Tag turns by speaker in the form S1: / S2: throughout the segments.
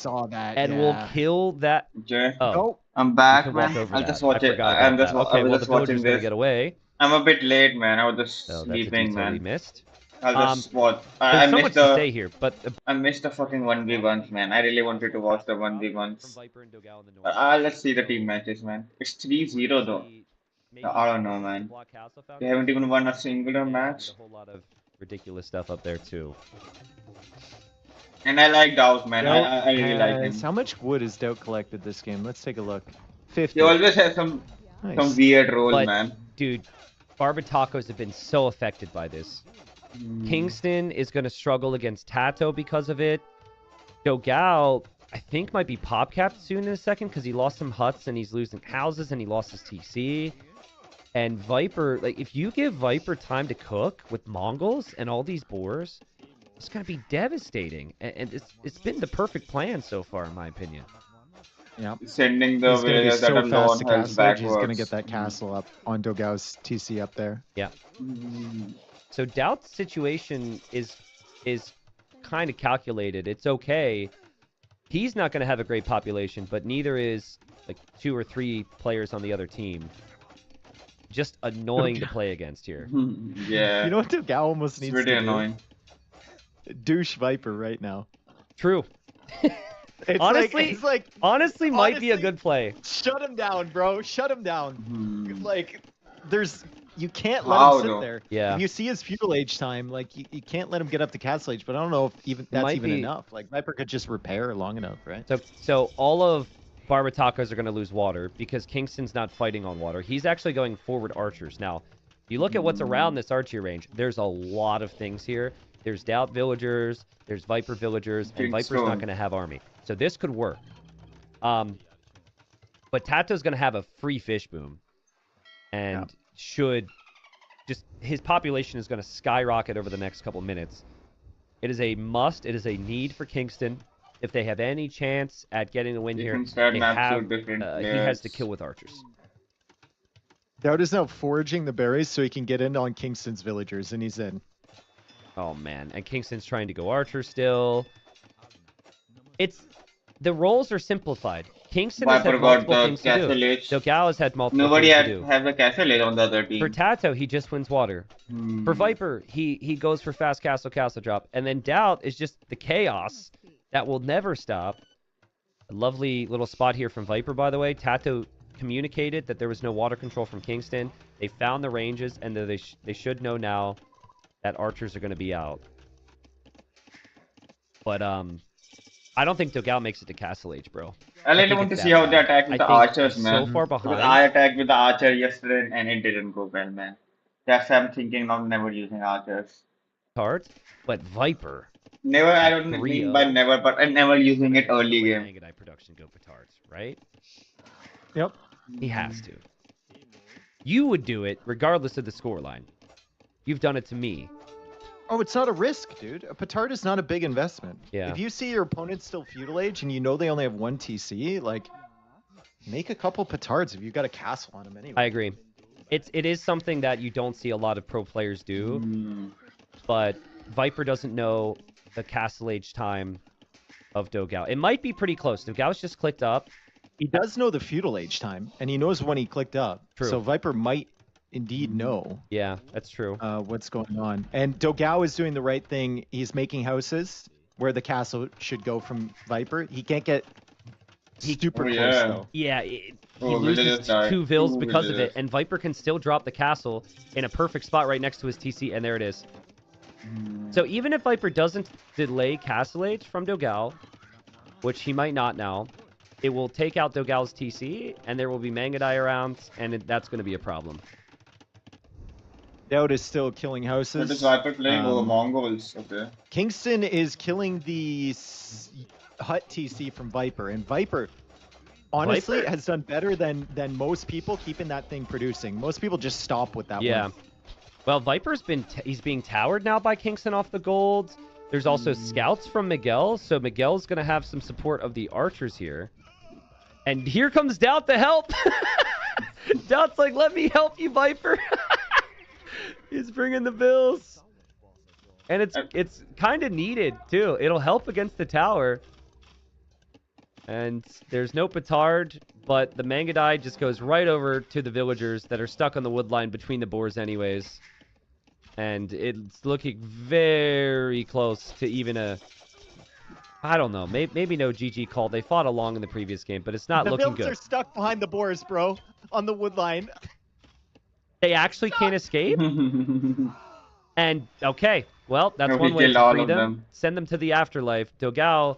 S1: saw that.
S2: and we'll kill that.
S3: Okay.
S2: Oh,
S3: I'm
S2: you
S3: back,
S2: can walk
S3: man.
S2: over
S3: I'll
S2: that.
S3: just watch
S2: I
S3: it.
S2: forgot
S3: I'm
S2: about
S3: just,
S2: that.
S3: I
S2: Okay,
S3: was
S2: well, the
S3: just watching
S2: villager's gonna
S3: this.
S2: get away.
S3: I'm a bit late, man. I was just
S2: So that's a
S3: sleeping,
S2: detail we
S3: man.
S2: missed.
S3: I'll just watch.
S2: There's so much to say here, but
S3: I missed the fucking 1v1s, man. I really wanted to watch the
S2: from
S3: 1v1s.
S2: Viper and Dogal in the north.
S3: Let's see the team matches, man. It's 3-0 though. I don't know, man. They haven't even won a singular match.
S2: A whole lot of ridiculous stuff up there too.
S3: And I like Doubt, man.
S1: Doubt
S3: I really like him.
S1: How much wood has Doubt collected this game? Let's take a look. 50.
S3: He always has some weird role,
S2: But,
S3: man.
S2: dude, Barbatacos have been so affected by this. Kingston is going to struggle against Tato because of it. Dogal, I think, might be pop capped soon in a second because he lost some huts and he's losing houses and he lost his TC. And Viper, like, if you give Viper time to cook with Mongols and all these boars, it's going to be devastating. And it's been the perfect plan so far, in my opinion.
S1: Yeah.
S3: Sending the villagers that are low on health backwards.
S1: He's going to get that castle up on Dogal's TC up there.
S2: Yeah. So Doubt's situation is kind of calculated. It's okay. He's not going to have a great population, but neither is like 2 or 3 players on the other team. Just annoying to play against here.
S3: Yeah.
S1: You know what Dogal almost needs to do?
S3: Pretty annoying.
S1: Douche Viper right now.
S2: True. Honestly, might be a good play.
S1: Shut him down, bro. Shut him down. Like, you can't let him sit there.
S2: Yeah.
S1: If you see his feudal age time, like, you can't let him get up to castle age, but I don't know if that's even enough. Like, Viper could just repair long enough, right?
S2: So all of Barbatacos are going to lose water because Kingston's not fighting on water. He's actually going forward archers. Now, if you look at what's around this archery range, there's a lot of things here. There's Doubt villagers, there's Viper villagers, and Viper's not going to have army. So this could work. But Tato's going to have a free fish boom. And his population is going to skyrocket over the next couple minutes. It is a must. It is a need for Kingston. If they have any chance at getting the win here, he has to kill with archers.
S1: Doubt is now foraging the berries so he can get in on Kingston's villagers, and he's in.
S2: Oh, man. And Kingston's trying to go archer still. The roles are simplified. Kingston has had multiple things to do. Dogal has had multiple things to do.
S3: Nobody has a castle age on the other team.
S2: For Tato, he just wins water. For Viper, he goes for fast castle drop. And then Doubt is just the chaos that will never stop. A lovely little spot here from Viper, by the way. Tato communicated that there was no water control from Kingston. They found the ranges, and they should know now that archers are going to be out. But I don't think Dogal makes it to Castle Age, bro.
S3: I really want to see how they attack with the archers, man.
S2: So far behind.
S3: Because I attacked with the archer yesterday and it didn't go well, man. That's why I'm thinking of never using archers.
S2: Cards, but Viper.
S3: Never, I don't mean by never, but I'm never using it early game.
S2: Mangadai production go petards, right?
S1: Yep.
S2: He has to. You would do it regardless of the scoreline. You've done it to me.
S1: Oh, it's not a risk, dude. A petard is not a big investment.
S2: Yeah.
S1: If you see your opponent's still feudal age and you know they only have 1 TC, like, make a couple petards if you got a castle on them anyway.
S2: I agree. It is something that you don't see a lot of pro players do, but Viper doesn't know the castle age time of Dogal. It might be pretty close. Dogal's just clicked up.
S1: He does know the feudal age time, and he knows when he clicked up.
S2: True.
S1: So Viper might indeed know.
S2: Yeah, that's true.
S1: What's going on. And Dogal is doing the right thing. He's making houses where the castle should go from Viper. He can't get super close, though.
S2: Yeah, he loses 2 vills because of it, and Viper can still drop the castle in a perfect spot right next to his TC, and there it is. So even if Viper doesn't delay Castle Age from Dogal, which he might not now, it will take out Dogal's TC, and there will be Mangadai around, and that's going to be a problem.
S1: Doubt is still killing houses.
S3: What is Viper playing? Mongols. Okay.
S1: Kingston is killing the hut TC from Viper, and Viper honestly has done better than most people keeping that thing producing. Most people just stop with that one.
S2: Well, Viper's he's being towered now by Kingston off the gold. There's also scouts from Miguel, so Miguel's going to have some support of the archers here. And here comes Doubt to help. Doubt's like, let me help you, Viper. He's bringing the bills. And it's kind of needed, too. It'll help against the tower. And there's no petard, but the Mangadai just goes right over to the villagers that are stuck on the wood line between the boars anyways. And it's looking very close to even a... I don't know. Maybe no GG call. They fought along in the previous game, but it's not looking good.
S1: The villagers are stuck behind the boars, bro, on the wood line.
S2: They actually can't escape? And, okay, well, that's
S3: No,
S2: one
S3: we
S2: way
S3: killed
S2: to
S3: all
S2: free
S3: of
S2: them. Send them to the afterlife. Dogao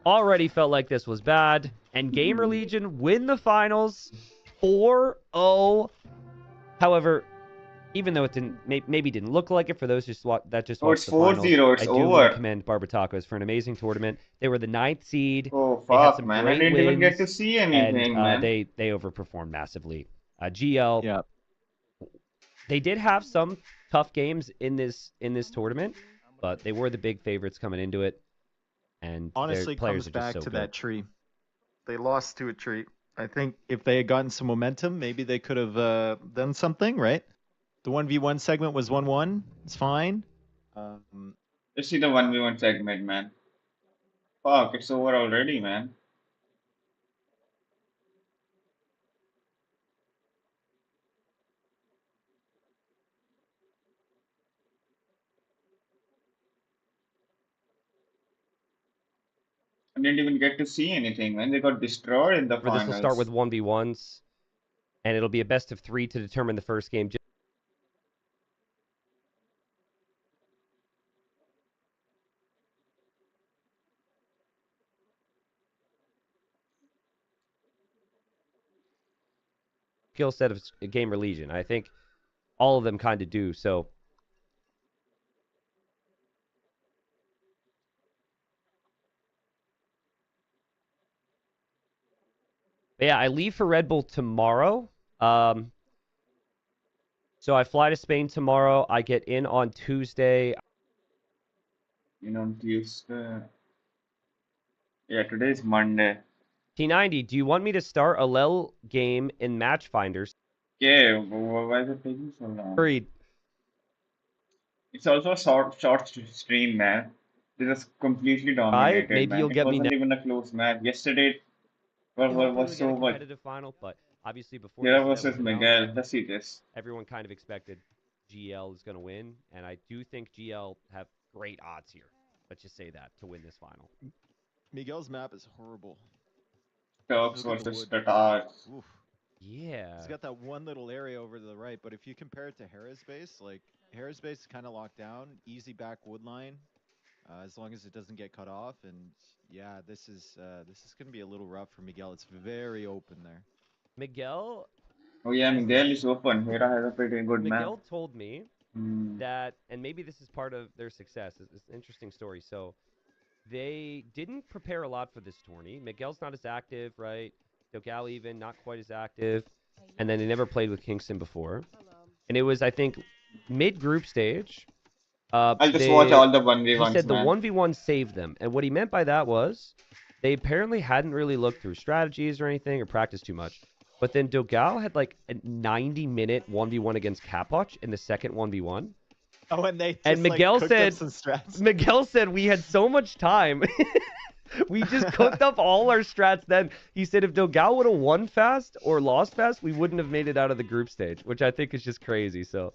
S2: already felt like this was bad. And Gamer Legion win the finals 4-0. However, even though it maybe didn't look like it for those that just watched the finals,
S3: it's
S2: I do
S3: over.
S2: want to commend Barbatacos for an amazing tournament. They were the 9th seed.
S3: Oh,
S2: They had
S3: fuck,
S2: some
S3: man.
S2: great
S3: I didn't
S2: wins,
S3: even get to see anything,
S2: and
S3: man.
S2: they overperformed massively. GL,
S1: Yeah.
S2: they did have some tough games in this tournament, but they were the big favorites coming into it. And
S1: honestly,
S2: their players
S1: comes
S2: are just
S1: back
S2: so
S1: to
S2: good.
S1: that tree. They lost to a tree. I think if they had gotten some momentum, maybe they could have done something, right? The 1v1 segment was 1-1. It's fine.
S3: Just see the 1v1 segment, man. Fuck, it's over already, man. I didn't even get to see anything, man. They got destroyed in the finals.
S2: This will start with 1v1s, and it'll be a best of 3 to determine the first game. Skill set of Gamer Legion. I think all of them kind of do, so... But yeah, I leave for Red Bull tomorrow. So I fly to Spain tomorrow. I get in on Tuesday.
S3: On Tuesday. Yeah, today is Monday.
S2: T90, do you want me to start a LEL game in Match Finders?
S3: Yeah, why is it taking so long?
S2: Hurried.
S3: It's also a short stream, man. They just completely dominated,
S2: Maybe
S3: man.
S2: you'll get
S3: It
S2: me
S3: wasn't even a close match. Yesterday was so much.
S2: Competitive final, but obviously before
S3: Hera
S2: this
S3: versus
S2: event
S3: Miguel.
S2: out,
S3: Let's see this.
S2: everyone kind of expected GL is going to win, and I do think GL have great odds here. Let's just say that to win this final.
S1: Miguel's map is horrible.
S3: Turks versus Tatars.
S1: Oof.
S2: Yeah.
S1: It's got that one little area over to the right, but if you compare it to Hera's base, like Hera's base is kind of locked down, easy back wood line, as long as it doesn't get cut off. And yeah, this is gonna be a little rough for Miguel. It's very open there.
S2: Miguel.
S3: Oh yeah, Miguel is open. Hera has a pretty good map.
S2: Miguel told me that, and maybe this is part of their success. It's an interesting story. So they didn't prepare a lot for this tourney. Miguel's not as active, right? Dogao even not quite as active, and then they never played with Kingston before. And it was, I think, mid-group stage.
S3: I'll just watch all the 1v1s,
S2: He said the
S3: man.
S2: 1v1 saved them, and what he meant by that was they apparently hadn't really looked through strategies or anything or practiced too much. But then Dogao had like a 90-minute 1v1 against Capoch in the second 1v1.
S1: Oh, and they just,
S2: and Miguel
S1: like,
S2: said,
S1: some strats.
S2: Miguel said we had so much time. We just cooked up all our strats then. He said if Dogao would have won fast or lost fast, we wouldn't have made it out of the group stage, which I think is just crazy. So,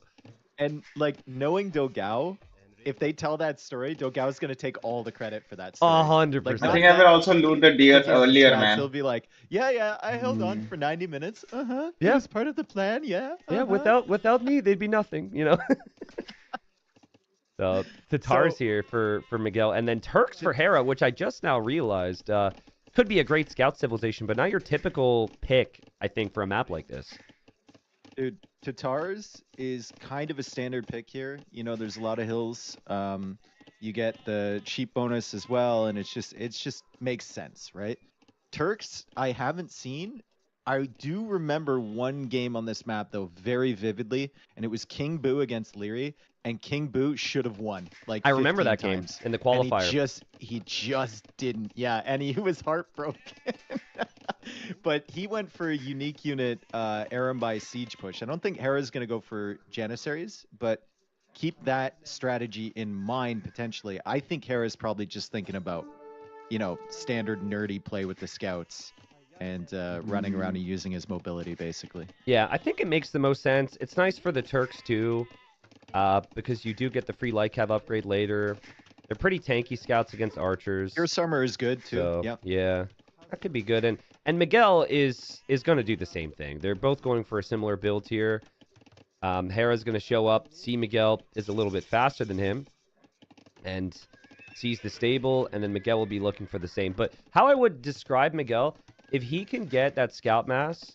S1: and like knowing Dogao, if they tell that story, Dogao's gonna take all the credit for that story.
S2: 100%.
S1: Like,
S3: I think I will also loot the deers earlier, man.
S1: He'll be like, yeah, I held on for 90 minutes. Yeah. It was part of the plan, yeah.
S2: Yeah, without me, they'd be nothing, you know. So Tatars here for Miguel, and then Turks for Hera, which I just now realized could be a great scout civilization, but not your typical pick, I think, for a map like this.
S1: Dude, Tatars is kind of a standard pick here. You know, there's a lot of hills. You get the sheep bonus as well, and it's just makes sense, right? Turks, I haven't seen. I do remember one game on this map though very vividly, and it was King Boo against Leary, and King Boo should have won. Like
S2: I remember that
S1: times.
S2: game in the qualifier.
S1: And he just didn't. Yeah, and he was heartbroken. But he went for a unique unit Erembai siege push. I don't think Hera's gonna go for Janissaries, but keep that strategy in mind potentially. I think Hera's probably just thinking about, you know, standard nerdy play with the scouts and running around and using his mobility, basically.
S2: Yeah, I think it makes the most sense. It's nice for the Turks, too, because you do get the free light cav upgrade later. They're pretty tanky scouts against archers.
S1: Your summer is good, too.
S2: So,
S1: yep.
S2: Yeah, that could be good. And Miguel is going to do the same thing. They're both going for a similar build here. Hera's going to show up, see Miguel is a little bit faster than him, and sees the stable, and then Miguel will be looking for the same. But how I would describe Miguel, if he can get that scout mass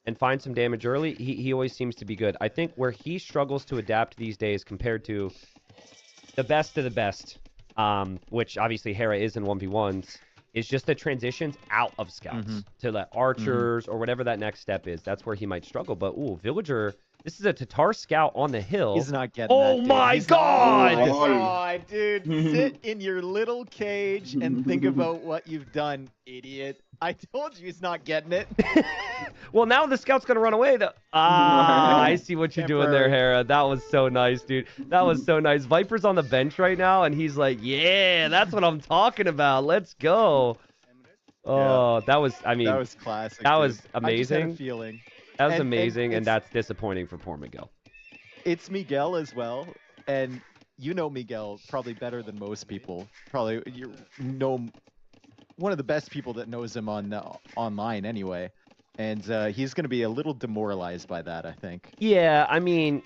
S2: and find some damage early, he always seems to be good. I think where he struggles to adapt these days compared to the best of the best, which obviously Hera is in 1v1s, is just the transitions out of scouts to the archers or whatever that next step is. That's where he might struggle. But, ooh, Villager... This is a Tatar scout on the hill.
S1: He's not getting
S2: that, dude. My God!
S1: Oh, my God, dude. Sit in your little cage and think about what you've done, idiot. I told you he's not getting it.
S2: Well, now the scout's going to run away, though. Ah, I see what you're doing there, Hera. That was so nice, dude. That was so nice. Viper's on the bench right now, and he's like, yeah, that's what I'm talking about. Let's go. Oh, that was, I mean.
S1: That was classic.
S2: That was amazing.
S1: I just had a feeling.
S2: That was amazing, and that's disappointing for poor Miguel.
S1: It's Miguel as well, and you know Miguel probably better than most people. Probably you know one of the best people that knows him on online anyway, and he's going to be a little demoralized by that, I think.
S2: Yeah, I mean,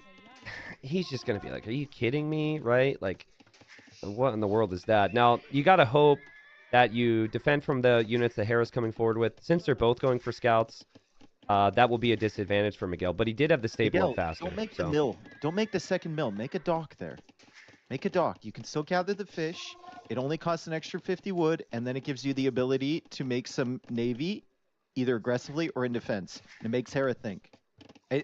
S2: he's just going to be like, are you kidding me, right? Like, what in the world is that? Now, you got to hope that you defend from the units that Hera's coming forward with. Since they're both going for scouts, that will be a disadvantage for Miguel, but he did have the stable up faster.
S1: Don't make the mill. Don't make the second mill. Make a dock there. Make a dock. You can still gather the fish. It only costs an extra 50 wood, and then it gives you the ability to make some navy, either aggressively or in defense. And it makes Hera think.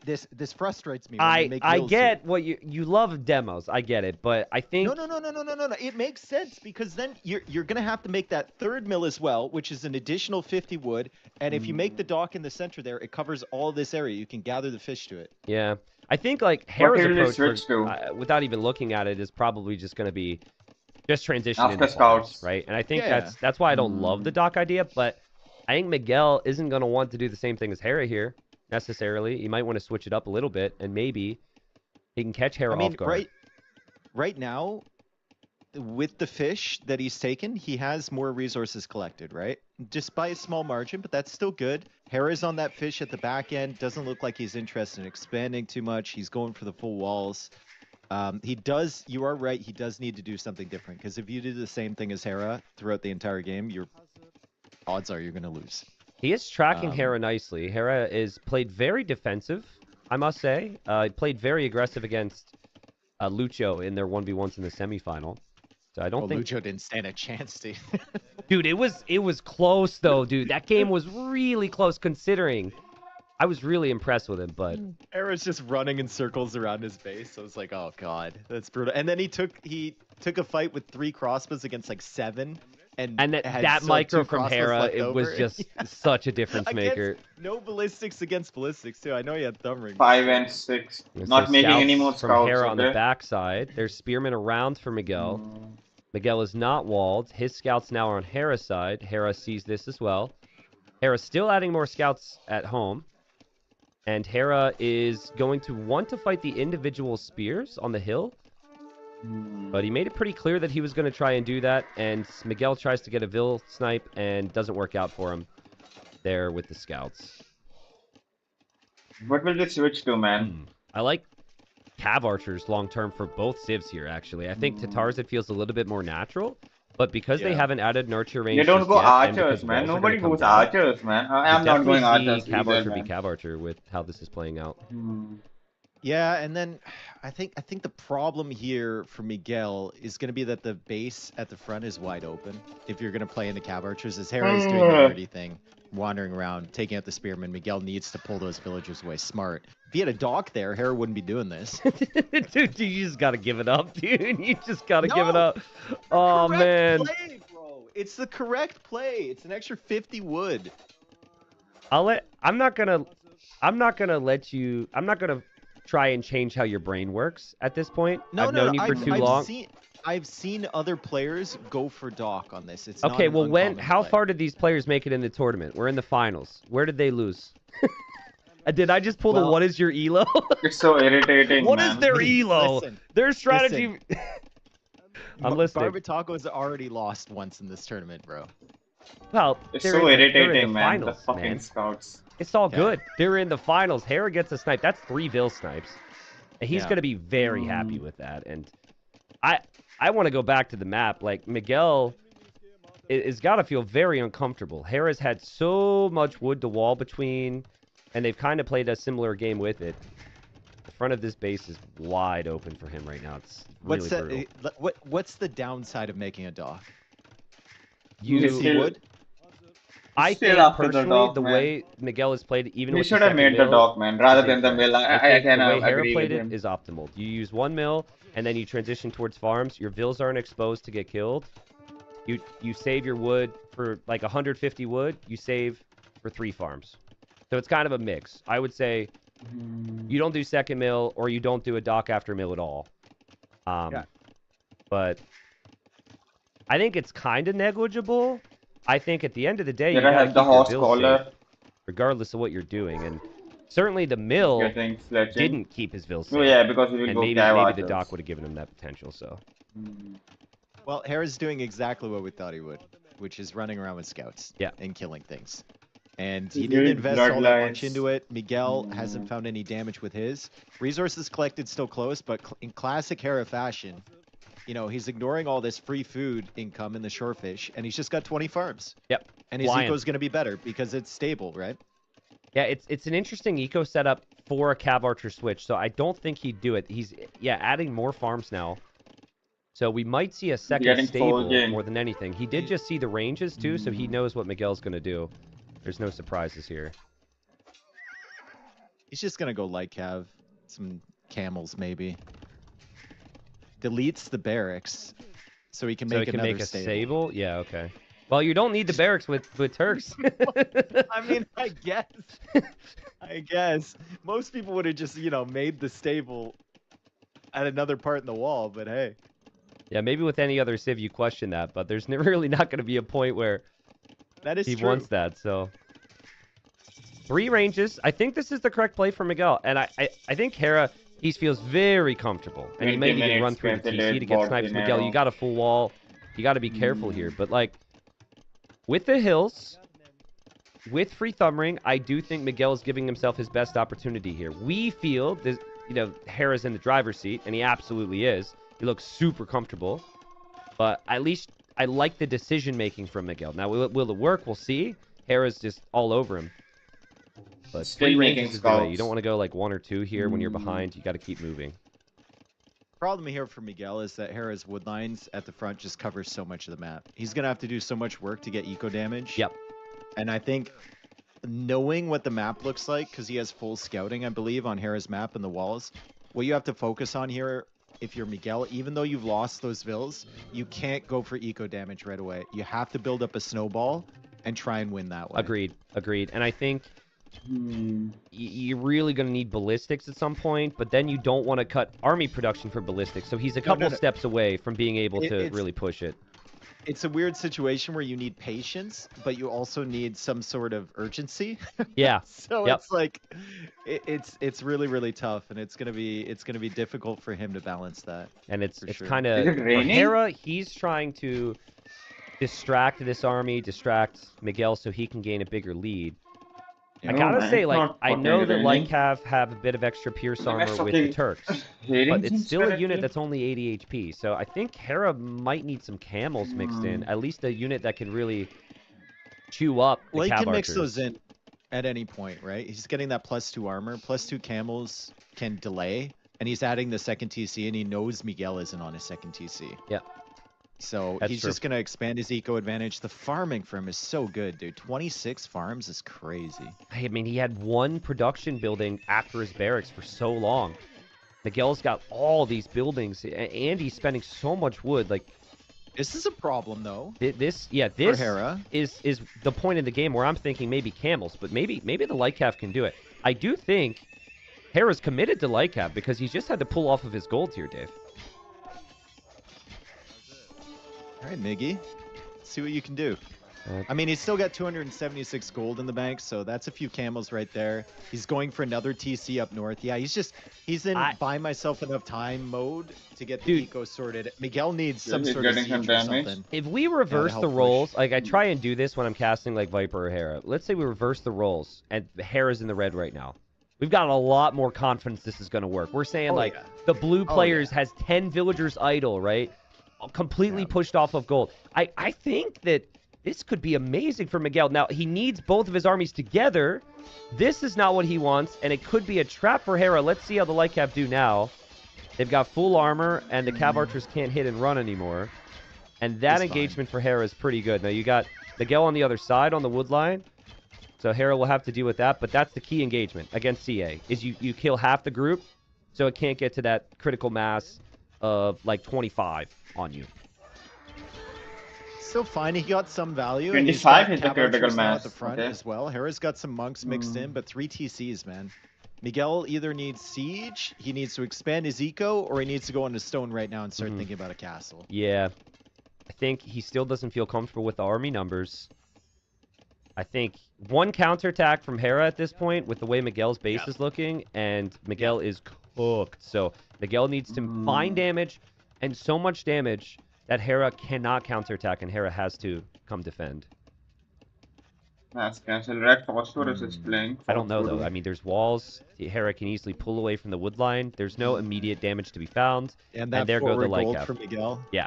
S1: This frustrates me. When
S2: I get what you love demos. I get it, but I think
S1: no. It makes sense because then you're gonna have to make that third mill as well, which is an additional 50 wood. And if you make the dock in the center there, it covers all this area. You can gather the fish to it.
S2: Yeah, I think like Hera's approach, without even looking at it, is probably just gonna be just transition into scouts, right? And I think that's why I don't love the dock idea, but I think Miguel isn't gonna want to do the same thing as Hera here. Necessarily, you might want to switch it up a little bit, and maybe he can catch Hera off guard.
S1: Right now, with the fish that he's taken, he has more resources collected, right? Just by a small margin, but that's still good. Hera's on that fish at the back end. Doesn't look like he's interested in expanding too much. He's going for the full walls. You are right, he does need to do something different, because if you do the same thing as Hera throughout the entire game, odds are you're going to lose.
S2: He is tracking Hera nicely. Hera is played very defensive, I must say. Played very aggressive against Lucho in their 1v1s in the semifinal. So I don't think
S1: Lucho didn't stand a chance, dude.
S2: Dude, it was close though, dude. That game was really close considering. I was really impressed with him, but
S1: Hera's just running in circles around his base. So I was like, oh god, that's brutal. And then he took a fight with 3 crossbows against like 7. And
S2: that micro from Hera, it was just such a difference maker.
S1: No ballistics against ballistics too. I know he had thumb rings.
S3: 5 and 6. Not making any more scouts
S2: from Hera on the backside. There's spearmen around for Miguel. Miguel is not walled. His scouts now are on Hera's side. Hera sees this as well. Hera's still adding more scouts at home. And Hera is going to want to fight the individual spears on the hill. But he made it pretty clear that he was going to try and do that, and Miguel tries to get a Vil snipe and doesn't work out for him there with the scouts.
S3: What will they switch to, man?
S2: I like cav archers long-term for both civs here, actually. I think Tatars, it feels a little bit more natural, but because they haven't added nurture range
S3: They don't go archers, man. Nobody goes archers, man. I'm not going archers
S2: cav archer be cav archer with how this is playing out.
S1: Yeah, and then I think the problem here for Miguel is going to be that the base at the front is wide open. If you're going to play in the cav archers, as Hera's doing the nerdy thing, wandering around, taking out the spearmen, Miguel needs to pull those villagers away smart. If he had a dock there, Hera wouldn't be doing this.
S2: Dude, you just got to give it up, dude. You just got to give it up. Oh, man.
S1: Play, bro. It's the correct play. It's an extra 50 wood.
S2: I'm not going to let you... I'm not going to try and change how your brain works at this point. I've known you for too long.
S1: I've seen other players go for Doc on this. It's
S2: okay.
S1: Not
S2: Well, how
S1: play.
S2: far did these players make it in the tournament? We're in the finals. Where did they lose? Did I just pull the what is your elo?
S3: It's so irritating,
S2: What
S3: man.
S2: is their elo?
S1: Listen,
S2: their strategy. I'm listening.
S1: Barbataco's already lost once in this tournament, bro.
S2: Well,
S3: It's
S2: they're
S3: so
S2: in
S3: irritating,
S2: the
S3: man.
S2: finals,
S3: The fucking
S2: man.
S3: scouts.
S2: It's all good. They're in the finals. Hera gets a snipe. That's 3 Vil snipes. And he's going to be very happy with that. And I want to go back to the map. Like, Miguel is got to feel very uncomfortable. Hera's had so much wood to wall between, and they've kind of played a similar game with it. The front of this base is wide open for him right now. It's really brutal.
S1: What's the downside of making a Doc?
S2: You
S1: see wood?
S2: I think personally, the way Miguel has played, even with
S3: should have made the Doc, man, rather than the mill. I can
S2: the way Hera
S3: agree
S2: played
S3: with
S2: it
S3: him.
S2: is optimal. You use 1 mill, and then you transition towards farms. Your Vils aren't exposed to get killed. You save your wood for like 150 wood. You save for 3 farms. So it's kind of a mix. I would say you don't do second mill, or you don't do a Doc after mill at all. But I think it's kind of negligible. I think at the end of the day, you gotta keep your Vils safe, regardless of what you're doing. And certainly the mill didn't keep his Vils safe.
S3: Oh, yeah, because
S2: and maybe the Doc would have given him that potential. So.
S1: Well, Hera's doing exactly what we thought he would, which is running around with scouts and killing things. And he didn't invest all that much into it. Miguel hasn't found any damage with his. Resources collected still close, but in classic Hera fashion, you know, he's ignoring all this free food income in the shorefish, and he's just got 20 farms.
S2: Yep.
S1: And his eco's going to be better because it's stable, right?
S2: Yeah, it's an interesting eco setup for a Cav Archer switch, so I don't think he'd do it. He's, adding more farms now. So we might see a second stable more than anything. He did just see the ranges, too, so he knows what Miguel's going to do. There's no surprises here.
S1: He's just going to go light Cav. Some camels, maybe. Deletes the barracks so he can make another stable.
S2: Yeah, okay. Well, you don't need the barracks with Turks.
S1: I mean, I guess. Most people would have just, made the stable at another part in the wall, but hey.
S2: Yeah, maybe with any other civ you question that, but there's really not going to be a point where he wants that, so. 3 ranges. I think this is the correct play for Miguel, and I think Hera... He feels very comfortable, and he might even run through the TC to get snipes. Miguel, you got a full wall. You got to be careful here. But, like, with the hills, with free thumb ring, I do think Miguel is giving himself his best opportunity here. We feel, this, Hera's in the driver's seat, and he absolutely is. He looks super comfortable. But at least I like the decision-making from Miguel. Now, will it work? We'll see. Hera's just all over him. But 3 ranges is the way. You don't want to go like 1 or 2 here when you're behind. You got to keep moving.
S1: Problem here for Miguel is that Hera's wood lines at the front just covers so much of the map. He's going to have to do so much work to get eco damage.
S2: Yep.
S1: And I think knowing what the map looks like, because he has full scouting, I believe, on Hera's map and the walls, what you have to focus on here, if you're Miguel, even though you've lost those Vils, you can't go for eco damage right away. You have to build up a snowball and try and win that way.
S2: Agreed. And I think... You're really going to need ballistics at some point, but then you don't want to cut army production for ballistics. So he's a couple steps away from being able to really push it.
S1: It's a weird situation where you need patience, but you also need some sort of urgency.
S2: Yeah.
S1: So it's like it's really, really tough, and it's gonna be difficult for him to balance that. And it's
S2: kind of for Hera. He's trying to distract this army, distract Miguel, so he can gain a bigger lead. I gotta say, like, I know that Light Cav have a bit of extra Pierce armor with the Turks, but it's still a unit that's only 80 HP, so I think Hera might need some camels mixed in, at least a unit that can really chew up the
S1: Well, he
S2: Cav
S1: can mix
S2: archers.
S1: those in at any point, right? He's getting that +2 armor, +2 camels can delay, and he's adding the second TC, and he knows Miguel isn't on his second TC.
S2: Yeah.
S1: So he's just going to expand his eco advantage. The farming for him is so good, dude. 26 farms is crazy.
S2: I mean, he had 1 production building after his barracks for so long. Miguel's got all these buildings, and he's spending so much wood. Like,
S1: this is a problem, though.
S2: This
S1: for Hera
S2: is the point in the game where I'm thinking maybe camels, but maybe the Light Cav can do it. I do think Hera's committed to Light Cav because he's just had to pull off of his gold tier, Dave.
S1: All right, Miggy. See what you can do. I mean, he's still got 276 gold in the bank, so that's a few camels right there. He's going for another TC up north. Yeah, he's in buy myself enough time mode to get the eco sorted. Miguel needs some sort of siege or something.
S2: If we reverse the roles, like I try and do this when I'm casting like Viper or Hera. Let's say we reverse the roles and Hera's in the red right now. We've got a lot more confidence this is going to work. We're saying the blue players has 10 villagers idle, right? Completely pushed off of gold. I think that this could be amazing for Miguel. Now, he needs both of his armies together. This is not what he wants, and it could be a trap for Hera. Let's see how the Light Cap do now. They've got full armor, and the Cav Archers can't hit and run anymore. And that engagement for Hera is pretty good. Now, you got Miguel on the other side on the wood line. So Hera will have to deal with that, but that's the key engagement against CA, is you kill half the group, so it can't get to that critical mass of, like, 25 on you.
S1: Still fine. He got some value.
S3: 25 is the critical mass
S1: at the front as well. Hera's got some monks mixed in, but 3 TCs, man. Miguel either needs siege, he needs to expand his eco, or he needs to go into stone right now and start thinking about a castle.
S2: Yeah. I think he still doesn't feel comfortable with the army numbers. I think one counterattack from Hera at this point with the way Miguel's base is looking, and Miguel is cooked. So Miguel needs to find damage, and so much damage that Hera cannot counterattack, and Hera has to come defend.
S3: That's cancelled. Red Phosphorus is playing.
S2: I don't know, though. I mean, there's walls. Hera can easily pull away from the wood line. There's no immediate damage to be found.
S1: And there go the light cap. For Miguel.
S2: Yeah.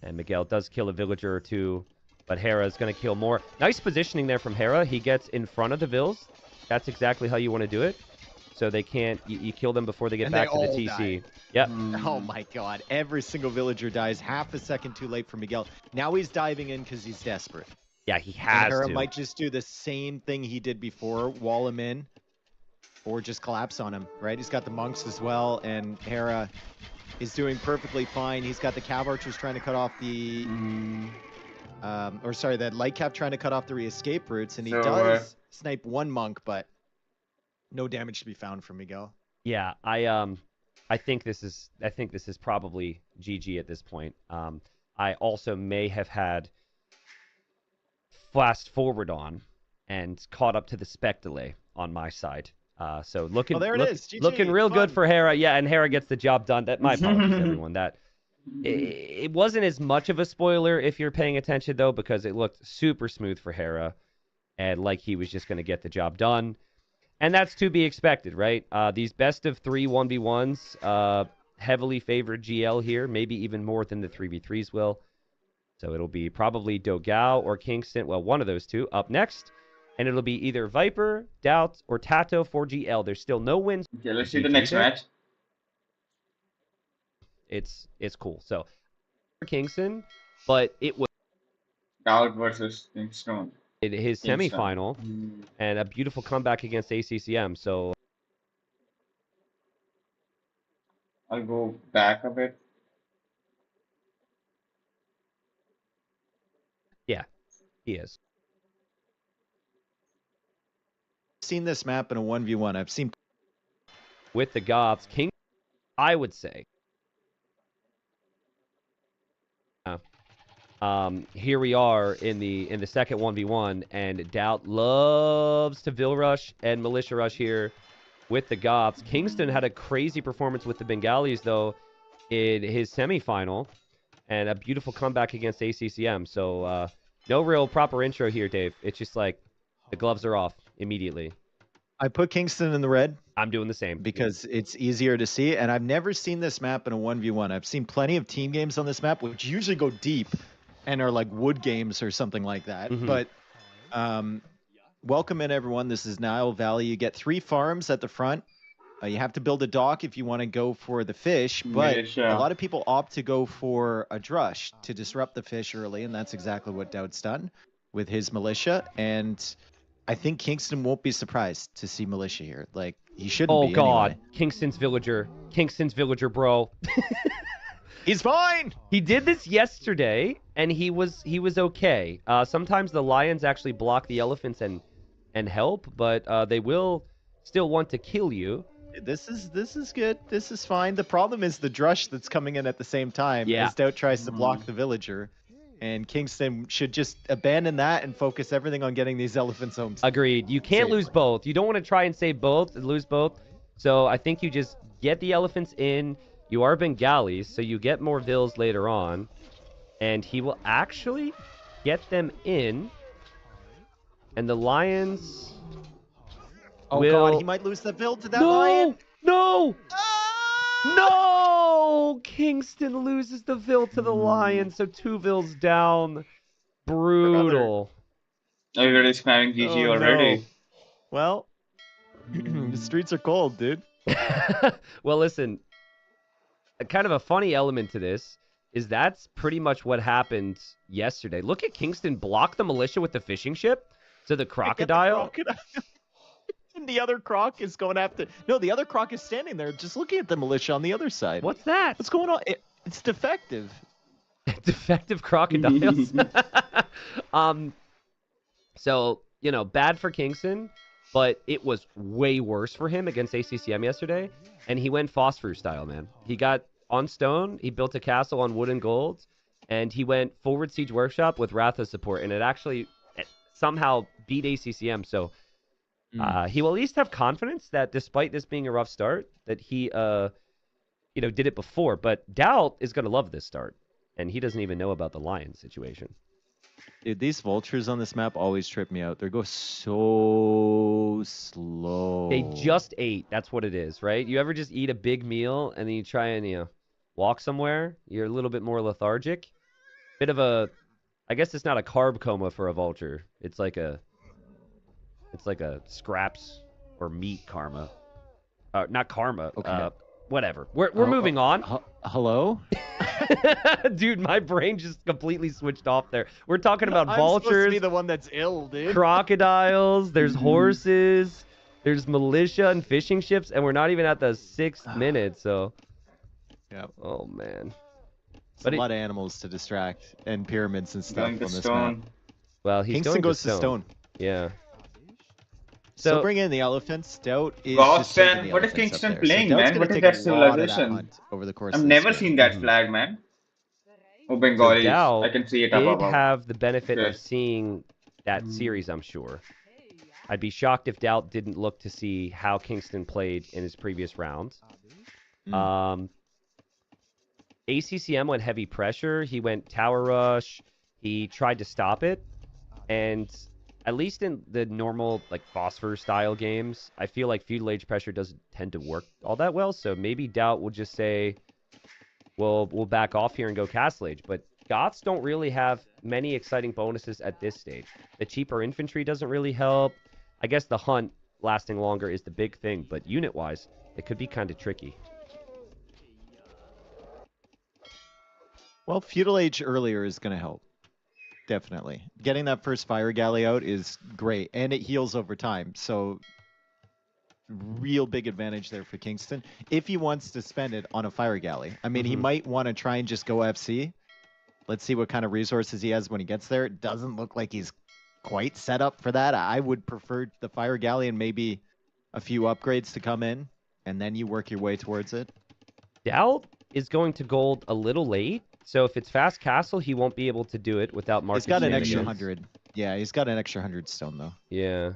S2: And Miguel does kill a villager or two, but Hera is going to kill more. Nice positioning there from Hera. He gets in front of the Vills. That's exactly how you want to do it. So they can't, you kill them before they get back to the TC. Yep.
S1: Oh my god, every single villager dies half a second too late for Miguel. Now he's diving in because he's desperate.
S2: Yeah, he has
S1: Hera might just do the same thing he did before, wall him in, or just collapse on him, right? He's got the monks as well, and Hera is doing perfectly fine. He's got the Cav Archers trying to cut off the, that Light Cap trying to cut off the escape routes, and he does snipe one monk, but no damage to be found from Miguel.
S2: Yeah, I think this is probably GG at this point. I also may have had fast forward on and caught up to the spec delay on my side. So looking looking real good for Hera. Yeah, and Hera gets the job done. That my apologies, everyone. That it wasn't as much of a spoiler if you're paying attention though, because it looked super smooth for Hera, and like he was just going to get the job done. And that's to be expected, right? These best of 3 1v1s, heavily favored GL here, maybe even more than the 3v3s will. So it'll be probably Dogao or Kingston, well, one of those two, up next. And it'll be either Viper, Doubt, or Tato for GL. There's still no wins.
S3: Okay, let's see the next match.
S2: It's cool. So, for Kingston, but it was
S3: Doubt versus Kingston.
S2: His semifinal, and a beautiful comeback against ACCM. So
S3: I'll go back a bit.
S2: Yeah, he is.
S1: Seen this map in a 1v1. I've seen
S2: with the Goths. King, I would say. Here we are in the second 1v1, and Doubt loves to Vill rush and militia rush here with the Goths. Kingston had a crazy performance with the Bengalis though in his semifinal, and a beautiful comeback against ACCM. So no real proper intro here, Dave. It's just like the gloves are off immediately.
S1: I put Kingston in the red.
S2: I'm doing the same
S1: because it's easier to see, and I've never seen this map in a 1v1. I've seen plenty of team games on this map, which usually go deep and are like wood games or something like that. But welcome in, everyone. This is Nile Valley. You get 3 farms at the front. You have to build a dock if you want to go for the fish, but a lot of people opt to go for a drush to disrupt the fish early, and that's exactly what Doubt's done with his militia. And I think Kingston won't be surprised to see militia here. Like, he shouldn't be.
S2: Oh, God.
S1: Anyway.
S2: Kingston's villager, bro.
S1: He's fine.
S2: He did this yesterday, and he was okay. Sometimes the lions actually block the elephants and help, but they will still want to kill you.
S1: This is good. This is fine. The problem is the Drush that's coming in at the same time as Doubt tries to block the villager. And Kingston should just abandon that and focus everything on getting these elephants home.
S2: Agreed. You can't lose both. You don't want to try and save both and lose both. So I think you just get the elephants in. You are Bengalis, so you get more vills later on. And he will actually get them in. And the lions...
S1: Oh, God, he might lose the vill to that lion.
S2: No! No! Kingston loses the vill to the lion, so 2 vills down. Brutal.
S3: Everybody's spamming GG already.
S1: No. Well, the streets are cold, dude.
S2: Well, listen, kind of a funny element to this is that's pretty much what happened yesterday. Look at Kingston block the militia with the fishing ship to the crocodile.
S1: And the other croc is going after... No, the other croc is standing there just looking at the militia on the other side.
S2: What's that?
S1: What's going on? It's defective.
S2: Defective crocodiles. So, you know, bad for Kingston, but it was way worse for him against ACCM yesterday. And he went Phosphor style, man. He got on stone, he built a castle on wood and gold, and he went forward siege workshop with Ratha support, and it actually somehow beat ACCM. So he will at least have confidence that despite this being a rough start, that he, you know, did it before. But Doubt is going to love this start, and he doesn't even know about the lion situation.
S1: Dude, these vultures on this map always trip me out. They go so slow.
S2: They just ate. That's what it is, right? You ever just eat a big meal and then you try and, you know, walk somewhere? You're a little bit more lethargic. Bit of a, I guess it's not a carb coma for a vulture. It's like a scraps or meat karma. Not karma.
S1: Okay.
S2: Whatever. We're moving on.
S1: Hello?
S2: Dude, my brain just completely switched off there. We're talking about
S1: I'm
S2: vultures.
S1: supposed to be the one that's ill, dude.
S2: Crocodiles. There's horses. There's militia and fishing ships, and we're not even at the 6th minute. So,
S1: yeah.
S2: Oh man.
S1: But a lot of animals to distract and pyramids and stuff on this map.
S2: Well,
S1: Kingston goes to stone.
S2: Yeah.
S1: So bring in the elephants. Doubt is
S3: Godsend. What is Kingston playing, man? What is that civilization?
S1: Over the course
S3: I've never seen that flag, man. Oh, Bengali.
S2: So
S3: I can see it up
S2: did
S3: above.
S2: have the benefit of seeing that series, I'm sure. I'd be shocked if Doubt didn't look to see how Kingston played in his previous rounds. ACCM went heavy pressure. He went tower rush. He tried to stop it. And at least in the normal, like, Phosphor style games, I feel like feudal age pressure doesn't tend to work all that well. So maybe Doubt will just say, we'll back off here and go Castle Age. But Goths don't really have many exciting bonuses at this stage. The cheaper infantry doesn't really help. I guess the hunt lasting longer is the big thing. But unit-wise, it could be kind of tricky.
S1: Well, feudal age earlier is going to help. Definitely. Getting that first fire galley out is great. And it heals over time. So, real big advantage there for Kingston. If he wants to spend it on a fire galley. I mean, he might want to try and just go FC. Let's see what kind of resources he has when he gets there. It doesn't look like he's quite set up for that. I would prefer the fire galley and maybe a few upgrades to come in. And then you work your way towards it.
S2: Doubt is going to gold a little late. So if it's fast castle, he won't be able to do it without market.
S1: He's got an extra 100. Yeah, he's got an extra 100 stone, though.
S2: Yeah.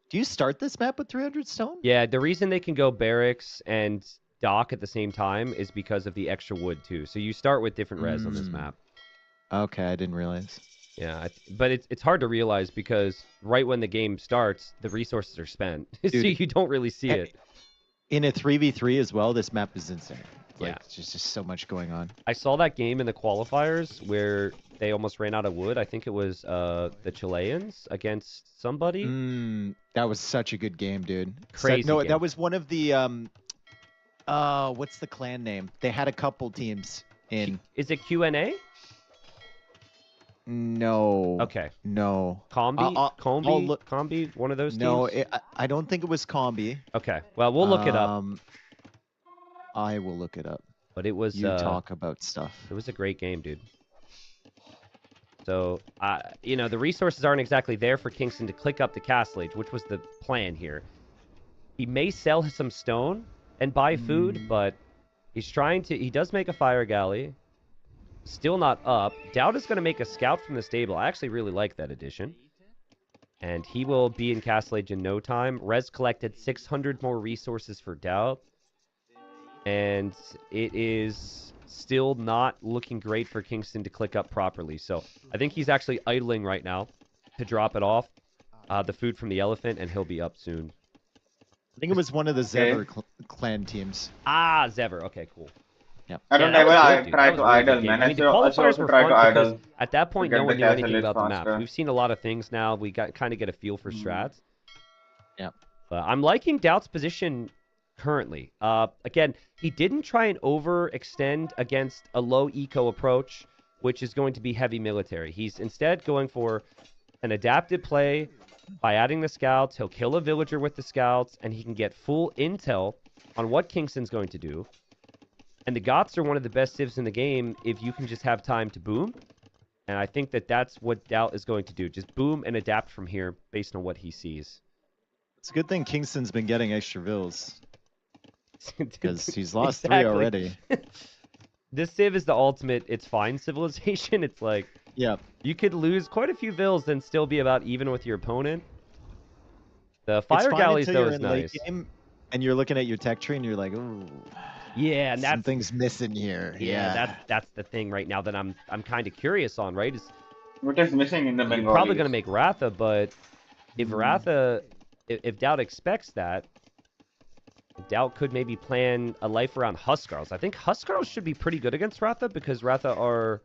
S1: Do you start this map with 300 stone?
S2: Yeah, the reason they can go barracks and dock at the same time is because of the extra wood, too. So you start with different res on this map.
S1: Okay, I didn't realize.
S2: Yeah, but it's hard to realize because right when the game starts, the resources are spent. So you don't really see it.
S1: In a 3v3 as well, this map is insane. Like,
S2: yeah.
S1: There's just so much going on.
S2: I saw that game in the qualifiers where they almost ran out of wood. I think it was the Chileans against somebody.
S1: That was such a good game, dude.
S2: Crazy
S1: No,
S2: game.
S1: that was one of the... what's the clan name? They had a couple teams in...
S2: Is it Q&A?
S1: No.
S2: Okay.
S1: No.
S2: Combi? One of those teams?
S1: No, I don't think it was Combi.
S2: Okay. Well, we'll look it up.
S1: I will look it up.
S2: But it was...
S1: You talk about stuff.
S2: It was a great game, dude. So, you know, the resources aren't exactly there for Kingston to click up the Castle Age, which was the plan here. He may sell some stone and buy food, but he's trying to... He does make a fire galley. Still not up. Doubt is going to make a scout from the stable. I actually really like that addition. And he will be in Castle Age in no time. Rez collected 600 more resources for Doubt. And it is still not looking great for Kingston to click up properly. So I think he's actually idling right now to drop it off. The food from the elephant, and he'll be up soon.
S1: I think it was one of the Zever clan teams.
S2: Ah, Zever. Okay, cool.
S1: Yeah.
S3: I don't
S2: Yeah,
S3: ever try
S2: good,
S3: to idle,
S2: game.
S3: man.
S2: I mean, the
S3: I
S2: qualifiers
S3: should
S2: were
S3: try to
S2: fun because
S3: idle.
S2: at that point,
S3: to
S2: no
S3: get
S2: one
S3: the
S2: knew anything
S3: castle
S2: about the map.
S3: faster.
S2: We've seen a lot of things now. We kind of get a feel for strats.
S1: Yeah.
S2: But I'm liking Doubt's position currently. Again, he didn't try and overextend against a low eco approach, which is going to be heavy military. He's instead going for an adapted play. By adding the scouts, he'll kill a villager with the scouts, and he can get full intel on what Kingston's going to do. And the Goths are one of the best civs in the game if you can just have time to boom. And I think that that's what Doubt is going to do. Just boom and adapt from here based on what he sees.
S1: It's a good thing Kingston's been getting extra vills. Because he's lost
S2: Exactly.
S1: 3 already.
S2: This civ is the ultimate it's fine civilization. It's like,
S1: yeah,
S2: you could lose quite a few vills and still be about even with your opponent. The fire galleys, though, is nice.
S1: Game, and you're looking at your tech tree and you're like, ooh.
S2: Yeah, and that's...
S1: Something's missing here.
S2: Yeah, that's the thing right now that I'm kind of curious on, right?
S3: What is missing in the Bengalis?
S2: You're probably going to make Ratha, but if Ratha... If Doubt expects that, Doubt could maybe plan a life around Huskarls. I think Huskarls should be pretty good against Ratha because Ratha are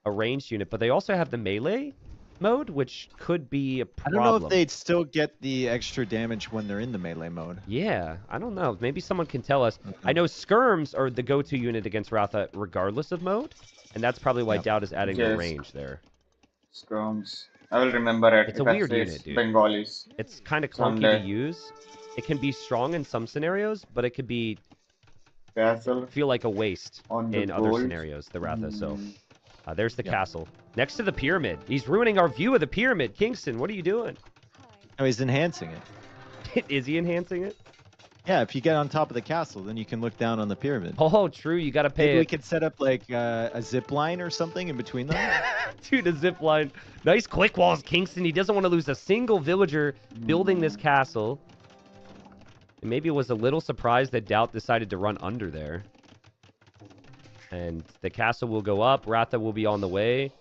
S2: a ranged unit, but they also have the melee mode, which could be a problem.
S1: I don't know if they'd still get the extra damage when they're in the melee mode.
S2: Yeah, I don't know. Maybe someone can tell us. I know skirms are the go-to unit against Ratha regardless of mode, and that's probably why Doubt is adding the range there.
S3: Skirms. I will remember it.
S2: It's a weird unit, dude.
S3: Bengalis.
S2: It's kind of clunky to use. It can be strong in some scenarios, but it could be feel like a waste in other scenarios, the Ratha. So there's the castle. Next to the pyramid. He's ruining our view of the pyramid. Kingston, what are you doing?
S1: Oh, he's enhancing it.
S2: Is he enhancing it?
S1: Yeah, if you get on top of the castle, then you can look down on the pyramid.
S2: Oh, true. You got to pay
S1: Maybe we could set up like a zip line or something in between them.
S2: Dude, a zip line. Nice quick walls, Kingston. He doesn't want to lose a single villager building this castle. And maybe it was a little surprised that Doubt decided to run under there. And the castle will go up. Ratha will be on the way.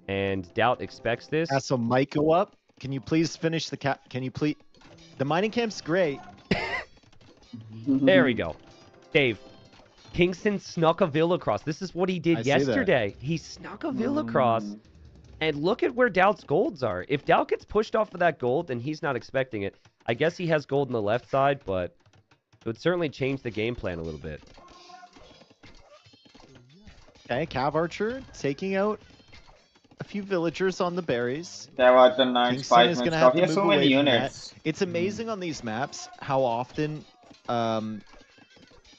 S2: And Doubt expects this.
S1: Castle might go up. Can you please finish the Can you please... The mining camp's great.
S2: There we go. Dave, Kingston snuck a villa across. This is what he did yesterday. He snuck a villa across. And look at where Doubt's golds are. If Doubt gets pushed off of that gold and he's not expecting it, I guess he has gold on the left side, but it would certainly change the game plan a little bit.
S1: Okay, Cav Archer taking out a few villagers on the berries.
S3: There was a nice
S1: Kingston is going to have to move
S3: so
S1: away
S3: many
S1: from
S3: units.
S1: that. It's amazing on these maps how often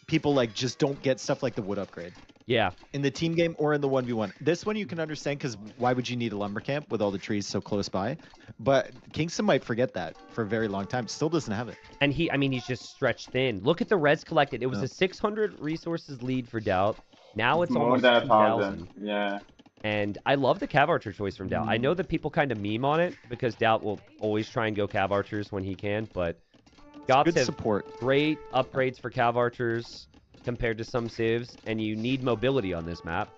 S1: people like just don't get stuff like the wood upgrade.
S2: Yeah.
S1: In the team game or in the 1v1. This one you can understand because why would you need a lumber camp with all the trees so close by? But Kingston might forget that for a very long time. Still doesn't have it.
S2: And he's just stretched thin. Look at the res collected. It was a 600 resources lead for Doubt. Now it's
S3: more
S2: almost
S3: than
S2: 2,000.
S3: Yeah.
S2: And I love the Cav Archer choice from Doubt. I know that people kind of meme on it because Doubt will always try and go Cav Archers when he can, but Goths have great upgrades for Cav Archers compared to some civs, and you need mobility on this map.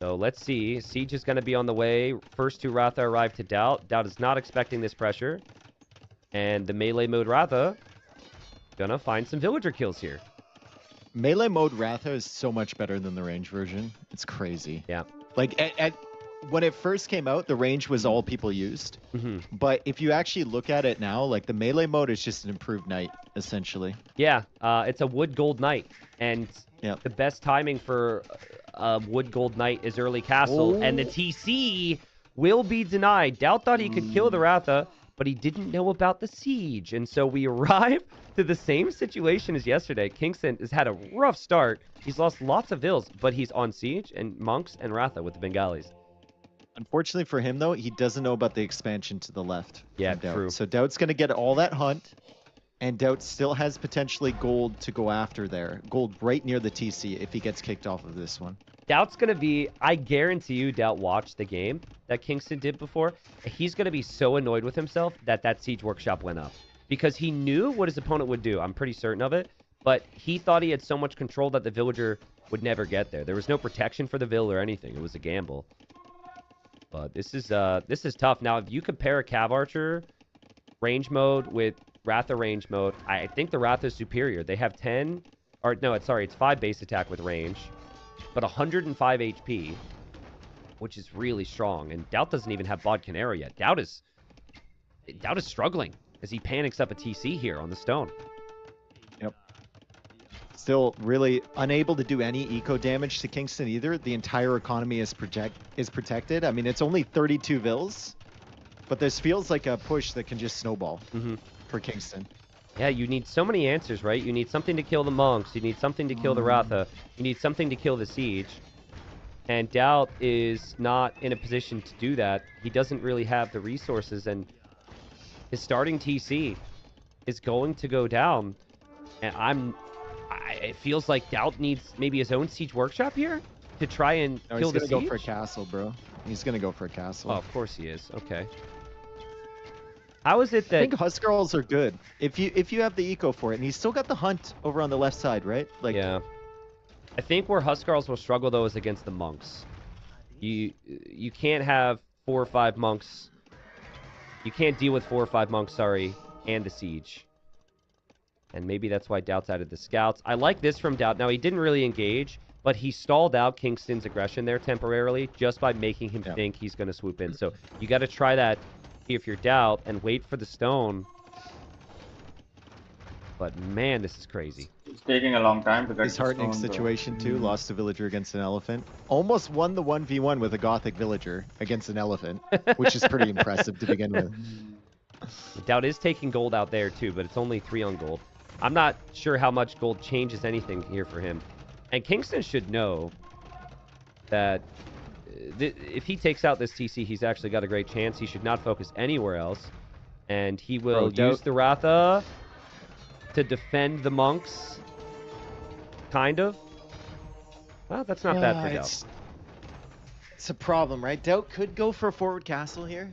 S2: So let's see. Siege is going to be on the way. First two Ratha arrive to Doubt. Doubt is not expecting this pressure. And the melee mode Ratha gonna find some villager kills here.
S1: Melee mode Ratha is so much better than the range version. It's crazy.
S2: Yeah.
S1: Like when it first came out, the range was all people used. But if you actually look at it now, like the melee mode is just an improved knight, essentially.
S2: Yeah, it's a wood gold knight, and the best timing for a wood gold knight is early castle, and the TC will be denied. Doubt thought he could kill the Ratha, but he didn't know about the siege, and so we arrive to the same situation as yesterday. Kingston has had a rough start. He's lost lots of vills, but he's on siege and monks and Ratha with the Bengalis.
S1: Unfortunately for him, though, he doesn't know about the expansion to the left.
S2: Yeah, true.
S1: So Doubt's going to get all that hunt, And Doubt still has potentially gold to go after there. Gold right near the TC if he gets kicked off of this one.
S2: Doubt's going to be, I guarantee you, Doubt watched the game that Kingston did before. He's going to be so annoyed with himself that Siege Workshop went up. Because he knew what his opponent would do. I'm pretty certain of it. But he thought he had so much control that the villager would never get there. There was no protection for the vill or anything. It was a gamble. But this is tough. Now, if you compare a Cav Archer range mode with Ratha range mode, I think the Ratha is superior. They have 10, or no, it's 5 base attack with range, but 105 HP, which is really strong. And Doubt doesn't even have Bodkin arrow yet. Doubt is struggling as he panics up a TC here on the stone.
S1: Yep. Still really unable to do any eco damage to Kingston either. The entire economy is protected. I mean, it's only 32 vills, but this feels like a push that can just snowball for Kingston.
S2: Yeah, you need so many answers, right? You need something to kill the monks. You need something to kill the Ratha. You need something to kill the siege. And Doubt is not in a position to do that. He doesn't really have the resources, and his starting TC is going to go down. And it feels like Doubt needs maybe his own siege workshop here to try and kill the siege.
S1: He's gonna go for a castle, bro. He's gonna go for a castle.
S2: Oh, of course he is. Okay. How is it that...
S1: I think Huskarls are good if you have the eco for it, and he's still got the hunt over on the left side, right? Like,
S2: yeah. I think where Huskarls will struggle though is against the monks. You can't have 4 or 5 monks. You can't deal with 4 or 5 monks, sorry, and the siege. And maybe that's why Doubt's added the scouts. I like this from Doubt. Now, he didn't really engage, but he stalled out Kingston's aggression there temporarily just by making him think he's going to swoop in. So you got to try that if you're Doubt and wait for the stone. But man, this is crazy.
S3: It's taking a long time to get
S1: disheartening situation too. Lost a villager against an elephant. Almost won the 1v1 with a Gothic villager against an elephant, which is pretty impressive to begin with.
S2: Doubt is taking gold out there too, but it's only 3 on gold. I'm not sure how much gold changes anything here for him. And Kingston should know that if he takes out this TC, he's actually got a great chance. He should not focus anywhere else. And he will use the Ratha to defend the monks. Kind of. Well, that's not bad for Doubt.
S1: It's a problem, right? Doubt could go for a forward castle here,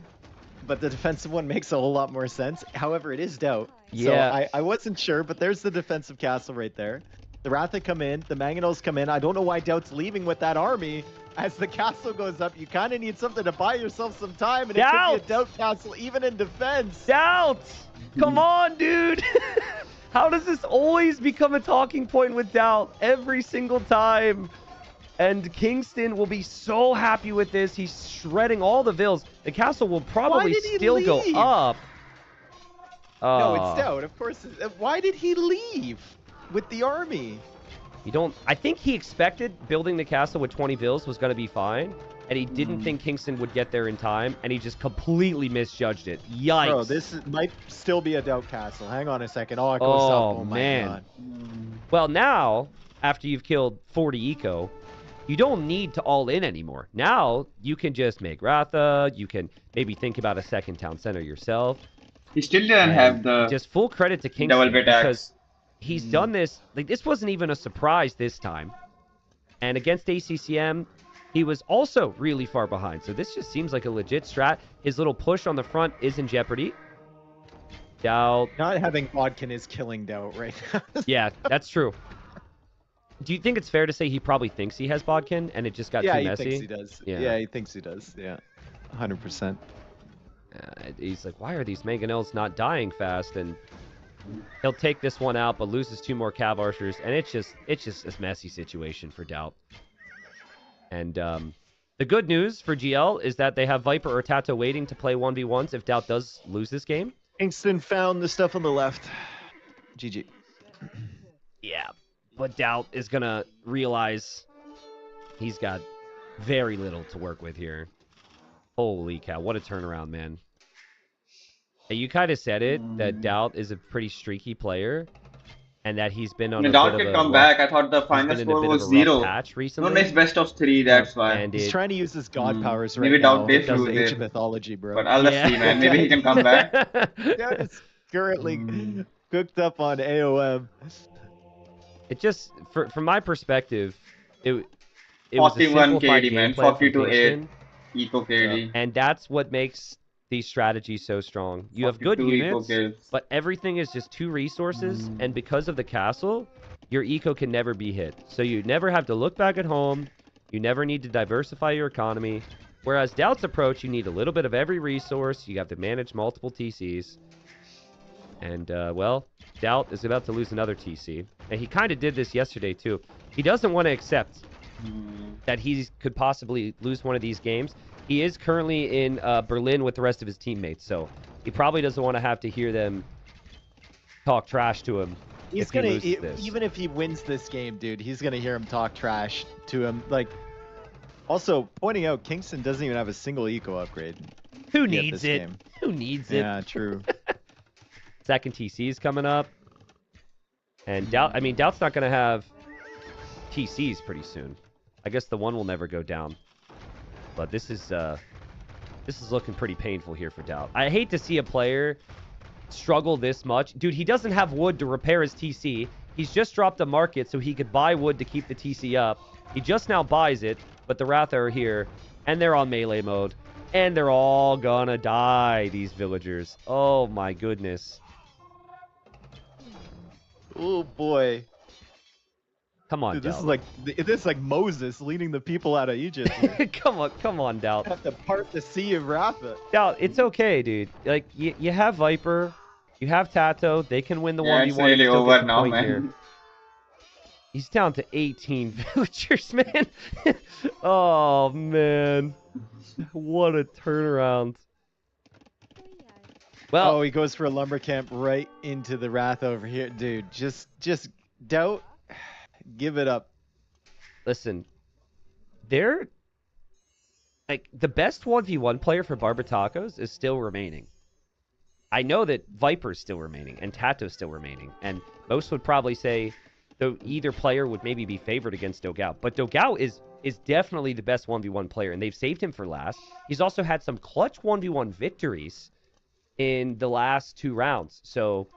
S1: but the defensive one makes a whole lot more sense. However, it is Doubt.
S2: Yeah.
S1: So I wasn't sure, but there's the defensive castle right there. The Ratha come in, the Mangonels come in. I don't know why Doubt's leaving with that army. As the castle goes up, you kind of need something to buy yourself some time, and it could be a Doubt castle even in defense.
S2: Doubt! Come on, dude! How does this always become a talking point with Doubt? Every single time. And Kingston will be so happy with this. He's shredding all the vills. The castle will probably still go up.
S1: No, it's Doubt. Of course. Why did he leave with the army?
S2: You don't... I think he expected building the castle with 20 vills was going to be fine. And he didn't think Kingston would get there in time. And he just completely misjudged it. Yikes.
S1: Bro, this might still be a Doubt castle. Hang on a second. Oh, it goes up. Oh, man. My God.
S2: Well, now, after you've killed 40 eco, you don't need to all in anymore. Now, you can just make Ratha. You can maybe think about a second town center yourself.
S3: He still didn't have the...
S2: Just full credit to Kingston because he's done this. Like, this wasn't even a surprise this time. And against ACCM, he was also really far behind. So this just seems like a legit strat. His little push on the front is in jeopardy. Doubt.
S1: Not having Bodkin is killing Doubt right now.
S2: Yeah, that's true. Do you think it's fair to say he probably thinks he has Bodkin and it just got too messy?
S1: Yeah, he thinks he does. Yeah, he thinks he does. Yeah, 100%.
S2: He's like, why are these Mangonels not dying fast? And he'll take this one out, but loses 2 more Cav Archers, and it's just a messy situation for Doubt. And the good news for GL is that they have Viper or Tato waiting to play 1v1s if Doubt does lose this game.
S1: Kingston found the stuff on the left. GG.
S2: Yeah, but Doubt is gonna realize he's got very little to work with here. Holy cow, what a turnaround, man. You kind of said it, that Doubt is a pretty streaky player, and that he's been on
S3: Doubt can come back. I thought the final score was 0.
S2: Patch recently.
S3: No, it's best of 3, that's why.
S2: And
S1: he's trying to use his god powers right
S3: maybe
S1: now.
S3: Doubt did
S1: Maybe
S3: lose
S1: Age
S3: it.
S1: of Mythology, bro.
S3: But I'll see, man. Maybe he can come back.
S1: Doubt is currently cooked up on AOM.
S2: It just, from my perspective, it was a
S3: 41
S2: simplified
S3: KD, man.
S2: game plan
S3: 40
S2: from
S3: to 8
S2: Kingston,
S3: eco KD.
S2: and that's what makes these strategies so strong. You have good
S3: 42 eco
S2: units,
S3: kills.
S2: but everything is just 2 resources, and because of the castle, your eco can never be hit. So you never have to look back at home. You never need to diversify your economy. Whereas Doubt's approach, you need a little bit of every resource. You have to manage multiple TCs. And, well, Doubt is about to lose another TC. And he kind of did this yesterday, too. He doesn't want to accept that he could possibly lose one of these games. He is currently in Berlin with the rest of his teammates, so he probably doesn't want to have to hear them talk trash to him.
S1: He's gonna even if he wins this game, dude, he's gonna hear him talk trash to him. Like, also pointing out, Kingston doesn't even have a single eco upgrade.
S2: Who needs it? Who needs it?
S1: Yeah, true.
S2: Second TC is coming up, and Doubt's not gonna have TCs pretty soon. I guess the one will never go down, but this is looking pretty painful here for Doubt. I hate to see a player struggle this much. Dude, he doesn't have wood to repair his TC. He's just dropped a market so he could buy wood to keep the TC up. He just now buys it, but the Wrath are here, and they're on melee mode, and they're all gonna die, these villagers. Oh my goodness.
S1: Oh boy.
S2: Come on,
S1: dude,
S2: Doubt.
S1: This is like Moses leading the people out of Egypt.
S2: come on, Doubt.
S1: Have to part the sea of Rapha.
S2: Doubt, it's okay, dude. Like, you have Viper, you have Tato, they can win the 1v1.
S3: It's really over now, man.
S2: Here. He's down to 18 villagers, man. Oh, man. What a turnaround. Well,
S1: oh, he goes for a lumber camp right into the Wrath over here. Dude, just Doubt. Give it up.
S2: Listen, they're like the best 1v1 player for Barbatacos is still remaining. I know that Viper's still remaining and Tato's still remaining, and most would probably say though either player would maybe be favored against Dogao. But Dogao is definitely the best 1v1 player, and they've saved him for last. He's also had some clutch 1v1 victories in the last 2 rounds. So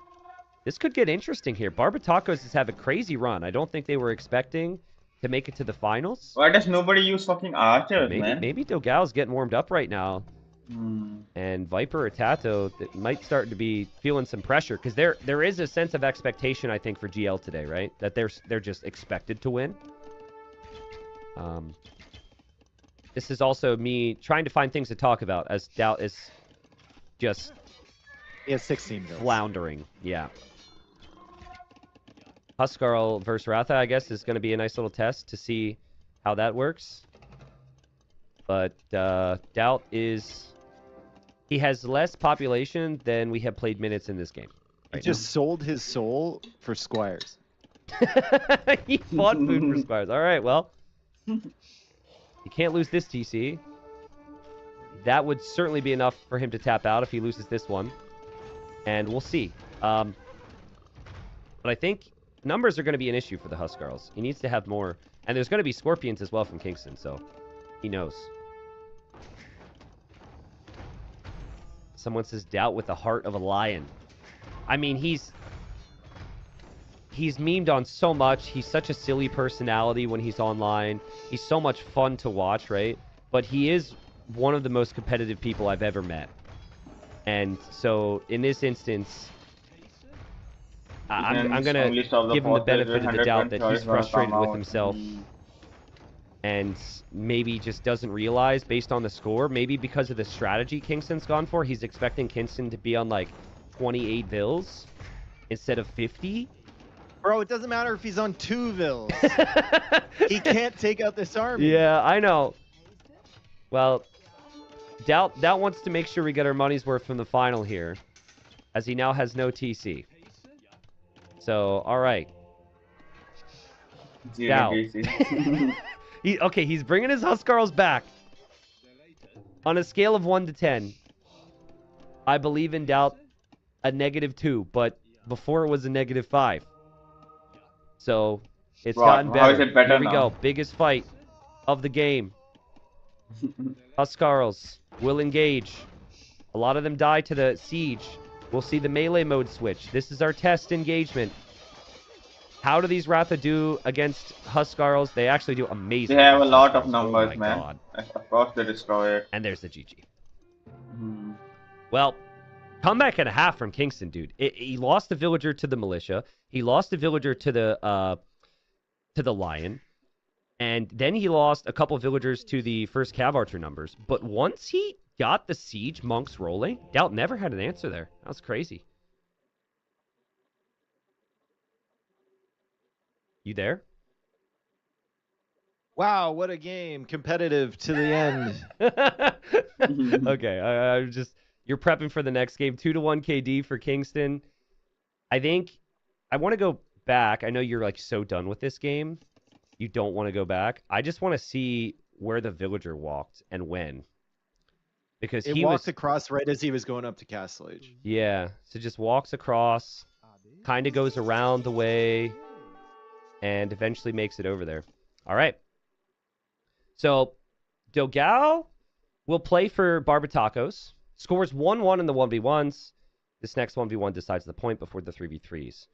S2: this could get interesting here. Barbatacos has had a crazy run. I don't think they were expecting to make it to the finals.
S3: Why does nobody use fucking archers, man?
S2: Maybe Dogao's getting warmed up right now. And Viper or Tato might start to be feeling some pressure, because there is a sense of expectation, I think, for GL today, right? That they're just expected to win. This is also me trying to find things to talk about, as Doubt is just...
S1: He has 16 kills.
S2: Floundering, yeah. Huskarl versus Ratha, I guess, is going to be a nice little test to see how that works. But Doubt is... He has less population than we have played minutes in this game.
S1: He just sold his soul for squires.
S2: He bought food for squires. All right, well. You can't lose this TC. That would certainly be enough for him to tap out if he loses this one. And we'll see. But I think numbers are going to be an issue for the Huskarls. He needs to have more. And there's going to be Scorpions as well from Kingston, so he knows. Someone says Doubt with the heart of a lion. I mean, he's memed on so much. He's such a silly personality when he's online. He's so much fun to watch, right? But he is one of the most competitive people I've ever met. And so, in this instance, I'm going to give him the benefit of the doubt that he's frustrated with himself and maybe just doesn't realize, based on the score, maybe because of the strategy Kingston's gone for, he's expecting Kingston to be on, like, 28 vills instead of 50.
S1: Bro, it doesn't matter if he's on 2 vills. He can't take out this army.
S2: Yeah, I know. Well, Doubt wants to make sure we get our money's worth from the final here, as he now has no TC. So, all right. Doubt. Okay, he's bringing his Huskarls back. On a scale of 1 to 10, I believe in Doubt a -2, but before it was a -5. So, it's gotten better.
S3: How is it better
S2: Here we
S3: now?
S2: go. Biggest fight of the game. Huskarls will engage. A lot of them die to the siege. We'll see the melee mode switch. This is our test engagement. How do these Ratha do against Huskarls? They actually do amazing.
S3: They have a lot of
S2: Huskarls.
S3: numbers,
S2: oh
S3: man.
S2: God.
S3: Of course, they destroy it.
S2: And there's the GG.
S3: Hmm.
S2: Well, comeback and a half from Kingston, dude. He lost the villager to the militia. He lost the villager to the lion. And then he lost a couple villagers to the first cav archer numbers. But once he got the siege monks rolling, Doubt never had an answer there. That was crazy. You there?
S1: Wow, what a game. Competitive to the end.
S2: Okay, I'm just... You're prepping for the next game. 2-1 KD for Kingston. I think... I want to go back. I know you're like so done with this game. You don't want to go back. I just want to see where the villager walked and when. Because
S1: he walked across right as he was going up to Castle Age.
S2: Yeah, so just walks across, kind of goes around the way, and eventually makes it over there. All right. So, Dogao will play for Barbatakos. Scores 1-1 in the 1v1s. This next 1v1 decides the point before the 3v3s.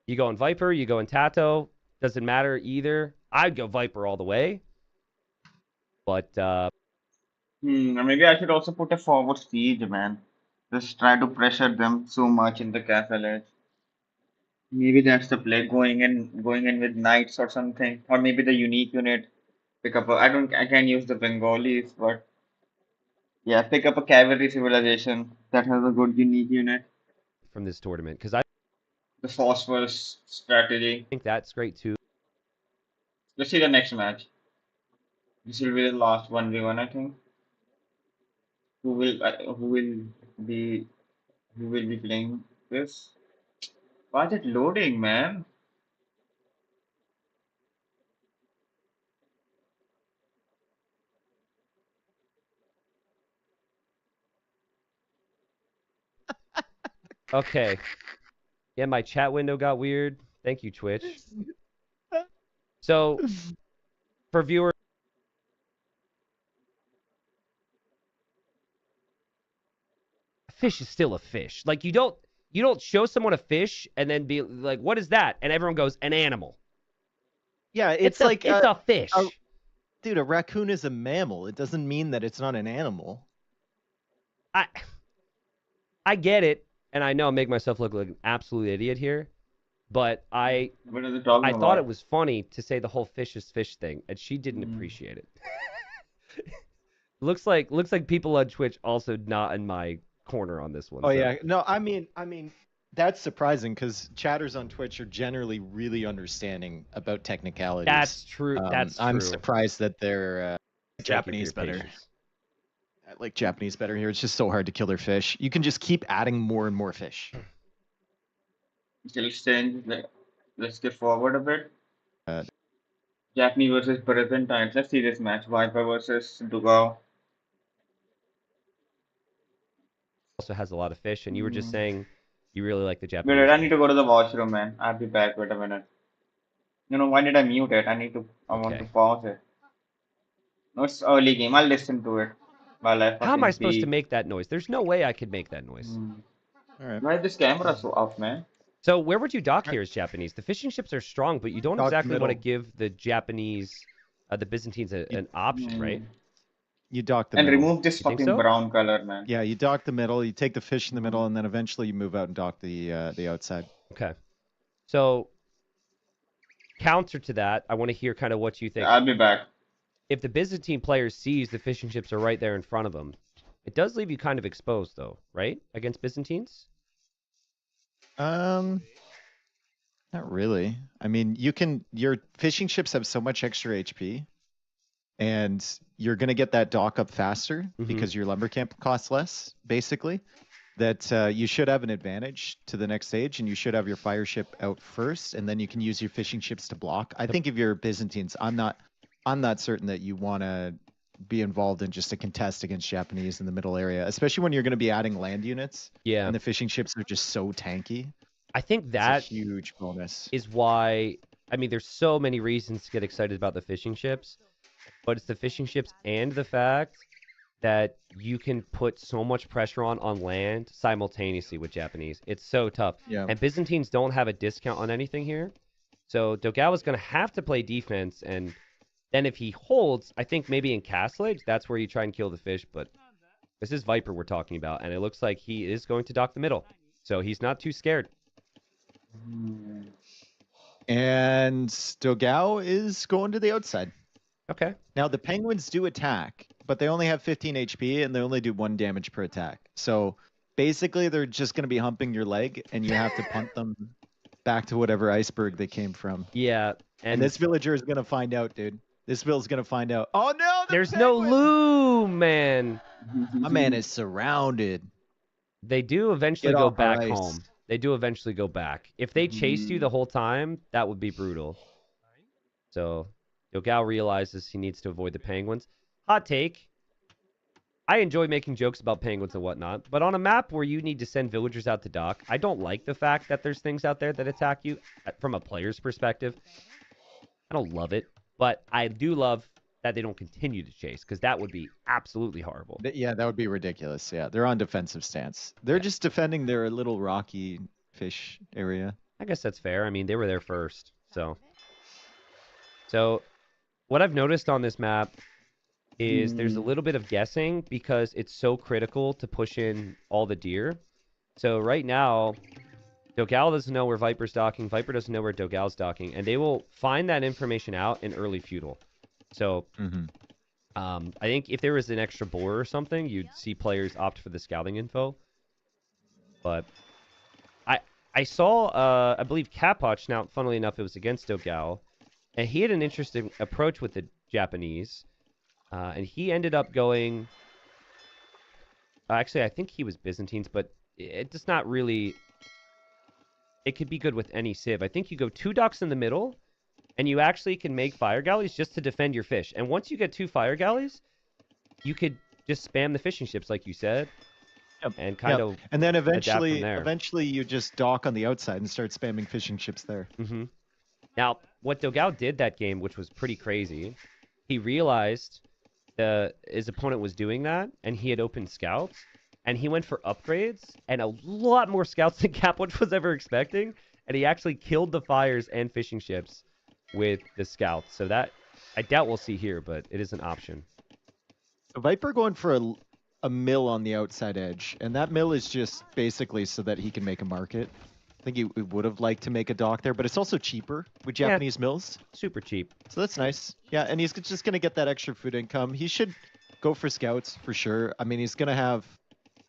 S2: You go in Viper, you go in Tato. Doesn't matter either. I'd go Viper all the way. But,
S3: maybe I should also put a forward siege, man. Just try to pressure them so much in the castle edge. Maybe that's the play. Going in with knights or something, or maybe the unique unit. Pick up. I can't use the Bengalis, but yeah, pick up a cavalry civilization that has a good unique unit.
S2: From this tournament, because I
S3: The phosphorus strategy.
S2: think that's great too.
S3: Let's see the next match. This will be the last 1v1, I think. Who will be playing this? Why is it loading, man?
S2: Okay. Yeah, my chat window got weird. Thank you, Twitch. So, for viewers, a fish is still a fish. Like, you don't show someone a fish and then be like, what is that? And everyone goes, an animal.
S1: Yeah,
S2: It's
S1: like
S2: it's a fish.
S1: Dude, a raccoon is a mammal. It doesn't mean that it's not an animal.
S2: I get it, and I know I'm making myself look like an absolute idiot here, but I thought it was funny to say the whole fish is fish thing, and she didn't appreciate it. looks like people on Twitch also not in my corner on this one.
S1: Oh, so. Yeah, no, I mean that's surprising because chatters on Twitch are generally really understanding about technicalities.
S2: That's true.
S1: I'm surprised that they're Japanese better.
S2: Patience.
S1: I like Japanese better here. It's just so hard to kill their fish. You can just keep adding more and more fish.
S3: Let's get forward a bit. Japanese versus Byzantines. Let's see this match. Viper versus Dugao.
S2: Also has a lot of fish, and you were just saying you really like the Japanese.
S3: Wait, I need to go to the washroom, man. I'll be back. Wait a minute. Why did I mute it? I want to pause it. No, it's early game. I'll listen to it.
S2: How am I supposed to make that noise? There's no way I could make that noise.
S1: All right.
S3: Why is this camera so up, man?
S2: So where would you dock here as Japanese? The fishing ships are strong, but you don't exactly want to give the Japanese, the Byzantines an option, right?
S1: You dock the
S3: middle.
S1: middle.
S3: Remove this fucking brown color, man.
S1: Yeah, you dock the middle, you take the fish in the middle, and then eventually you move out and dock the outside.
S2: Okay. So, counter to that, I want to hear kind of what you think.
S3: I'll be back.
S2: If the Byzantine player sees the fishing ships are right there in front of them, it does leave you kind of exposed, though, right? Against Byzantines?
S1: Not really. I mean, your fishing ships have so much extra HP, and you're going to get that dock up faster because your lumber camp costs less, basically, that you should have an advantage to the next stage, and you should have your fire ship out first, and then you can use your fishing ships to block. I think if you're Byzantines, I'm not certain that you want to be involved in just a contest against Japanese in the middle area, especially when you're going to be adding land units.
S2: Yeah.
S1: And the fishing ships are just so tanky.
S2: I think that
S1: a huge bonus
S2: is why, I mean, there's so many reasons to get excited about the fishing ships, but it's the fishing ships and the fact that you can put so much pressure on land simultaneously with Japanese. It's so tough.
S1: Yeah.
S2: And Byzantines don't have a discount on anything here. So Dogawa's going to have to play defense. And then if he holds, I think maybe in Castle Age, that's where you try and kill the fish. But this is Viper we're talking about. And it looks like he is going to dock the middle. So he's not too scared.
S1: And Dogao is going to the outside.
S2: Okay.
S1: Now, the Penguins do attack, but they only have 15 HP, and they only do 1 damage per attack. So, basically, they're just going to be humping your leg, and you have to punt them back to whatever iceberg they came from.
S2: Yeah.
S1: And this villager is going to find out, dude. This Bill's going to find out. Oh, no!
S2: There's no loom, man.
S1: My man is surrounded.
S2: They do eventually
S1: Get
S2: go
S1: off our
S2: back
S1: ice.
S2: home. They do eventually go back. If they chased you the whole time, that would be brutal. So, Yogao realizes he needs to avoid the penguins. Hot take. I enjoy making jokes about penguins and whatnot, but on a map where you need to send villagers out to dock, I don't like the fact that there's things out there that attack you from a player's perspective. I don't love it, but I do love that they don't continue to chase, because that would be absolutely horrible.
S1: Yeah, that would be ridiculous. Yeah, they're on defensive stance. They're just defending their little rocky fish area.
S2: I guess that's fair. I mean, they were there first, so... So, what I've noticed on this map is there's a little bit of guessing because it's so critical to push in all the deer. So right now, Dogao doesn't know where Viper's docking, Viper doesn't know where Dogao's docking, and they will find that information out in early feudal. So, I think if there was an extra boar or something, you'd see players opt for the scouting info. But I saw, I believe, Capoch, now, funnily enough, it was against Dogao, and he had an interesting approach with the Japanese, and he ended up going... Actually, I think he was Byzantines, but it does not really... It could be good with any civ. I think you go 2 docks in the middle, and you actually can make fire galleys just to defend your fish. And once you get 2 fire galleys, you could just spam the fishing ships, like you said, and kind of
S1: and then
S2: adapt from there.
S1: eventually you just dock on the outside and start spamming fishing ships there.
S2: Now, what Dogao did that game, which was pretty crazy, he realized his opponent was doing that, and he had opened scouts, and he went for upgrades, and a lot more scouts than Capwatch was ever expecting, and he actually killed the fires and fishing ships with the scouts. So that, I doubt we'll see here, but it is an option.
S1: So Viper going for a mill on the outside edge, and that mill is just basically so that he can make a market. I think he would have liked to make a dock there, but it's also cheaper with Japanese mills.
S2: Super cheap.
S1: So that's nice. Yeah, and he's just going to get that extra food income. He should go for scouts for sure. I mean, he's going to have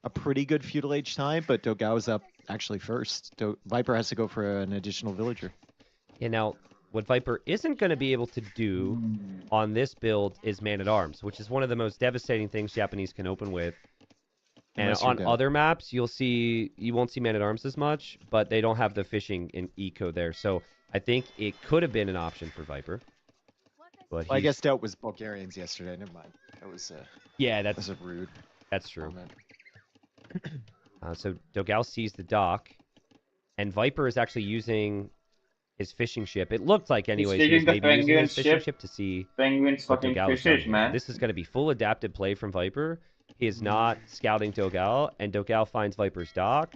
S1: a pretty good feudal age time, but Dogao's up actually first. Viper has to go for an additional villager.
S2: Yeah, now, what Viper isn't going to be able to do on this build is man-at-arms, which is one of the most devastating things Japanese can open with. And on other maps, you won't see man-at-arms as much, but they don't have the fishing in eco there. So I think it could have been an option for Viper. But
S1: well, I guess Doubt was Bulgarians yesterday. Never mind. That was that's rude.
S2: That's true. So Dogao sees the dock, and Viper is actually using his fishing ship. It looked like, anyways, he was maybe using his fishing ship to see
S3: Penguins fucking fishes, man.
S2: This is going to be full adapted play from Viper. He is not scouting Dogao, and Dogao finds Viper's dock.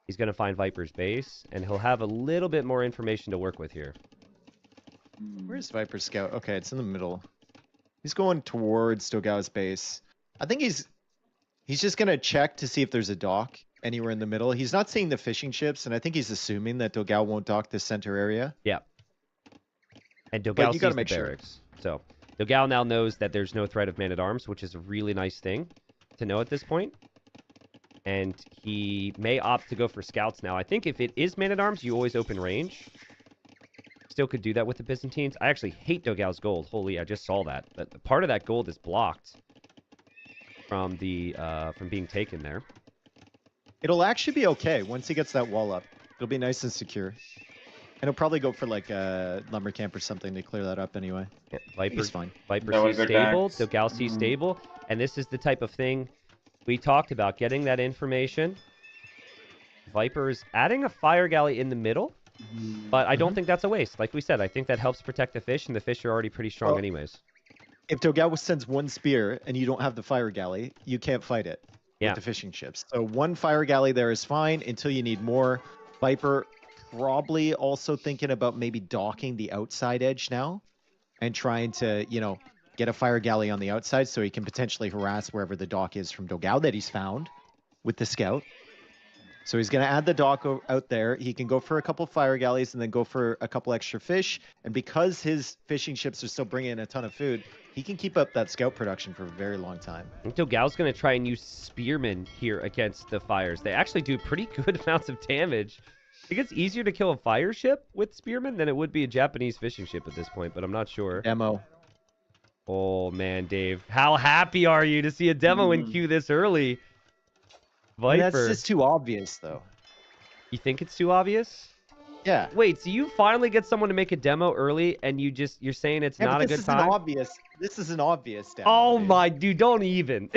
S2: He's going to find Viper's base, and he'll have a little bit more information to work with here.
S1: Where's Viper's scout? Okay, it's in the middle. He's going towards Dogao's base. I think he's just going to check to see if there's a dock anywhere in the middle. He's not seeing the fishing ships, and I think he's assuming that Dogao won't dock this center area.
S2: Yeah. And Dogao sees the barracks. So Dogao now knows that there's no threat of man-at-arms, which is a really nice thing to know at this point. And he may opt to go for scouts now. I think if it is man-at-arms, you always open range. Still could do that with the Byzantines. I actually hate Dogao's gold. Holy, I just saw that. But part of that gold is blocked from being taken there.
S1: It'll actually be okay once he gets that wall up. It'll be nice and secure. And he'll probably go for like a lumber camp or something to clear that up anyway. Yeah, Viper's fine.
S2: Viper sees stable, Dogao sees stable, and this is the type of thing we talked about, getting that information. Viper's adding a fire galley in the middle, but I don't think that's a waste. Like we said, I think that helps protect the fish, and the fish are already pretty strong anyways.
S1: if Dogao sends one spear and you don't have the fire galley, you can't fight it with the fishing ships. So one fire galley there is fine until you need more. Viper probably also thinking about maybe docking the outside edge now and trying to, you know, get a fire galley on the outside so he can potentially harass wherever the dock is from Dogao that he's found with the scout. So he's going to add the dock out there. He can go for a couple fire galleys and then go for a couple extra fish. And because his fishing ships are still bringing in a ton of food, he can keep up that scout production for a very long time.
S2: Dogao's going to try and use spearmen here against the fires. They actually do pretty good amounts of damage. I think it's easier to kill a fire ship with spearmen than it would be a Japanese fishing ship at this point, but I'm not sure.
S1: Demo.
S2: Oh, man, Dave. How happy are you to see a demo in queue this early? Viper.
S1: That's just too obvious, though.
S2: You think it's too obvious?
S1: Yeah.
S2: Wait, so you finally get someone to make a demo early, and you're saying it's not a good time?
S1: This is an obvious demo.
S2: Oh
S1: dude.
S2: my, dude, don't even.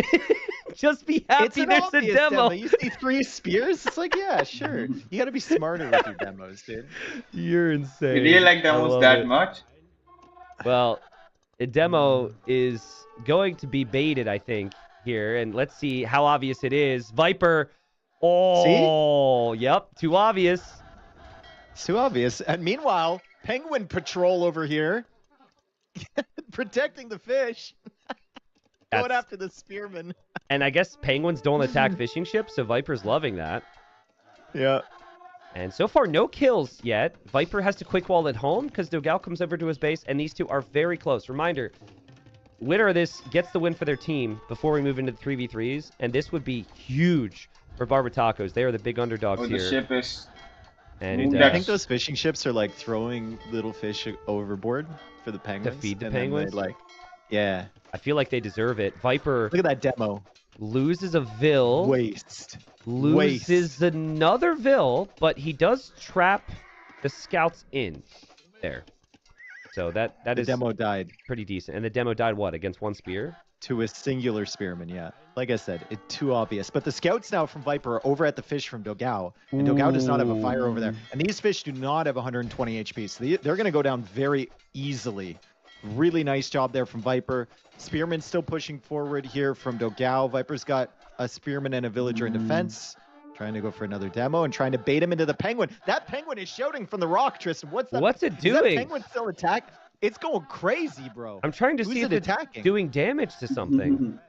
S2: Just be happy there's a demo.
S1: You see 3 spears? It's like, yeah, sure. You got to be smarter with your demos, dude.
S2: You're insane.
S3: You really like demos that much?
S2: Well, a demo is going to be baited, I think, here, and let's see how obvious it is. Viper. Oh, see? Yep, too obvious.
S1: It's too obvious. And meanwhile, Penguin Patrol over here protecting the fish. Going after the spearmen.
S2: And I guess penguins don't attack fishing ships, so Viper's loving that.
S1: Yeah.
S2: And so far, no kills yet. Viper has to quick wall at home because Dogao comes over to his base, and these two are very close. Reminder, winner of this gets the win for their team before we move into the 3v3s, and this would be huge for Barbatacos. They are the big underdogs here.
S3: The ship is...
S2: And
S1: I think those fishing ships are like throwing little fish overboard for the penguins.
S2: To feed the penguins?
S1: Yeah.
S2: I feel like they deserve it. Viper...
S1: Look at that demo.
S2: Loses a Vil.
S1: Waste.
S2: Loses another Vil, but he does trap the scouts in there. So that is...
S1: The demo died.
S2: Pretty decent. And the demo died what? Against one spear?
S1: To a singular spearman, yeah. Like I said, it's too obvious. But the scouts now from Viper are over at the fish from Dogao. And Dogao does not have a fire over there. And these fish do not have 120 HP. So they're going to go down very easily. Really nice job there from Viper. Spearman still pushing forward here from Dogao. Viper's got a spearman and a villager in defense. Trying to go for another demo and trying to bait him into the penguin. That penguin is shouting from the rock, Tristan. What's that?
S2: What's it doing?
S1: Is that penguin still attack? It's going crazy, bro.
S2: I'm trying to see if it's doing damage to something.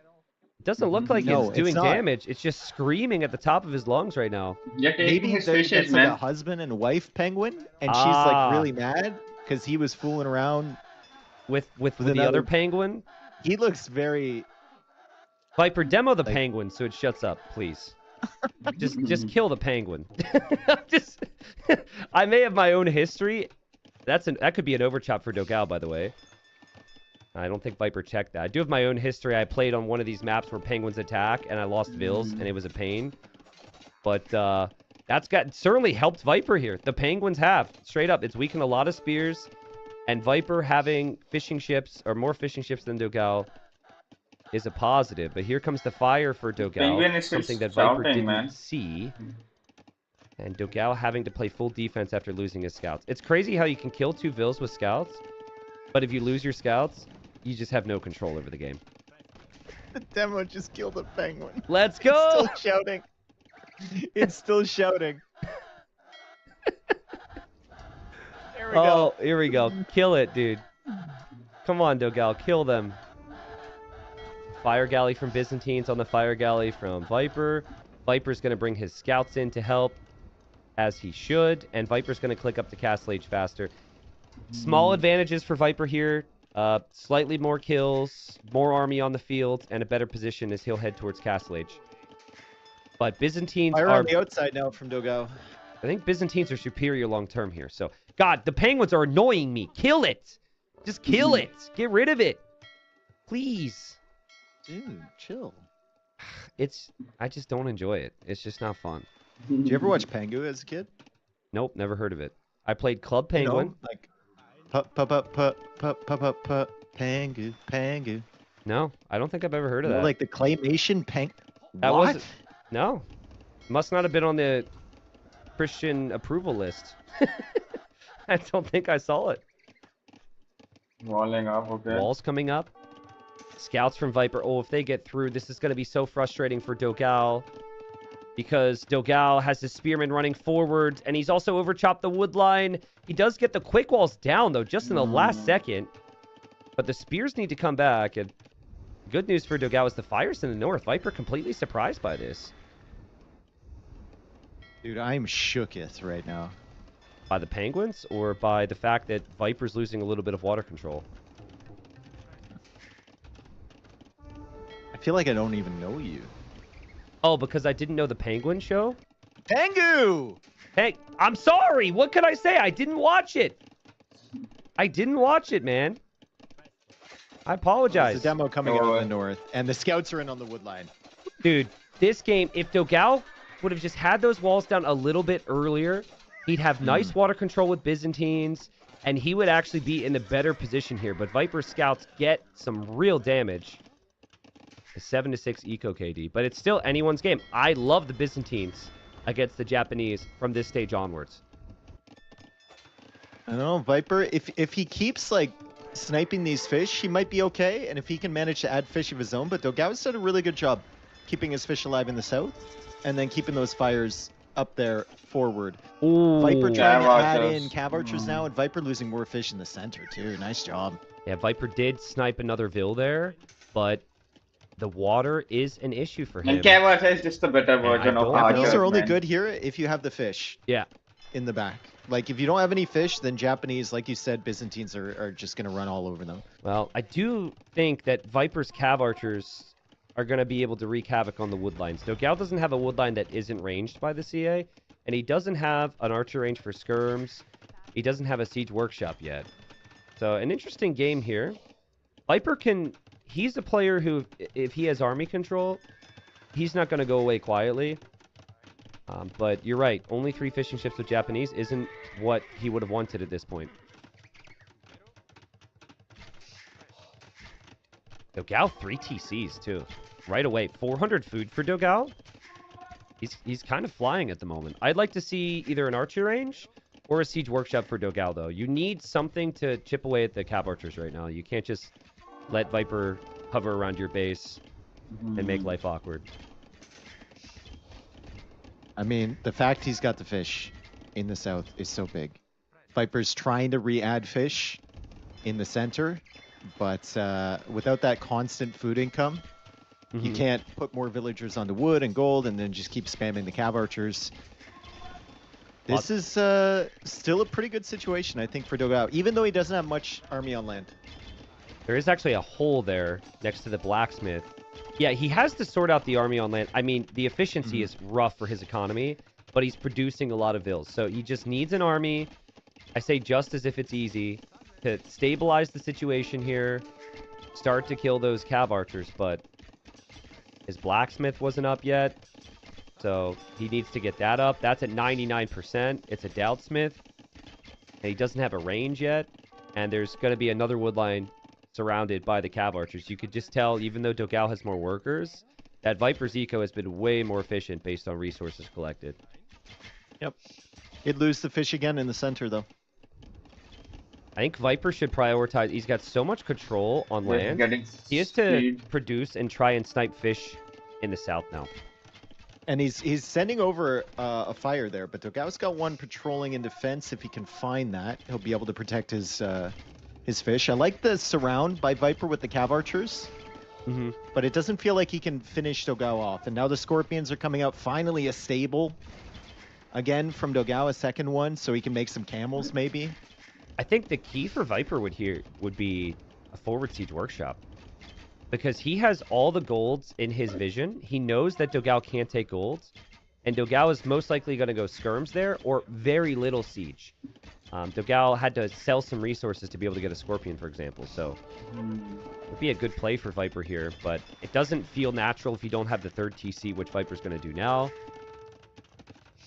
S2: It doesn't look like it's doing damage. It's just screaming at the top of his lungs right now.
S3: Maybe his fishes,
S1: like a husband and wife penguin, and she's like really mad because he was fooling around
S2: with the other penguin.
S1: He looks very...
S2: Viper, demo the penguin so it shuts up, please. just kill the penguin. I may have my own history. That could be an overchop for Dogao, by the way. I don't think Viper checked that. I do have my own history. I played on one of these maps where penguins attack, and I lost Vils, and it was a pain. But that's certainly helped Viper here. The penguins have. Straight up, it's weakened a lot of spears. And Viper having fishing ships, or more fishing ships than Dogao, is a positive. But here comes the fire for Dogao. Something that Viper didn't see. And Dogao having to play full defense after losing his scouts. It's crazy how you can kill 2 Vils with scouts, but if you lose your scouts, you just have no control over the game.
S1: The demo just killed a penguin.
S2: Let's go!
S1: It's still shouting. It's still shouting. There we go.
S2: Oh, here we go. Kill it, dude. Come on, Dogao. Kill them. Fire galley from Byzantines on the fire galley from Viper. Viper's going to bring his scouts in to help, as he should, and Viper's going to click up to Castle H faster. Small advantages for Viper here. Slightly more kills, more army on the field, and a better position as he'll head towards Castle H. But Byzantines
S1: are on the outside now from Dogao.
S2: I think Byzantines are superior long-term here. So, God, the penguins are annoying me. Kill it. Just kill it. Get rid of it. Please.
S1: Dude, chill.
S2: I just don't enjoy it. It's just not fun.
S1: Did you ever watch Pengu as a kid?
S2: Nope, never heard of it. I played Club Penguin.
S1: Pengu, Pengu.
S2: No, I don't think I've ever heard of that.
S1: Like the claymation
S2: That wasn't. No, must not have been on the Christian approval list. I don't think I saw it.
S3: Walling up, okay.
S2: Walls coming up. Scouts from Viper. Oh, if they get through, this is going to be so frustrating for Dogal. Because Dogal has his Spearman running forward, and he's also overchopped the wood line. He does get the quick walls down, though, just in the last second. But the spears need to come back, and good news for Dogal is the fire's in the north. Viper completely surprised by this.
S1: Dude, I'm shooketh right now.
S2: By the Penguins, or by the fact that Viper's losing a little bit of water control?
S1: I feel like I don't even know you.
S2: Oh, because I didn't know the Penguin show?
S1: Pengu!
S2: Hey, I'm sorry. What could I say? I didn't watch it. I didn't watch it, man. I apologize.
S1: There's a demo coming out in the north, and the scouts are in on the wood line.
S2: Dude, this game, if Dogal would have just had those walls down a little bit earlier, he'd have nice water control with Byzantines, and he would actually be in a better position here. But Viper scouts get some real damage. A 7-6 eco KD, but it's still anyone's game. I love the Byzantines against the Japanese from this stage onwards.
S1: I don't know, Viper, if he keeps, like, sniping these fish, he might be okay, and if he can manage to add fish of his own, but Dogawa's done a really good job keeping his fish alive in the south, and then keeping those fires up there forward.
S2: Ooh.
S1: Viper trying to add in cav archers now, and Viper losing more fish in the center, too. Nice job.
S2: Yeah, Viper did snipe another Vil there, but the water is an issue for him.
S3: And cav archer is just a better version of archer.
S1: Japanese are only good here if you have the fish.
S2: Yeah.
S1: In the back. Like, if you don't have any fish, then Japanese, like you said, Byzantines are just going to run all over them.
S2: Well, I do think that Viper's cav archers are going to be able to wreak havoc on the wood lines. Dogal doesn't have a wood line that isn't ranged by the CA, and he doesn't have an archer range for skirms. He doesn't have a siege workshop yet. So, an interesting game here. Viper can... He's a player who, if he has army control, he's not going to go away quietly. But you're right. Only 3 fishing ships with Japanese isn't what he would have wanted at this point. Dogal, 3 TCs, too. Right away. 400 food for Dogal. He's kind of flying at the moment. I'd like to see either an archer range or a siege workshop for Dogal, though. You need something to chip away at the cav archers right now. You can't just let Viper hover around your base and make life awkward.
S1: I mean, the fact he's got the fish in the south is so big. Viper's trying to re-add fish in the center, but without that constant food income, you can't put more villagers onto wood and gold and then just keep spamming the cav archers. This is still a pretty good situation, I think, for Dogal, even though he doesn't have much army on land.
S2: There is actually a hole there next to the blacksmith. Yeah, he has to sort out the army on land. I mean, the efficiency is rough for his economy, but he's producing a lot of vills. So he just needs an army. I say just as if it's easy to stabilize the situation here, start to kill those cav archers, but his blacksmith wasn't up yet. So he needs to get that up. That's at 99%. It's a doubtsmith. And he doesn't have a range yet. And there's going to be another wood line surrounded by the cav archers. You could just tell, even though Dogal has more workers, that Viper's eco has been way more efficient based on resources collected.
S1: Yep. He'd lose the fish again in the center, though.
S2: I think Viper should prioritize. He's got so much control on land. He has to produce and try and snipe fish in the south now.
S1: And he's sending over a fire there, but Dogal's got one patrolling in defense. If he can find that, he'll be able to protect his fish. I like the surround by Viper with the cav archers, but it doesn't feel like he can finish Dogal off. And now the Scorpions are coming out. Finally a stable again from Dogal, a second one, so he can make some camels maybe.
S2: I think the key for Viper would be a forward siege workshop. Because he has all the golds in his vision. He knows that Dogal can't take golds. And Dogal is most likely going to go skirms there or very little siege. Dogal had to sell some resources to be able to get a Scorpion, for example. So it would be a good play for Viper here. But it doesn't feel natural if you don't have the third TC, which Viper's going to do now.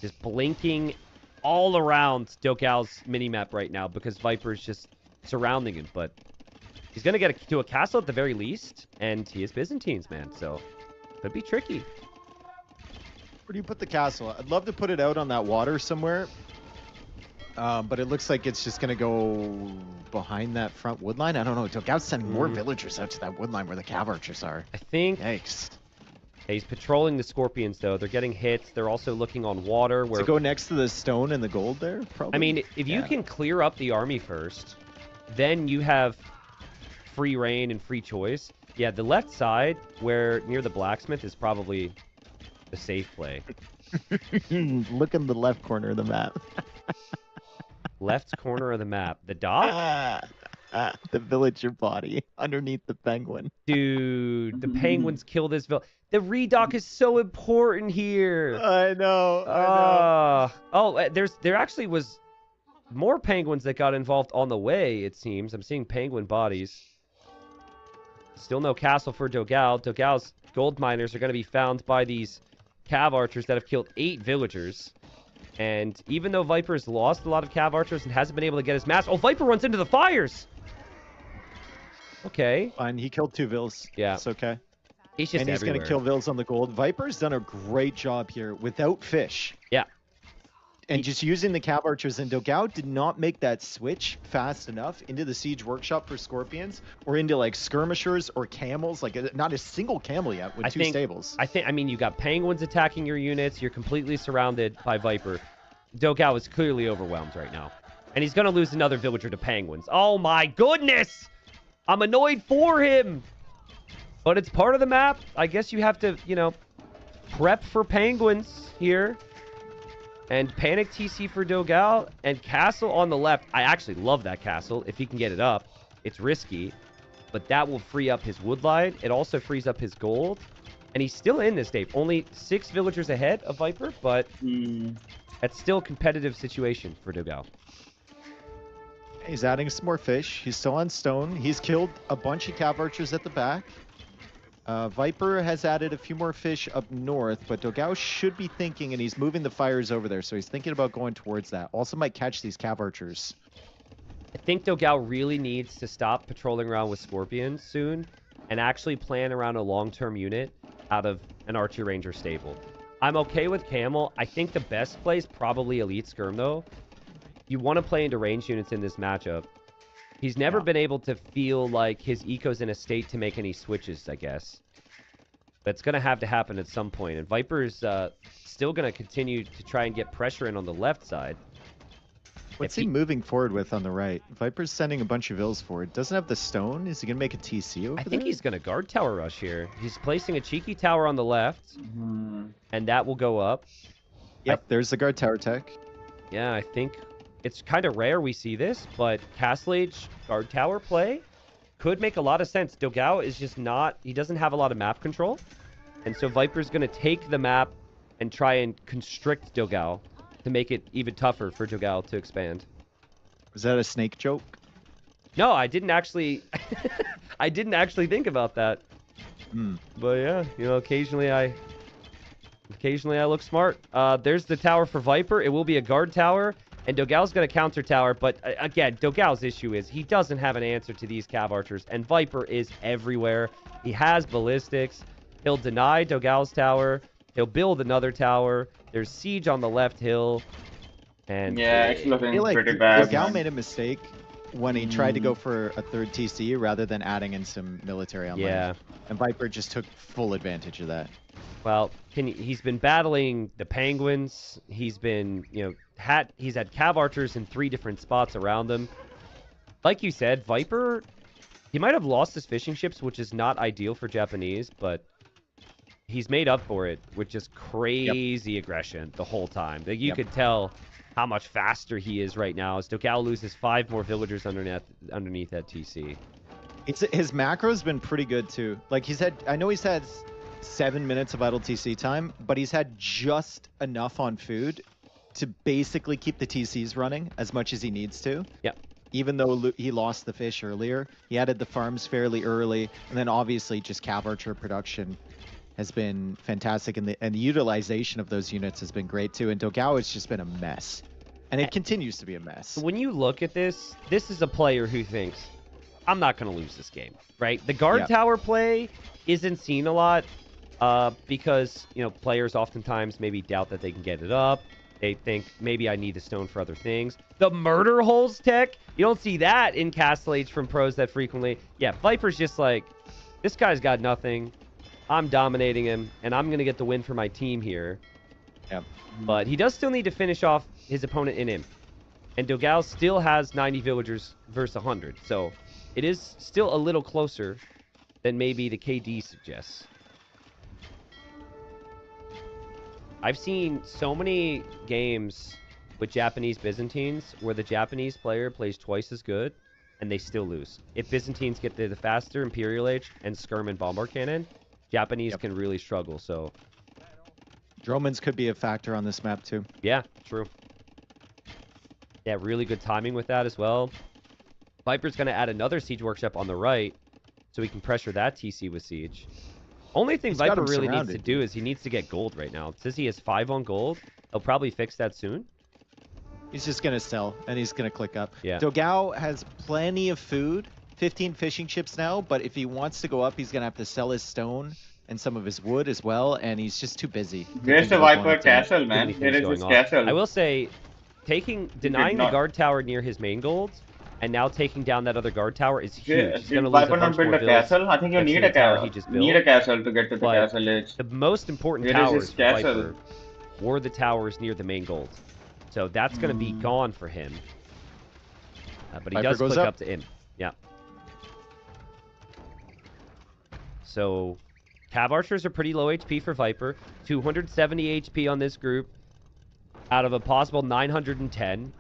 S2: Just blinking all around Dogal's minimap right now because Viper's just surrounding him. But he's going to get to a castle at the very least, and he is Byzantines, man, so could be tricky.
S1: Where do you put the castle? I'd love to put it out on that water somewhere, But it looks like it's just going to go behind that front wood line. I don't know. Dogao's sending more villagers out to that wood line where the cav archers are.
S2: I think...
S1: Yikes.
S2: He's patrolling the Scorpions, though. They're getting hits. They're also looking on water. Where...
S1: To go next to the stone and the gold there, probably?
S2: I mean, if you can clear up the army first, then you have free reign and free choice. Yeah, the left side, where near the blacksmith, is probably the safe play.
S1: Look in the left corner of the map.
S2: Left corner of the map. The dot?
S1: The villager body underneath the penguin.
S2: Dude, the penguins kill this village. The redock is so important here.
S1: I know.
S2: There actually was more penguins that got involved on the way, it seems. I'm seeing penguin bodies. Still no castle for Dogao. Dogao's gold miners are going to be found by these cav archers that have killed 8 villagers. And even though Viper's lost a lot of cav archers and hasn't been able to get his mass... Oh, Viper runs into the fires! Okay.
S1: Fine, he killed 2 vills.
S2: Yeah.
S1: It's okay.
S2: He's just
S1: and he's going to kill vills on the gold. Viper's done a great job here without fish.
S2: Yeah.
S1: And just using the cav archers, and Dogao did not make that switch fast enough into the siege workshop for scorpions or into like skirmishers or camels. Like not a single camel yet with 2 stables.
S2: I mean, you got penguins attacking your units. You're completely surrounded by Viper. Dogao is clearly overwhelmed right now. And he's going to lose another villager to penguins. Oh my goodness! I'm annoyed for him! But it's part of the map. I guess you have to, you know, prep for penguins here. And panic TC for Dogao and castle on the left. I actually love that castle if he can get it up. It's risky, but that will free up his wood line. It also frees up his gold. And he's still in this, Dave. Only 6 villagers ahead of Viper, but that's still a competitive situation for Dogao.
S1: He's adding some more fish. He's still on stone. He's killed a bunch of cav archers at the back. Viper has added a few more fish up north, but Dogao should be thinking, and he's moving the fires over there, so he's thinking about going towards that. Also might catch these cav archers.
S2: I think Dogao really needs to stop patrolling around with Scorpions soon and actually plan around a long-term unit out of an Archer Ranger stable. I'm okay with Camel. I think the best play is probably Elite Skirm, though. You want to play into range units in this matchup. He's never been able to feel like his eco's in a state to make any switches, I guess. But it's going to have to happen at some point. And Viper's still going to continue to try and get pressure in on the left side.
S1: What's he moving forward with on the right? Viper's sending a bunch of vills forward. Doesn't have the stone? Is he going to make a TC over there?
S2: I think he's going to guard tower rush here. He's placing a cheeky tower on the left. And that will go up.
S1: Yep, there's the guard tower tech.
S2: Yeah, I think... It's kind of rare we see this, but Castle Age guard tower play could make a lot of sense. Dogao is just not... He doesn't have a lot of map control. And so Viper's going to take the map and try and constrict Dogao to make it even tougher for Dogao to expand.
S1: Was that a snake joke?
S2: No, I didn't actually... I didn't actually think about that. But yeah, you know, occasionally I look smart. There's the tower for Viper. It will be a guard tower. And Dogao's going to counter tower, but again, Dogao's issue is he doesn't have an answer to these cav archers, and Viper is everywhere. He has ballistics. He'll deny Dogao's tower. He'll build another tower. There's siege on the left hill. And
S3: yeah, it's looking
S1: like
S3: pretty bad.
S1: Dogao made a mistake when he tried to go for a third TC rather than adding in some military online.
S2: Yeah.
S1: And Viper just took full advantage of that.
S2: Well, he's been battling the penguins. He's been, you know, he's had cav archers in 3 different spots around him. Like you said, Viper, he might have lost his fishing ships, which is not ideal for Japanese, but he's made up for it with just crazy aggression the whole time. Like, you could tell how much faster he is right now as Dogao loses 5 more villagers underneath that TC.
S1: His macro's been pretty good too. Like I know he's had 7 minutes of idle TC time, but he's had just enough on food to basically keep the TCs running as much as he needs to.
S2: Yep.
S1: Even though he lost the fish earlier, he added the farms fairly early, and then obviously just cav archer production has been fantastic, and the utilization of those units has been great too. And Dogao has just been a mess, and it continues to be a mess.
S2: When you look at this is a player who thinks, I'm not going to lose this game, right? The guard tower play isn't seen a lot because, you know, players oftentimes maybe doubt that they can get it up. They think maybe I need the stone for other things. The murder holes tech? You don't see that in Castle Age from pros that frequently. Yeah, Viper's just like, this guy's got nothing. I'm dominating him, and I'm going to get the win for my team here.
S1: Yep.
S2: But he does still need to finish off his opponent in him. And Dogal still has 90 villagers versus 100. So it is still a little closer than maybe the KD suggests. I've seen so many games with Japanese Byzantines where the Japanese player plays twice as good and they still lose. If Byzantines get the faster Imperial Age and Skirm and Bombard Cannon, Japanese can really struggle. So
S1: Dromans could be a factor on this map too.
S2: yeah, true. Yeah, really good timing with that as well. Viper's going to add another Siege Workshop on the right so he can pressure that TC with Siege. Only thing Viper really needs to do is he needs to get gold right now. It says he has 5 on gold. He'll probably fix that soon.
S1: He's just going to sell, and he's going to click up.
S2: Yeah.
S1: Dogao has plenty of food, 15 fishing chips now, but if he wants to go up, he's going to have to sell his stone and some of his wood as well, and he's just too busy.
S3: Where's the Viper castle, man? Where is his castle?
S2: I will say, denying the guard tower near his main gold, and now taking down that other guard tower is huge. He's going to lose a bunch more
S3: build a castle? I think you need a castle. You need a castle to get to the castle edge.
S2: The most important towers for Viper were the towers near the main gold. So that's going to be gone for him. But he does click up to him. Yeah. So Cav Archers are pretty low HP for Viper. 270 HP on this group out of a possible 910.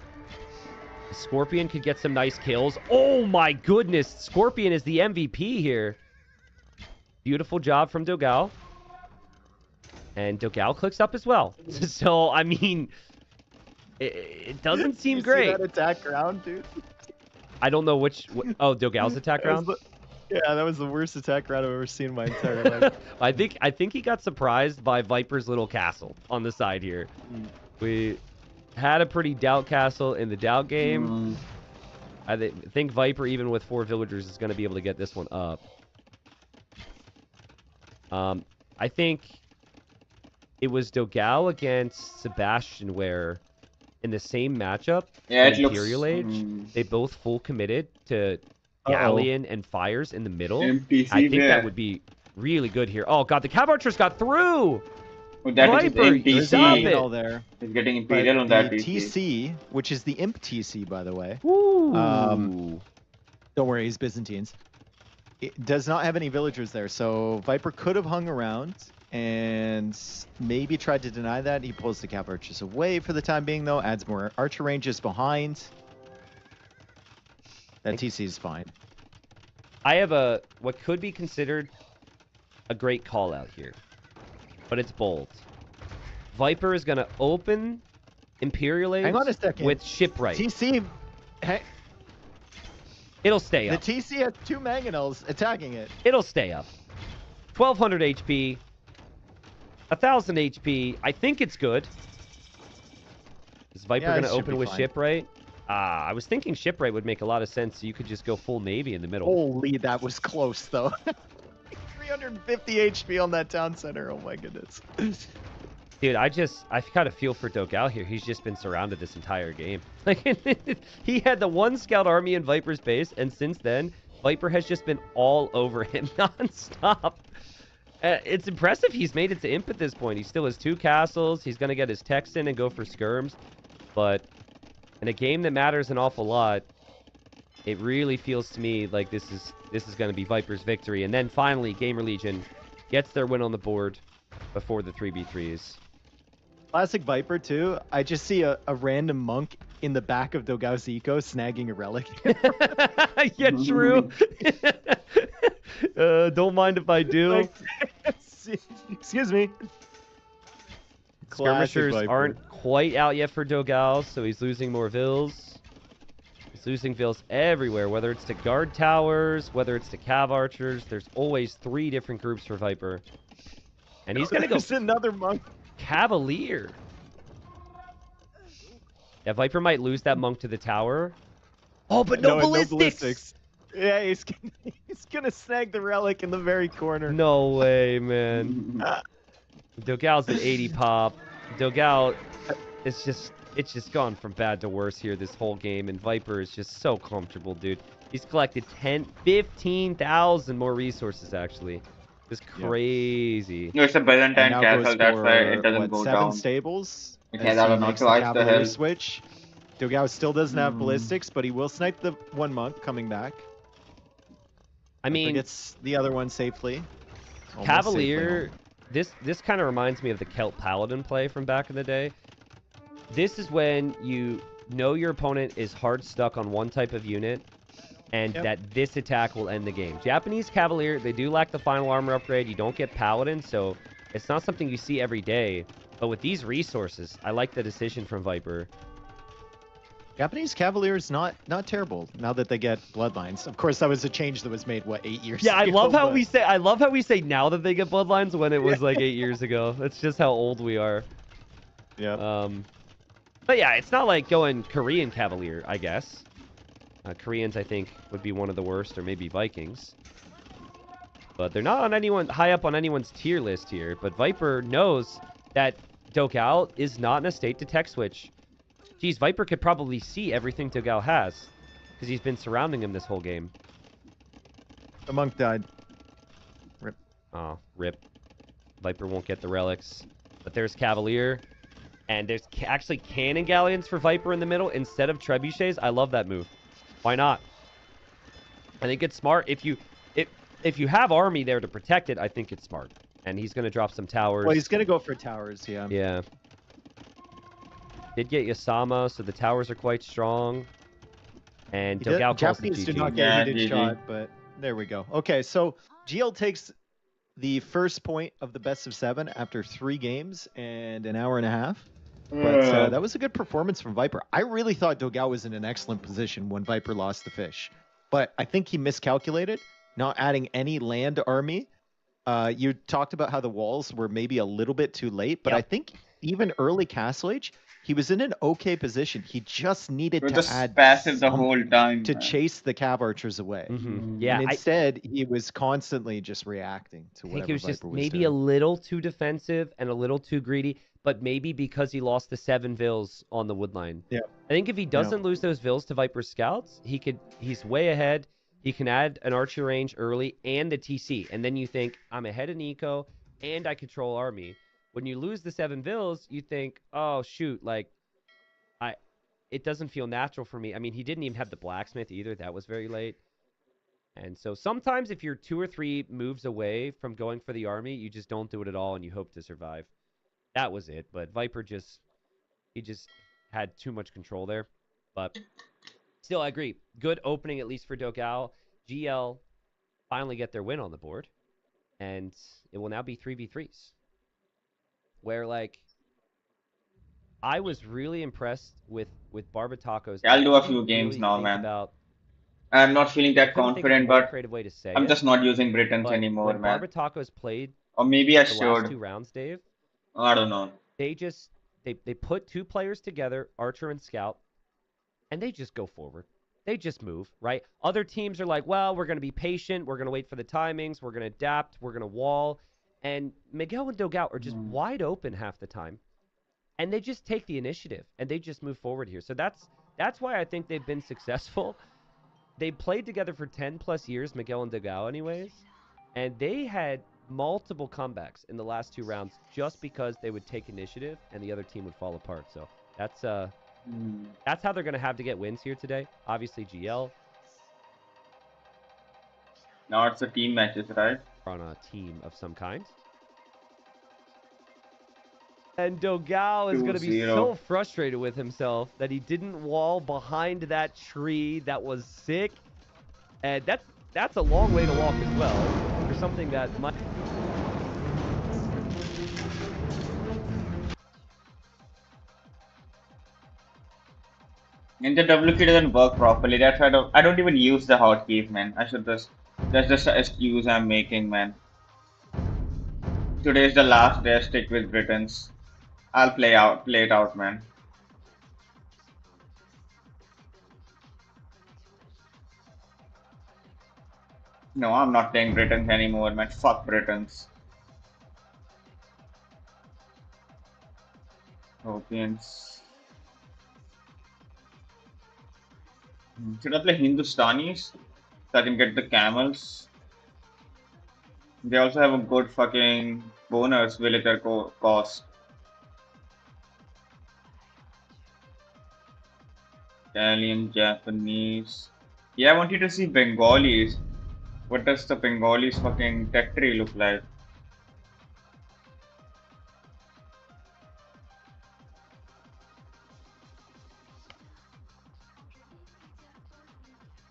S2: Scorpion could get some nice kills. Oh my goodness. Scorpion is the MVP here. Beautiful job from Dogao. And Dogao clicks up as well. So, I mean, it doesn't seem great.
S1: See that attack round, dude?
S2: I don't know which... Oh, Dogao's attack round?
S1: Yeah, that was the worst attack round I've ever seen in my entire life.
S2: I think he got surprised by Viper's little castle on the side here. We had a pretty doubt castle in the doubt game. I think Viper, even with 4 villagers, is going to be able to get this one up. I think it was Dogao against Sebastian where in the same matchup, Imperial Age, they both full committed to Galleon and Fires in the middle.
S3: MTC,
S2: I think that would be really good here. Oh god, the Cav Archers got through!
S3: Oh, that
S2: Viper,
S3: is
S2: stop
S3: MTC.
S2: it.
S1: All there.
S3: He's getting Imperial on that
S1: TC, which is the Imp TC, by the way.
S2: Ooh.
S1: Don't worry, he's Byzantines. It does not have any villagers there, so Viper could have hung around and maybe tried to deny that. He pulls the Cav Archers away for the time being, though. Adds more archer ranges behind. That TC is fine.
S2: I have what could be considered a great call out here, but it's bold. Viper is going to open Imperial Age
S1: Hang on a second.
S2: with Shipwright.
S1: TC,
S2: It'll stay up.
S1: the TC has 2 mangonels attacking it.
S2: It'll stay up. 1200 HP. 1000 HP. I think it's good. Is Viper going to open with Shipwright? I was thinking Shipwright would make a lot of sense, so you could just go full Navy in the middle.
S1: Holy, that was close, though. 350 HP on that town center. Oh, my goodness.
S2: Dude, I kind of feel for Dogao here. He's just been surrounded this entire game. Like, he had the 1 scout army in Viper's base, and since then, Viper has just been all over him nonstop. It's impressive he's made it to Imp at this point. He still has 2 castles. He's going to get his techs in and go for skirms. But in a game that matters an awful lot, it really feels to me like this is going to be Viper's victory. And then finally, Gamer Legion gets their win on the board before the 3v3s.
S1: Classic Viper, too. I just see a random monk in the back of Dogao's eco snagging a relic.
S2: Yeah, true. Don't mind if I do.
S1: Excuse me.
S2: Skirmishers aren't quite out yet for Dogao, so he's losing more vills. He's losing vills everywhere, whether it's to guard towers, whether it's to Cav Archers. There's always 3 different groups for Viper. And he's going to go
S1: another monk.
S2: Cavalier. Yeah, Viper might lose that monk to the tower. Oh, but no ballistics!
S1: Yeah, he's gonna snag the relic in the very corner.
S2: No way, man. Dogao's at 80 pop. Dogao it's just gone from bad to worse here this whole game, and Viper is just so comfortable, dude. He's collected 15,000 more resources, actually. It's crazy.
S3: No, it's a Byzantine
S1: now
S3: castle,
S1: goes
S3: that's why it
S1: for,
S3: doesn't
S1: what,
S3: go
S1: 7
S3: down.
S1: stables
S3: It
S1: as
S3: has, I
S1: he
S3: don't know,
S1: makes the
S3: twice the
S1: Cavalier
S3: health.
S1: switch. Dogao still doesn't have ballistics, but he will snipe the one monk coming back.
S2: I mean,
S1: gets the other one safely. Almost
S2: Cavalier,
S1: safely.
S2: this kind of reminds me of the Celt Paladin play from back in the day. This is when you know your opponent is hard stuck on one type of unit, and that this attack will end the game. Japanese Cavalier, they do lack the final armor upgrade. You don't get Paladin, so it's not something you see every day. But with these resources, I like the decision from Viper.
S1: Japanese Cavalier is not terrible now that they get bloodlines. Of course, that was a change that was made 8 years ago.
S2: Yeah, I love how we say now that they get bloodlines when it was like 8 years ago. That's just how old we are.
S1: Yeah.
S2: But yeah, it's not like going Korean Cavalier, I guess. Koreans, I think, would be one of the worst, or maybe Vikings. But they're not on high up on anyone's tier list here. But Viper knows that Dogao is not in a state to tech switch. Geez, Viper could probably see everything Dogao has, because he's been surrounding him this whole game.
S1: The monk died. Rip.
S2: Oh, rip. Viper won't get the relics. But there's Cavalier. And there's actually cannon galleons for Viper in the middle instead of trebuchets. I love that move. Why not? I think it's smart. If you have army there to protect it, I think it's smart. And he's going to drop some towers.
S1: Well, he's going to go for towers, yeah.
S2: Yeah. Did get Yasama, so the towers are quite strong. And Dogao calls the
S1: Japanese
S2: GG.
S1: did not get a heated
S3: GG.
S1: shot, but there we go. Okay, so GL takes the first point of the best of 7 after 3 games and an hour and a half. But that was a good performance from Viper. I really thought Dogao was in an excellent position when Viper lost the fish. But I think he miscalculated, not adding any land army. You talked about how the walls were maybe a little bit too late, but I think even early Castle Age, he was in an okay position. He just needed to add
S3: passive the whole time
S1: to chase the Cav archers away.
S2: Yeah,
S1: and instead, he was constantly just reacting to whatever
S2: I think he was
S1: Viper
S2: just
S1: was
S2: maybe
S1: doing.
S2: a little too defensive and a little too greedy, but maybe because he lost the 7 vills on the wood line.
S1: Yeah.
S2: I think if he doesn't lose those vills to Viper scouts, he's way ahead. He can add an archer range early and the TC, and then you think, I'm ahead in eco and I control army. When you lose the 7 vills, you think, oh shoot, like it doesn't feel natural for me. I mean, he didn't even have the blacksmith either. That was very late. And so sometimes if you're 2 or 3 moves away from going for the army, you just don't do it at all and you hope to survive. That was it. But Viper he just had too much control there. But still, I agree. Good opening, at least for Dogao. GL finally get their win on the board. And it will now be 3v3s. Where, like, I was really impressed with Barbataco's.
S3: I'll do a few games now, man. I'm not feeling that confident, but
S2: creative way to say
S3: I'm just not using Britons anymore,
S2: when
S3: man.
S2: Barbataco's played
S3: Or maybe I
S2: the last 2
S3: should.
S2: rounds, Dave,
S3: I don't know.
S2: they put 2 players together, Archer and Scout, and they just go forward. They just move, right? Other teams are like, well, we're going to be patient. We're going to wait for the timings. We're going to adapt. We're going to wall. And Miguel and Dogao are just wide open half the time. And they just take the initiative, and they just move forward here. So that's why I think they've been successful. They played together for 10+ years, Miguel and Dogao anyways, and they had multiple comebacks in the last 2 rounds just because they would take initiative and the other team would fall apart. So that's how they're going to have to get wins here today. Obviously, GL.
S3: Now it's a team matches, right?
S2: On a team of some kind. And Dogao is going to be so frustrated with himself that he didn't wall behind that tree. That was sick. And that's a long way to walk as well for something that might...
S3: And the WK doesn't work properly. That's why I don't even use the hotkeys, man. That's just an excuse I'm making, man. Today is the last day I stick with Britons. I'll play it out, man. No, I'm not playing Britons anymore, man. Fuck Britons. Europeans. Should I play Hindustanis so I can get the camels? They also have a good fucking bonus villager cost. Italian, Japanese. Yeah, I want you to see Bengalis. What does the Bengalis fucking tech tree look like?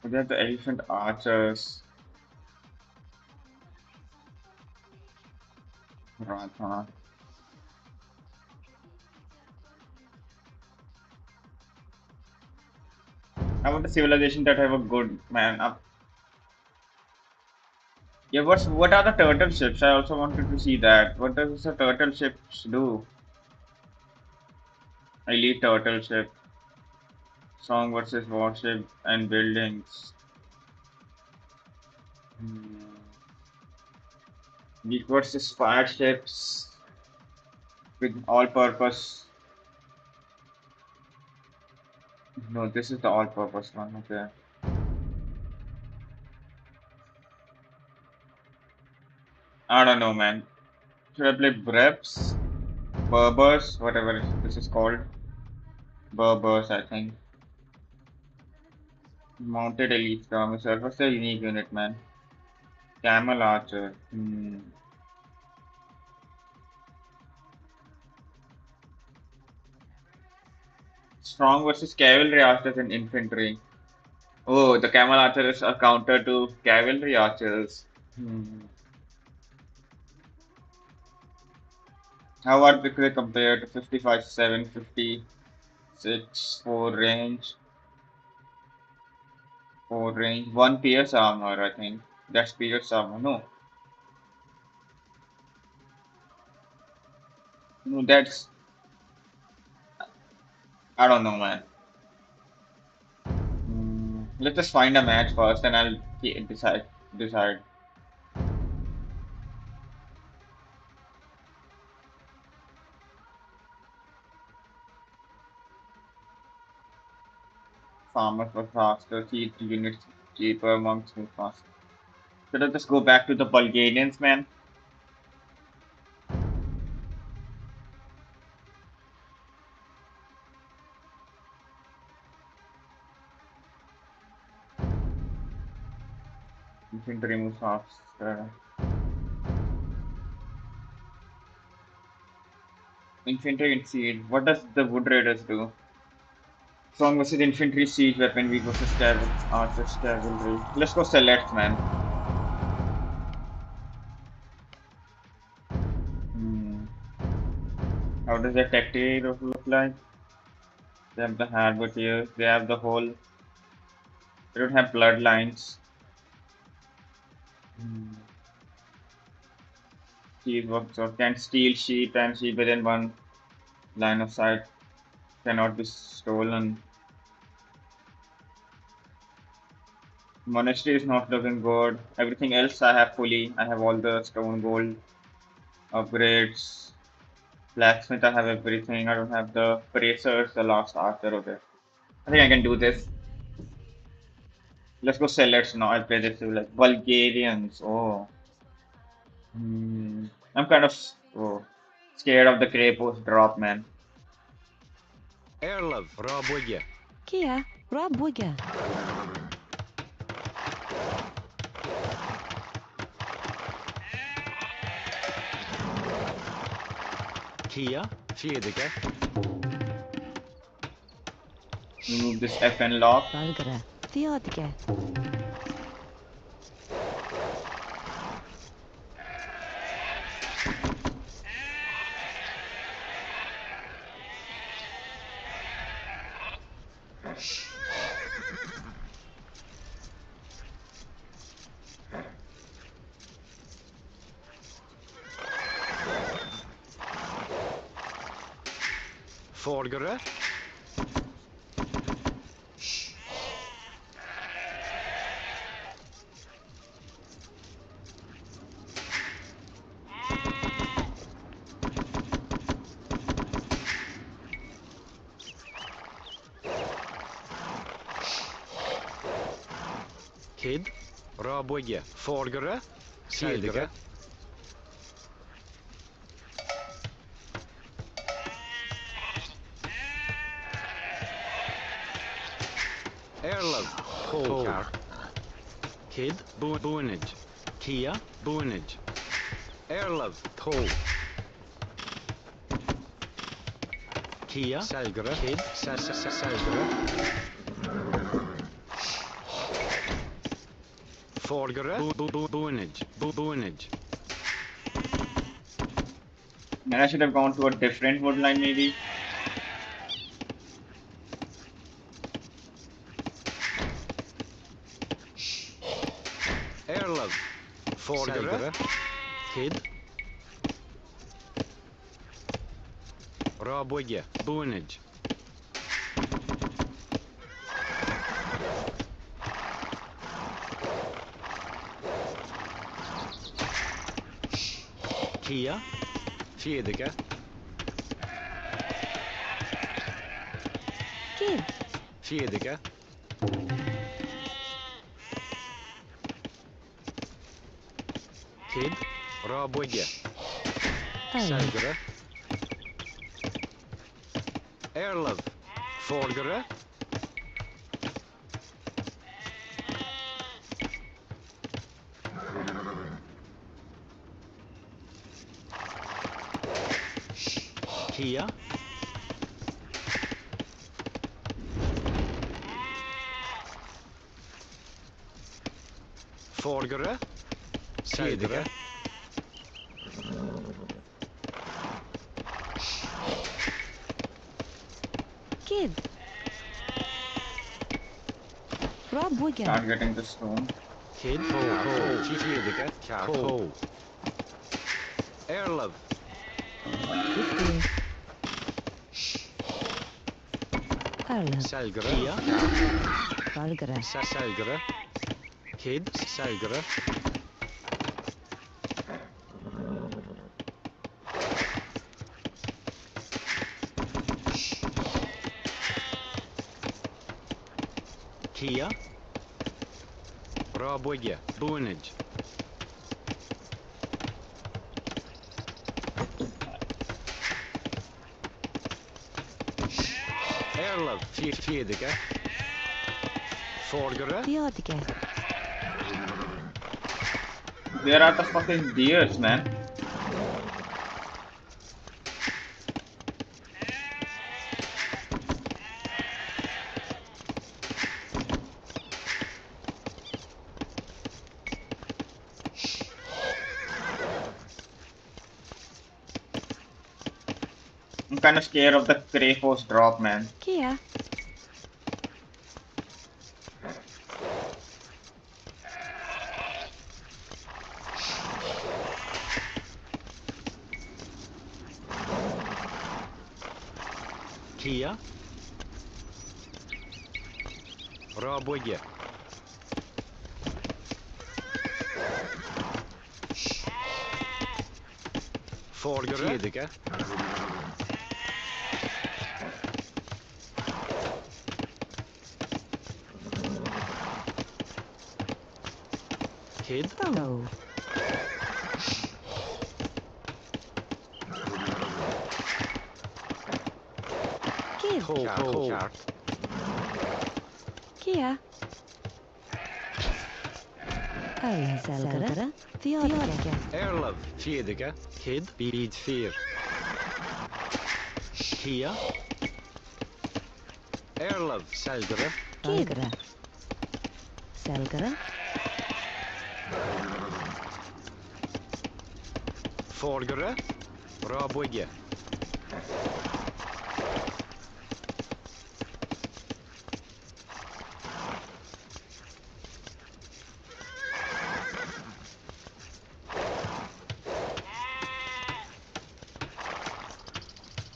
S3: They have the elephant archers. Ratha. I want a civilization that have a good man up. Yeah, what are the turtle ships? I also wanted to see that. What does the turtle ships do? Elite turtle ship, song versus warship and buildings. Elite versus fire ships with all-purpose. No, this is the all-purpose one. Okay. I don't know, man. Should I play Breps? Berbers? Whatever this is called. Berbers, I think. Mounted elite skirmisher. What's the unique unit, man? Camel archer. Strong versus cavalry archers and infantry. Oh, the camel archer is a counter to cavalry archers. How are they compared to 55, 7, 56, 4 range? 4 range. 1 pierce armor, I think. That's pierce armor. No. No, that's. I don't know, man. Let's just find a match first and I'll decide. Farmers were faster, cheap units cheaper, monks were faster. Should I just go back to the Bulgarians, man? Infantry moves faster. Infantry and siege. What does the Wood Raiders do? Strong versus infantry siege weapon, weak versus archers cavalry. Let's go select, man. How does the tech tree look like? They have the halberdiers. They have the whole. They don't have bloodlines. Siege workshop can steal sheep and sheep within one line of sight cannot be stolen. Monastery is not looking good. Everything else I have fully. I have all the stone gold upgrades. Blacksmith, I have everything. I don't have the bracers, the last archer. Okay. I think I can do this. Let's go sellers now. I'll play this like Bulgarians. Oh. I'm kind of scared of the Krapos drop, man.
S4: Erlov, Raboge.
S5: Kia, Raboge.
S4: Kia, Fjedike.
S3: Remove this FN lock.
S5: Valgre, Theodike.
S4: Forgere. Kid. Raboye. Forgere. Selgere. Erlov. Kolkar. Kid. Buinage. Kia. Buinage. Erlov. Tol. Kia. Selgere. Kid. Selgere. Forgere. Buinage. Buinage.
S3: Man, I should have gone to a different wood line maybe.
S4: Erlov. Forgere. Kid. Raboye. Buinage. Kia. Fjedike.
S5: Kid.
S4: Fjedike. Kid. Raboye.
S5: Erlov.
S4: Selgere. Erlov. Forgere. Kia. Forgere. Selgere.
S5: Kid. Raboye.
S3: Start getting the stone.
S4: Kid. Ko. Fjedike. Ko. Erlov.
S5: 15. Erlov.
S4: Selgere. Kia.
S5: Valgere.
S4: Selgere. Kid. Selgere. Kia. Raboye. Buinage. Erlov. Fjedike. Forgere.
S5: Theodige.
S3: Where are the fucking deers, man? I'm kind of scared of the Crayforce drop, man.
S5: Kia.
S4: Kia. Raboye. Forgere. Fjedike. Kid.
S5: Go. Kid.
S4: Ko.
S5: Kia. Erlov. Selgere. Theodige.
S4: Erlov. Fjedike. Kid. Bid 4. Kia. Erlov. Selgere.
S5: Valgere. Selgere.
S4: Forgere. Raboye.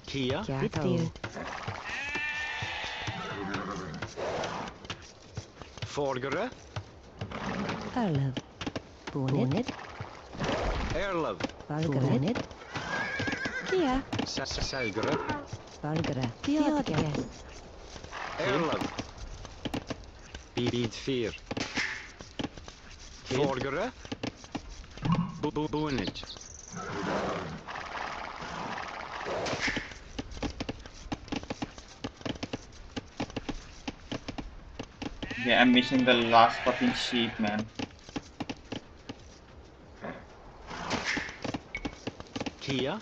S4: Kia.
S5: 15.
S4: Forgere.
S5: Erlov. Bonit.
S4: Erlov.
S5: Valgere. Kia.
S4: Selgere.
S5: Valgere. Theodige.
S4: Erlov. Bid 4. Forgere. Bunich.
S3: Yeah, I'm missing the last fucking sheep, man.
S4: Kia.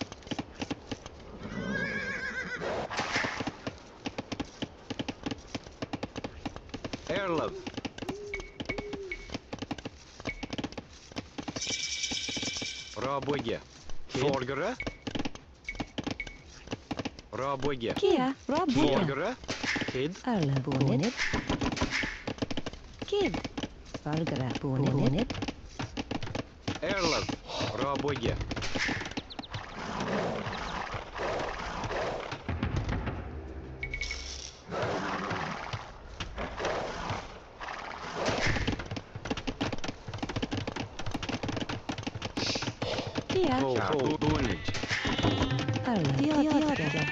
S4: Airlove. Rabwege. Forgere. Rabwege.
S5: Kia, Rabwege.
S4: Forgere. Kid.
S5: Arla, Bonnet. Kid. Fargara, Bonnet.
S4: Airlove. Rabwege.
S5: Kia,
S4: Bunich.
S5: Arla, Theodga.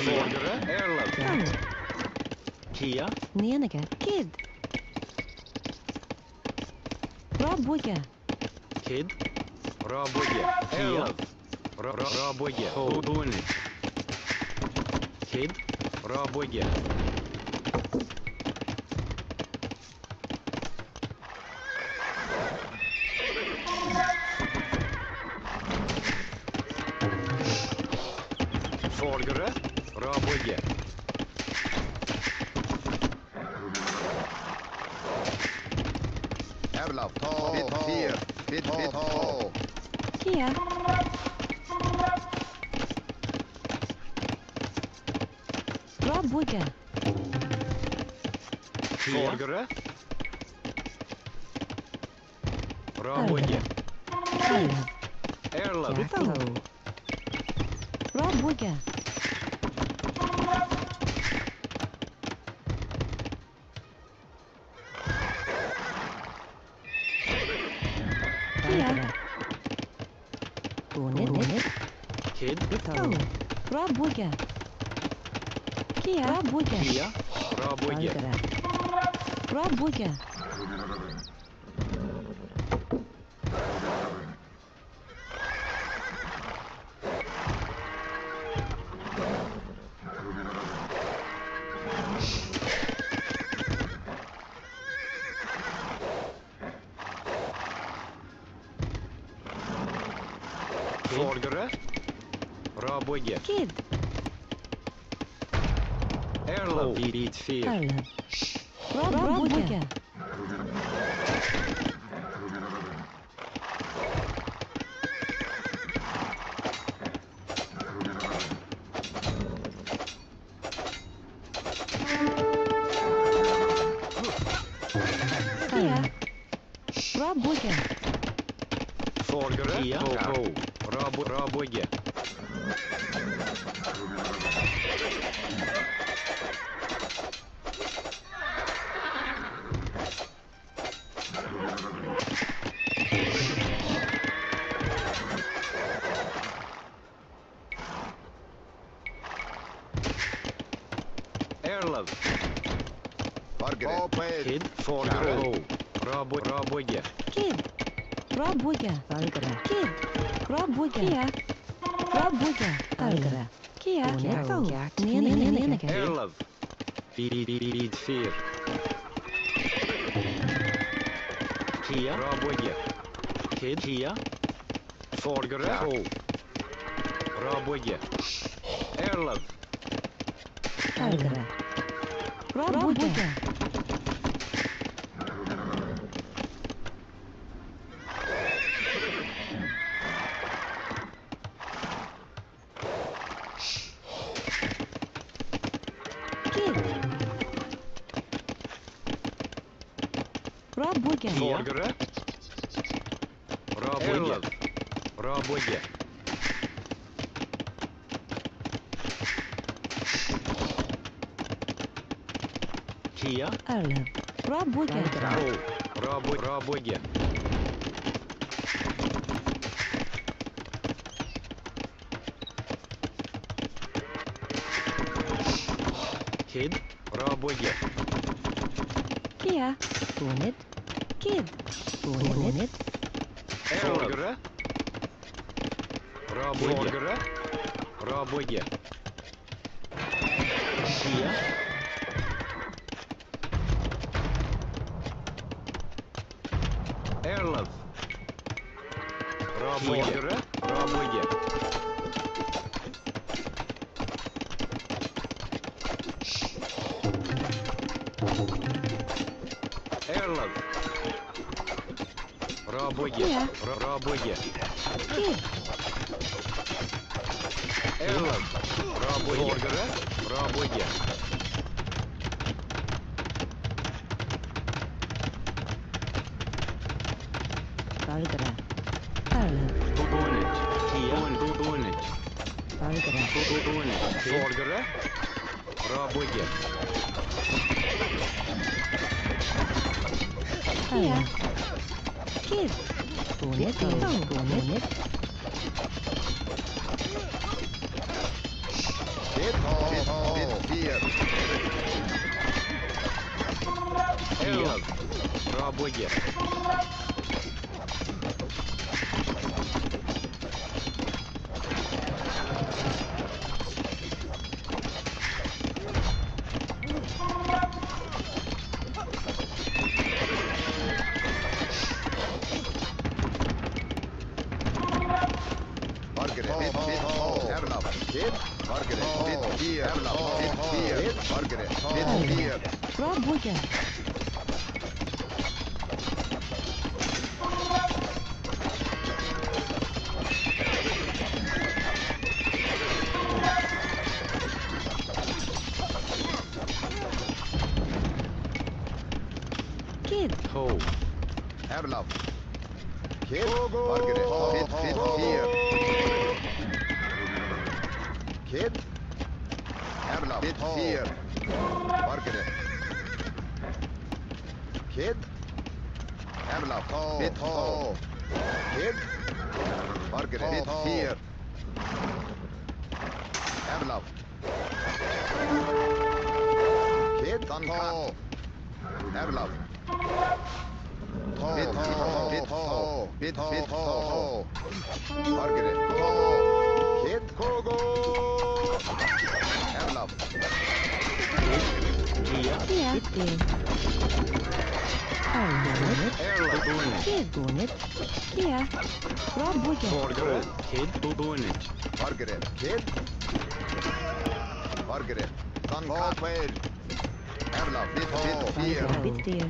S4: Forgere. Airlove.
S5: Arla,
S4: Kia.
S5: Nienega, Kid. Rabwege.
S4: Kid. Rabwege. Airlove. Rabwege. Bunich. Kid. Rabwege. Forgere. Rabwege.
S6: Erlov, bit here, bit ho.
S5: Kia. Rabwege.
S4: Forgere. Rabwege.
S5: Arla,
S4: Airlove.
S5: Jacko. Rabwege. Kia. Bonnet.
S4: Kid.
S5: Oh, Rabwege. Kia. Rabwege.
S4: Kia. Rabwege.
S5: Fargara. Rabwege.
S4: Forgere. Rabwege.
S5: Kid.
S4: Airlove. Beat fear.
S5: Arla. Rabwege. Kia. Rabwege.
S4: Forgere.
S2: Kia.
S4: Rabwege. Airlove.
S6: Forgere.
S4: Kid. Forgere. Rabwege.
S5: Kid. Rabwege. Fargara. Kid. Rabwege. Kia. Rabwege. Fargara. Kia. Jacko. Nienega.
S4: Airlove. Beat fear. Kia. Rabwege. Kid. Kia. Forgere. Rabwege. Airlove.
S5: Fargara. Rabwege. Kid. Rabwege.
S4: Forgere. Rabwege. Rabwege. Kia.
S5: Arla. Rabwege.
S4: Rabwege. Kid. Rabwege.
S5: Kia. Bonnet. Kid. Bonnet.
S4: Forgere. Forgere. Raboye. Kia. Erlov. Raboye. Raboye. Erlov. Raboye.
S5: Kia.
S4: Raboye.
S5: Kid.
S4: Erlov. Raboye. Forgere. Raboye.
S5: Valgara. Erlov.
S4: Dodonit. Kia. Dodonit.
S5: Valgara.
S4: Dodonit. Forgere. Raboye.
S5: Kia. Kid. Bonnet. Bonnet.
S6: Bit fear.
S4: Erlov. Raboye.
S6: Margaret, bit Erlov. Kid. Margaret, bit fear. Erlov. Bit fear. Margaret, bit fear.
S5: Raboye. Kid.
S4: Ho.
S6: Erlov. Kid. Margaret, bit fear. Kid. Erlov. Bit fear. Margaret. Kid. Erlov. Bit ho. Kid. Margaret. Bit fear. Erlov. Kid. Ho. Erlov. Bit ho. Bit ho. Margaret. Ho. Kid. Kogo. Erlov.
S4: Kia.
S5: Kia. Erlov.
S4: Erlov. Dodonit.
S5: Kid. Bonnet. Kia. Raboye.
S4: Forgere. Kid. Dodonit.
S6: Margaret. Kid. Margaret. Duncan. Erlov. Bit fear.
S5: Valgara. Bit fear.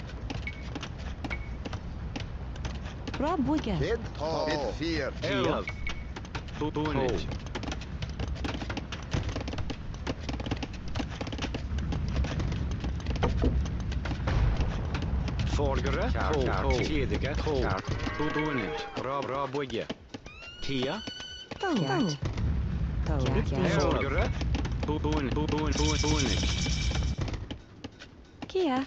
S5: Raboye.
S6: Kid. Bit fear.
S4: Erlov. Dodonit. Forgere. Ho. Kedige. Ho. Dodonit. Raboye. Kia.
S5: Cat.
S4: Forgere. Dodonit.
S5: Kia.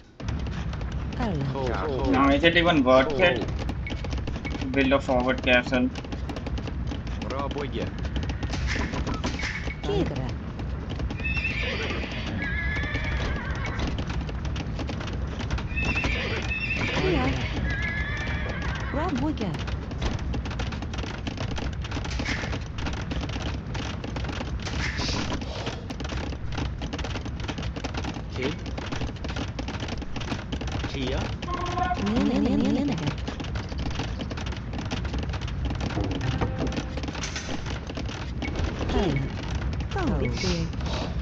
S5: Erlov.
S4: Ho.
S3: Now, is it even worth it? Build a forward castle.
S4: Raboye.
S5: Valgara. Kia. Raboye.
S4: Kid. Kia.
S5: Nene. Erlov. Bit fear.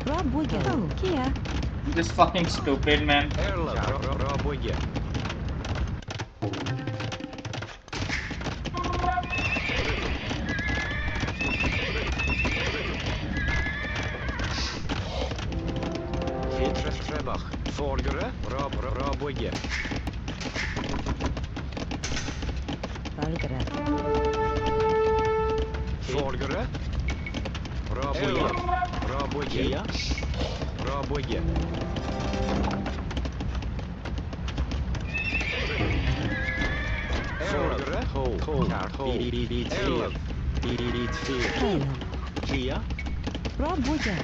S5: Raboye. Kia.
S3: This fucking stupid, man.
S4: Erlov. Raboye. Kid. Trebach. Forgere. Raboye.
S5: Valgara.
S4: Forgere. Raboye. Raboye. Raboye. Forgere. Ho. Erlov.
S5: Erlov.
S4: Kia.
S5: Raboye.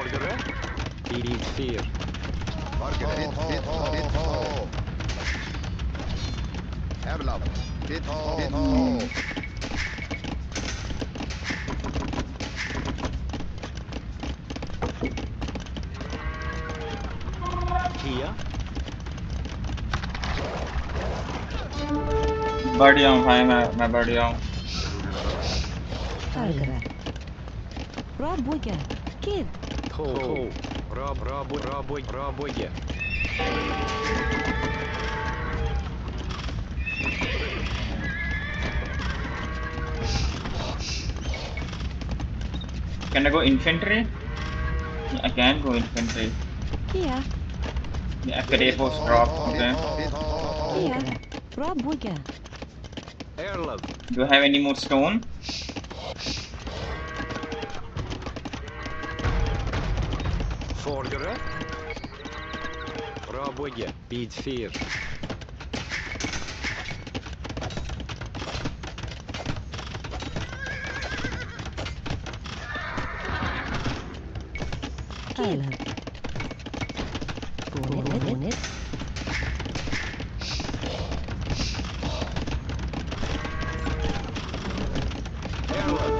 S4: Vårdare. Bil 4.
S6: Margaret. Hit. Oh. Erlab. Hit. Oh.
S4: Kia.
S3: बढ़िया हूँ भाई मैं बढ़िया हूँ.
S5: Targara. Rob Wigger. Kid.
S4: Ho. Rabogge.
S3: Can I go infantry? Yeah, I can go infantry.
S5: Kia.
S3: Yeah, Carepos drop. Okay.
S5: Kia. Rob Wigger.
S4: Erlab.
S3: Do you have any more stone?
S4: Vårdare. Rabogge. Bil 4.
S5: Tyler. Bonnet.
S4: Erlab.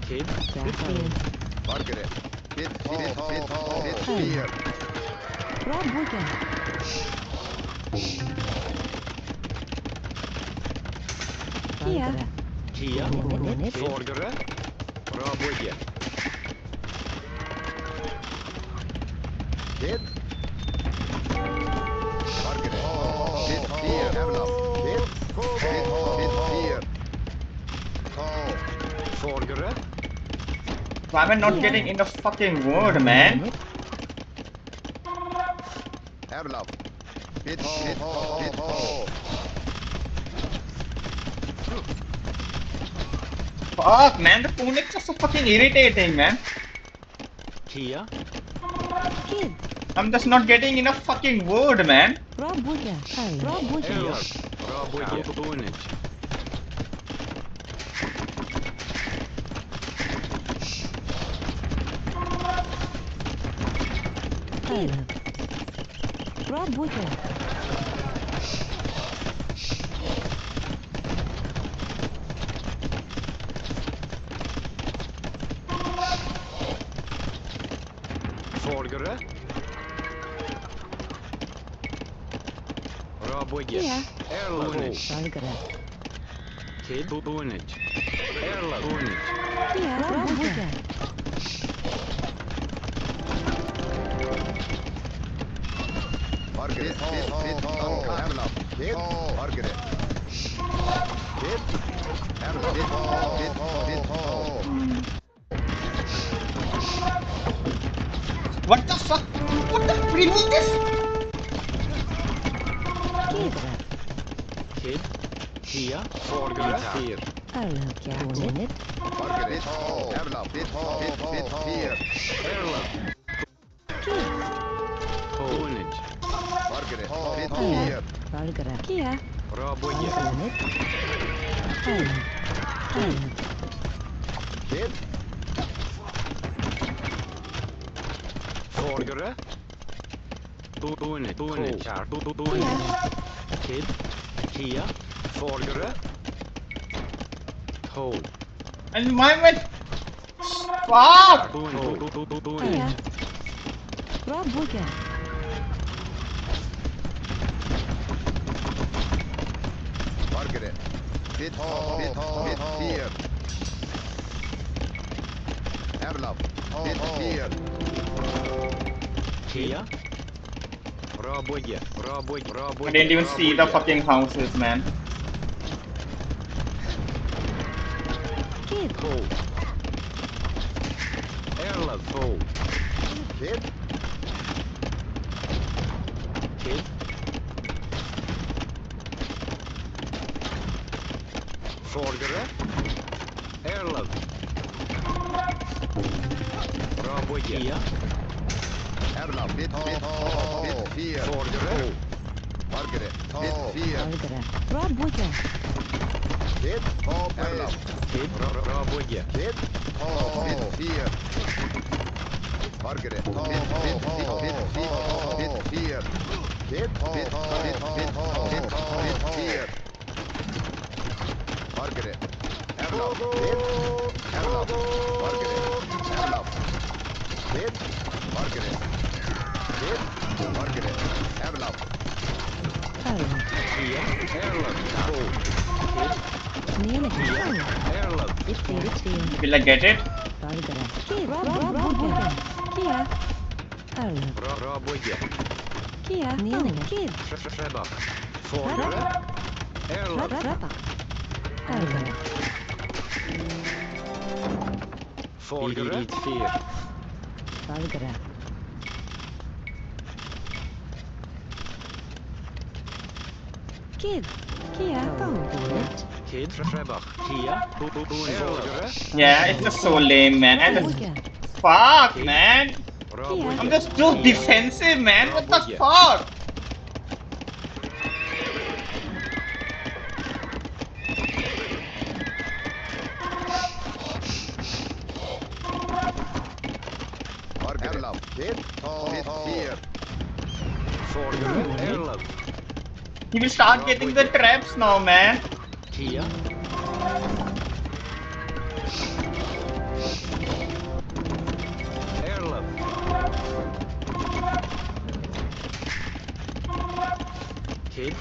S4: Kid.
S5: Backfield.
S6: Margaret. Hit. Here.
S5: Rob Wigger. Kia.
S4: Kia.
S5: Bonnet.
S4: Vårdare. Rabogge.
S6: Hit. Margaret. Hit. Here. Erlab. Hit. Here. Oh.
S4: Vårdare.
S3: Why am I not getting in the fucking word, man?
S6: Erlab. Hit. Oh.
S3: Fuck, man, the punics are so fucking irritating, man.
S4: Kia.
S5: Kid.
S3: I'm just not getting enough fucking word, man.
S5: Rob Wigger. Rob Wigger.
S4: Erlab. Rabogge. Bonnet.
S5: Tyler. Rob Wigger.
S4: Vårdare. Rabogge.
S5: Kia.
S4: Erlab.
S5: Targara.
S4: Kid. Bonnet. Erlab. Bonnet.
S5: Kia. Rob Wigger.
S6: Margaret. Hit. Erlab. Hit. Margaret. Hit. Erlab. Hit.
S3: What the fuck? What the freak is this?
S5: Kid.
S4: Kid. Kia. Vårdare. 4.
S5: Erlab. Bonnet.
S6: Margaret. Erlab. Hit. Here.
S4: Erlab.
S5: Kid.
S4: Bonnet.
S6: Margaret. Hit.
S5: Tyler.
S6: Here.
S5: Targara. Kia.
S4: Rabogge.
S5: Bonnet. Tyler.
S6: Hit.
S4: Vårdare. Bonnet. Kid. Kia. Vårdare. Ho.
S3: And why am I... Fuck!
S5: Kia. Rob Wigger.
S6: Margaret. Hit. Here. Erlab. Hit. Here.
S4: Kia. Rabogge.
S3: I didn't even see the fucking houses, man.
S5: Kid.
S4: Ho. Erlab. Ho.
S6: Hit.
S4: Kid. Vårdare. Erlab. Rabogge. Kia.
S6: Erlab. Hit. Here.
S4: Vårdare.
S6: Margaret. Hit. Here.
S5: Targara. Rob Wigger.
S6: Kid, level up.
S4: Kid, Raboye.
S6: Kid, bit fear. Margaret, bit fear. Kid, bit fear. Margaret, level up. Kid, level up. Margaret, level up. Kid, Margaret. Kid, Margaret, level up.
S5: Home.
S4: Kia, Erlov. Kid,
S5: Nearly home.
S4: Erlov.
S5: It's
S3: Will I get it?
S5: Valgara. Kid. Rob. Kia. Home.
S4: Raboye.
S5: Kia. Nearly. Kid.
S4: Trebach. Forgere. Erlov.
S5: Trappa. Valgara.
S4: Forgere. 4.
S5: Valgara. Kid. Kia. Home.
S4: Kid, Trebach. Kia, Forgere.
S3: Yeah, it's just so lame, man. I just fuck, man. I'm just too defensive, man. What the fuck?
S6: Margaret, level up. Kid, bit fear.
S4: Forgere. Erlov.
S3: He will start getting the traps now, man.
S4: Kia. Erlov. Kid.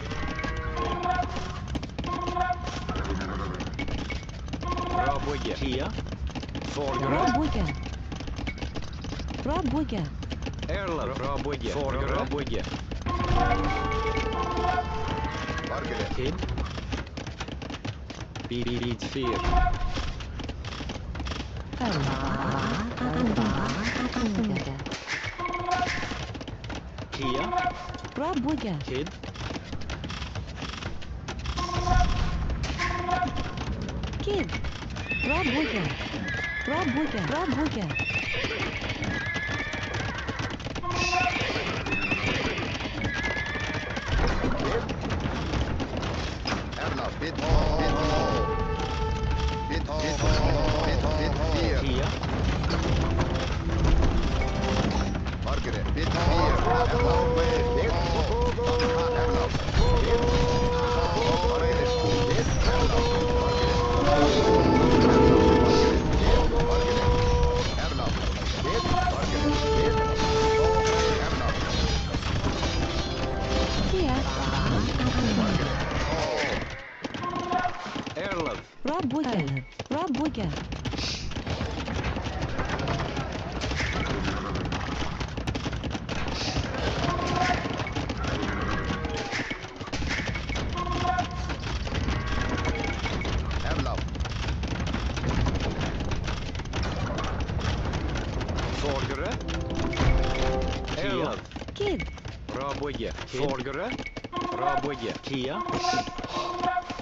S4: Raboye. Kia. Forgere.
S5: Rob.
S4: Erlov. Raboye. Forgere. Raboye.
S6: Margaret,
S4: Kid. Beat 4. Kia. Kid.
S5: Kid. Rob.
S6: level up. Bit fear.
S4: Kia.
S6: Margaret, bit fear. Level up. Kid, level up. Kid, Margaret, kid, level up. Margaret, level up. Kid, Margaret, kid, level up.
S5: Kia.
S4: Erlov.
S5: Rob.
S6: Level up.
S4: Forgere. Erlov.
S5: Kid.
S4: Raboye. Forgere. Raboye. Kia.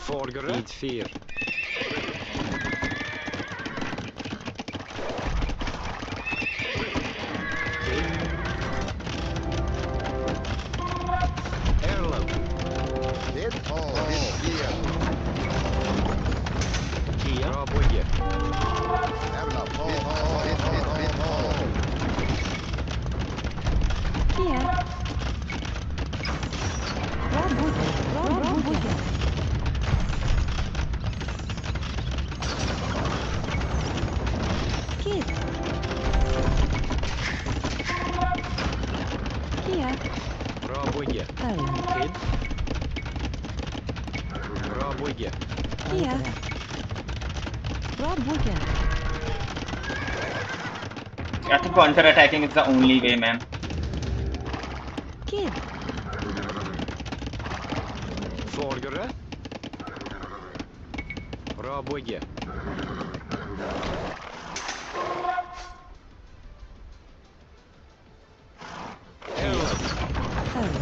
S4: Forgere. Beat 4. Erlov.
S6: Kid, bit fear.
S4: Kia. Raboye.
S6: Level up. Bit.
S5: Kia. Rob. Kid. Kia.
S4: Raboye.
S5: Home.
S4: Kid. Raboye.
S5: Kia. Rob.
S3: I think counter-attacking is the only way, man.
S5: Kid.
S4: Forgere. Raboye. Erlov.
S5: Home.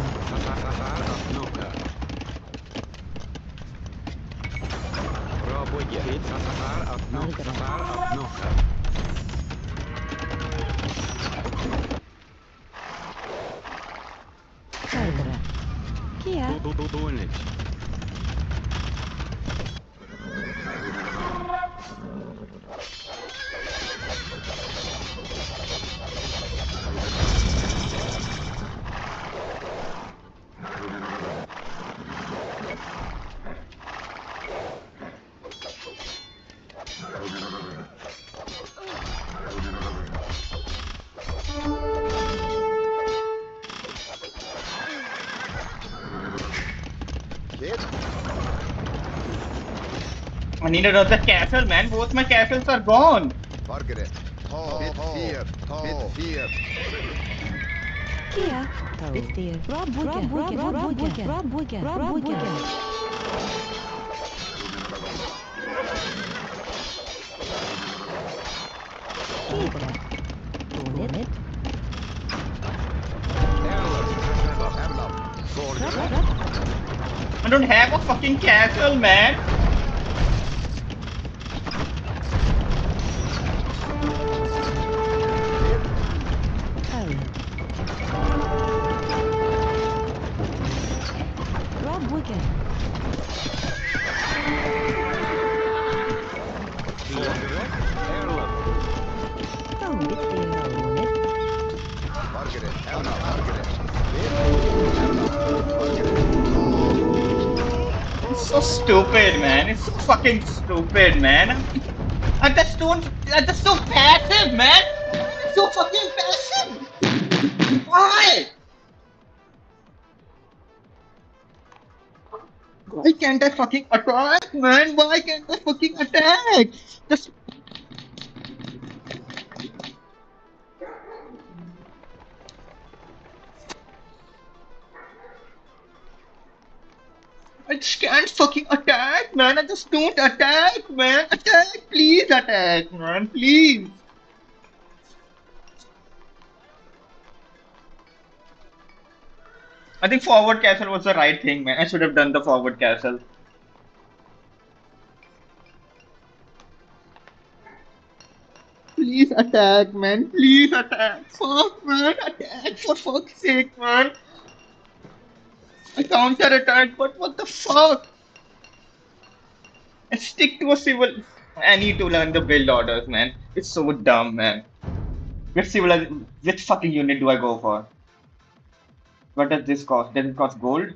S4: Noka. Raboye. Kid. Noka.
S5: Valgara. Kia.
S4: Bullet.
S3: I need another castle, man. Both my castles are gone.
S6: Margaret. Bit here. Bit here.
S5: Kia. Bitte. Rob Booger. Tigre. Donut.
S3: I don't have a fucking castle, man.
S5: Rob Booger.
S4: Forgerett. Erlen.
S5: Bitte. Donut.
S6: Margaret. Erla. Margaret.
S3: It's so stupid, man. It's so fucking stupid, man. I just don't. I'm just so passive, man. So fucking passive. Why? Why can't I fucking attack, man? Why can't I fucking attack? Just. I just can't fucking attack, man. I just don't attack, man. Attack, please attack, man. Please. I think forward castle was the right thing, man. I should have done the forward castle. Please attack, man. Please attack. Fuck, man. Attack for fuck's sake, man. I counter attack, but what the fuck? I stick to a civil. I need to learn the build orders, man. It's so dumb, man. Which fucking unit do I go for? What does this cost? Does it cost gold?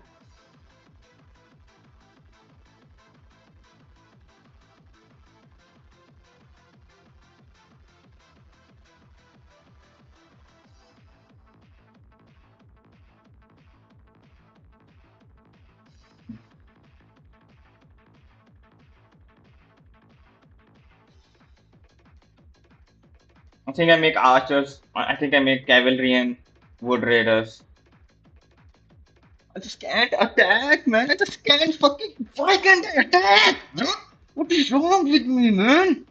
S3: I think I make archers. I think I make cavalry and wood raiders. I just can't attack, man. I just can't fucking. Why can't I attack? What is wrong with me, man?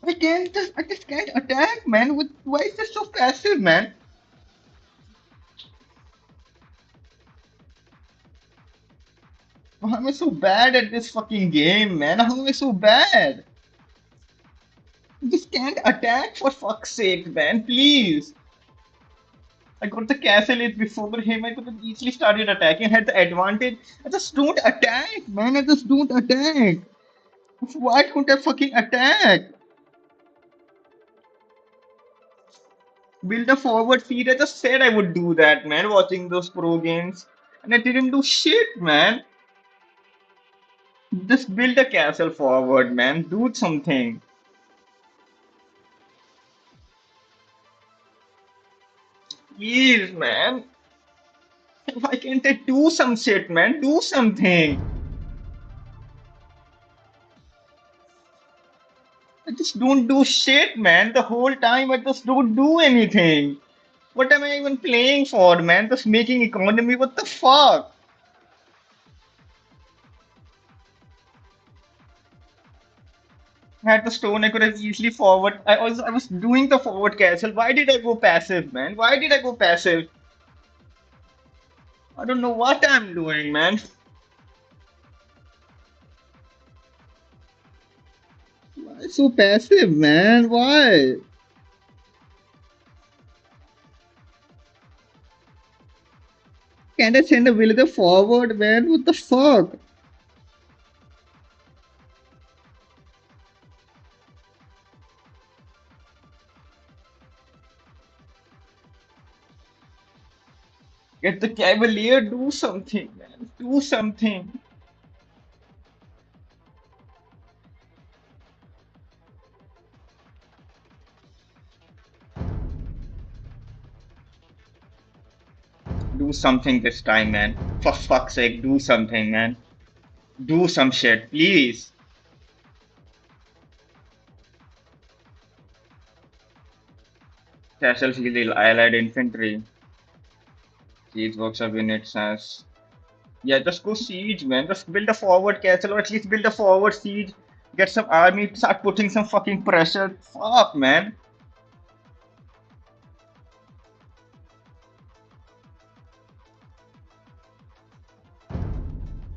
S3: I just can't attack, man. Why is this so passive, man? How am I so bad at this fucking game, man? How am I so bad? I just can't attack for fuck's sake, man. Please. I got the castle age before him. I could have easily started attacking. Had the advantage. I just don't attack, man. I just don't attack. Why don't I fucking attack? Build a forward feed. I just said I would do that, man. Watching those pro games. And I didn't do shit, man. Just build a castle forward, man. Do something. Please, man. Why can't I do some shit, man? Do something. I just don't do shit, man. The whole time I just don't do anything. What am I even playing for, man? Just making economy. What the fuck? I had the stone. I could have easily forward. I was doing the forward castle. Why did I go passive, man? Why did I go passive? I don't know what I'm doing, man. Why so passive, man? Why? Can't I send a villager forward, man? What the fuck? Get the cavalier, do something, man. Do something. Do something this time, man. For fuck's sake, do something, man. Do some shit, please. Castle Shield Allied Infantry. Siege workshop units as. Yeah, just go siege, man. Just build a forward castle or at least build a forward siege. Get some army, start putting some fucking pressure. Fuck, man.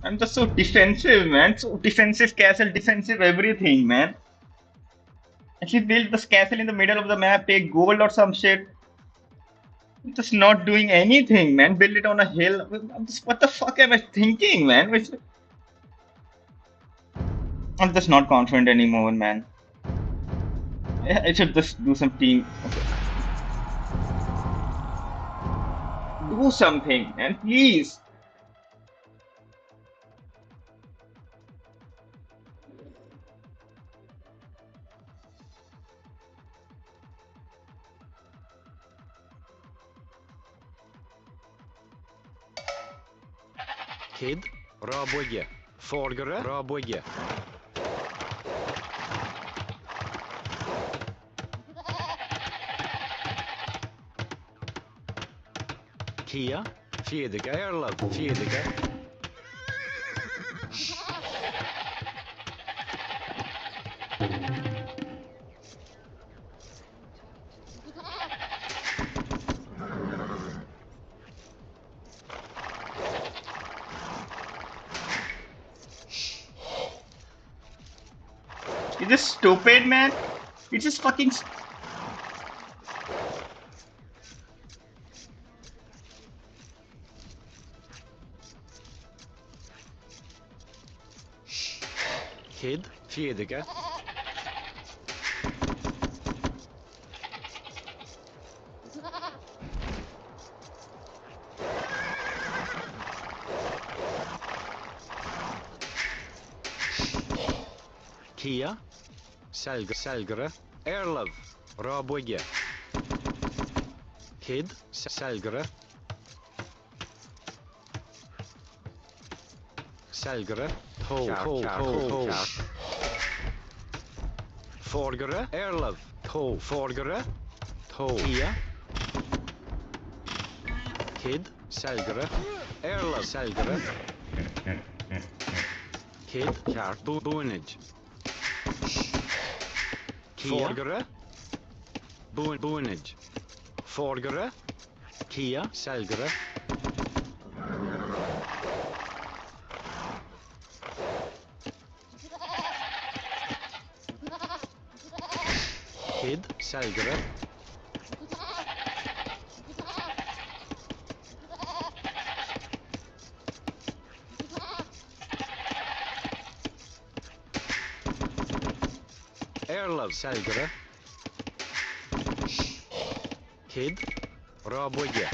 S3: I'm just so defensive, man. So defensive castle, defensive everything, man. At least build this castle in the middle of the map, take gold or some shit. I'm just not doing anything, man. Build it on a hill. What the fuck am I thinking, man? I'm just not confident anymore, man. I should just do some team. Okay. Do something, man, please.
S4: Kid, Raboye, Forgere, Raboye. Kia, Fjedika, Erlov, Fjedika.
S3: Is this stupid, man? It's just fucking.
S4: Kid, Fjedika. Kia, Selgre, Erlov, Raboye. Kid, Selgre. Selgre, Tol. Forgere, Erlov, Tol. Forgere, Tol. Kia. Kid, Selgre, Erlov, Selgre. Kid, Kart, Boonage. Forgere, Boonage. Forgere, Kia, Selgre. Kid, Selgre. Erlov, Selgre. Kid, Raboye.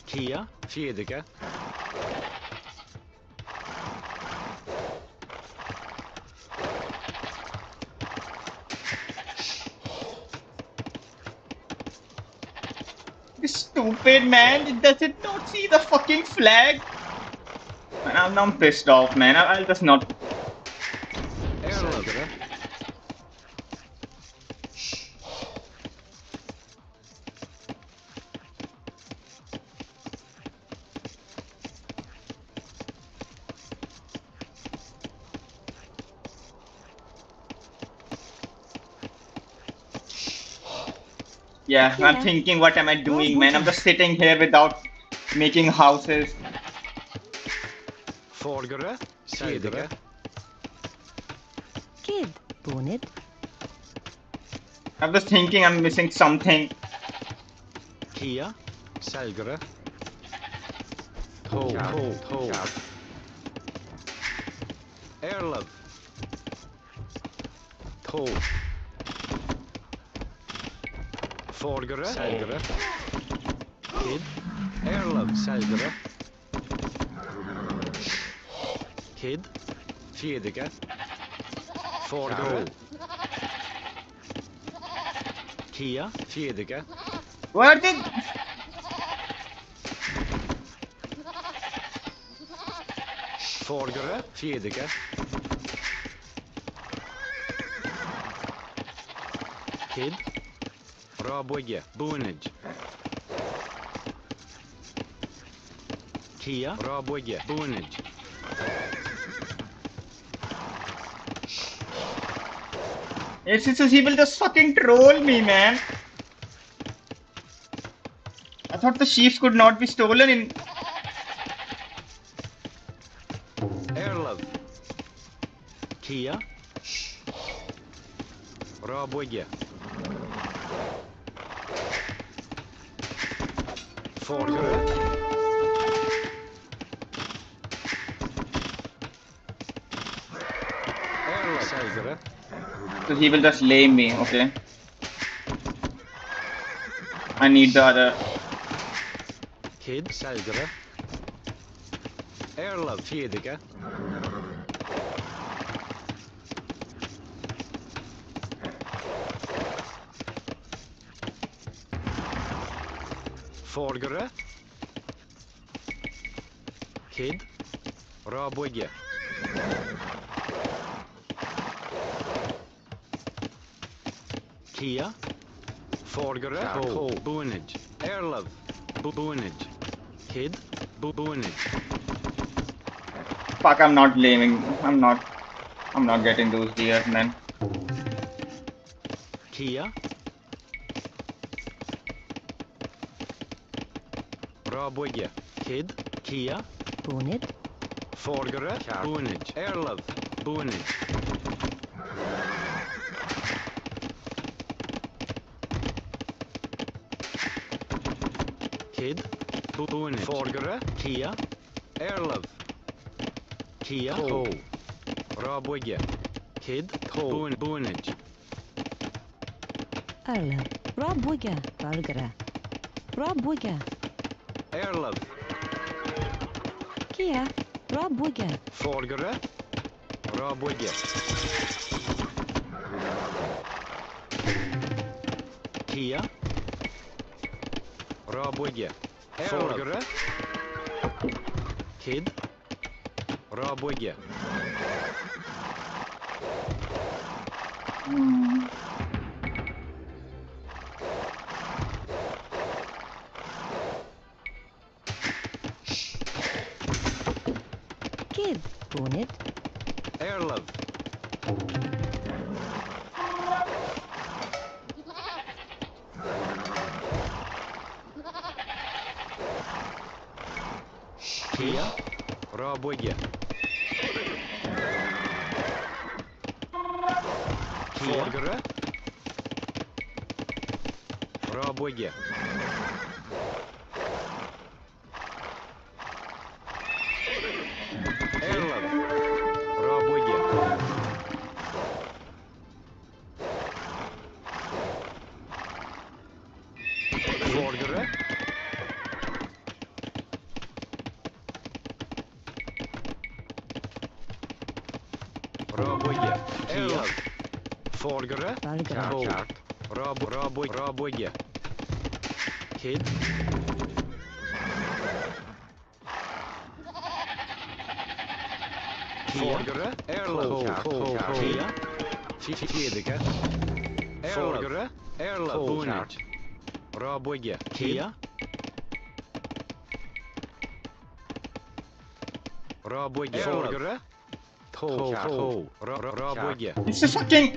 S4: Kia, Fjedika.
S3: This stupid man. Does it not see the fucking flag? Man, I'm pissed off, man. I'll just not.
S4: Selgre.
S3: Yeah, I'm
S5: Yeah.
S3: thinking, what am I doing, man? I'm just sitting here without making houses.
S4: Forgere, Selgre.
S5: Kid, Bonnet.
S3: I'm just thinking I'm missing something.
S4: Kia, Selgre. Tol. Erlov. Tol. Forgere, Selgre. Kid, Erlov, Selgre. Kid, Fjedika. Forgere. Kia, Fjedika.
S3: What did?
S4: Forgere, Fjedika. Kid. Rabwege. Boonage. Kia. Rabwege. Boonage.
S3: It's he will just fucking troll me, man. I thought the sheaves could not be stolen in.
S4: Airlove. Kia. Rabwege. Forgare. Airlove. Seigare.
S3: So he will just lame me, okay? I need the other.
S4: Kid. Seigare. Airlove. Fiedige. Forgare. Kid. Rabwege. Kia. Forgare. Ho. Boonage. Airlove. Boonage. Kid. Boonage.
S3: Fuck, I'm not laming. I'm not getting those deers, man.
S4: Kia. Rabwege. Kid. Kia.
S5: Booned.
S4: Forgare. Boonage. Airlove. Boonage. Kid. Boonage. Forgare. Kia. Airlove. Kia. Ho. Rabwege. Kid. Ho. Boonage.
S5: Arla. Rob Wigga. Valgara. Rob Wigga.
S4: Airlove.
S5: Kia. Rob Wigga.
S4: Forgare. Rabwege. Kia. Rabwege. Forgare. Kid. Rabwege.
S5: Kid. Booned.
S4: Airlove. Kia. Rabwege. Forgare. Rabwege. Airlove. Rabwege. Forgare. Rabwege. Airlove. Forgare.
S5: Valgara.
S4: Ho. Rabwege. Kid. Forgare. Airlove. Kia. Fiedige. Forgare. Airlove. Boonage. Rabwege. Kia. Rabwege. Forgare. Ho. Rabwege.
S3: It's a fucking.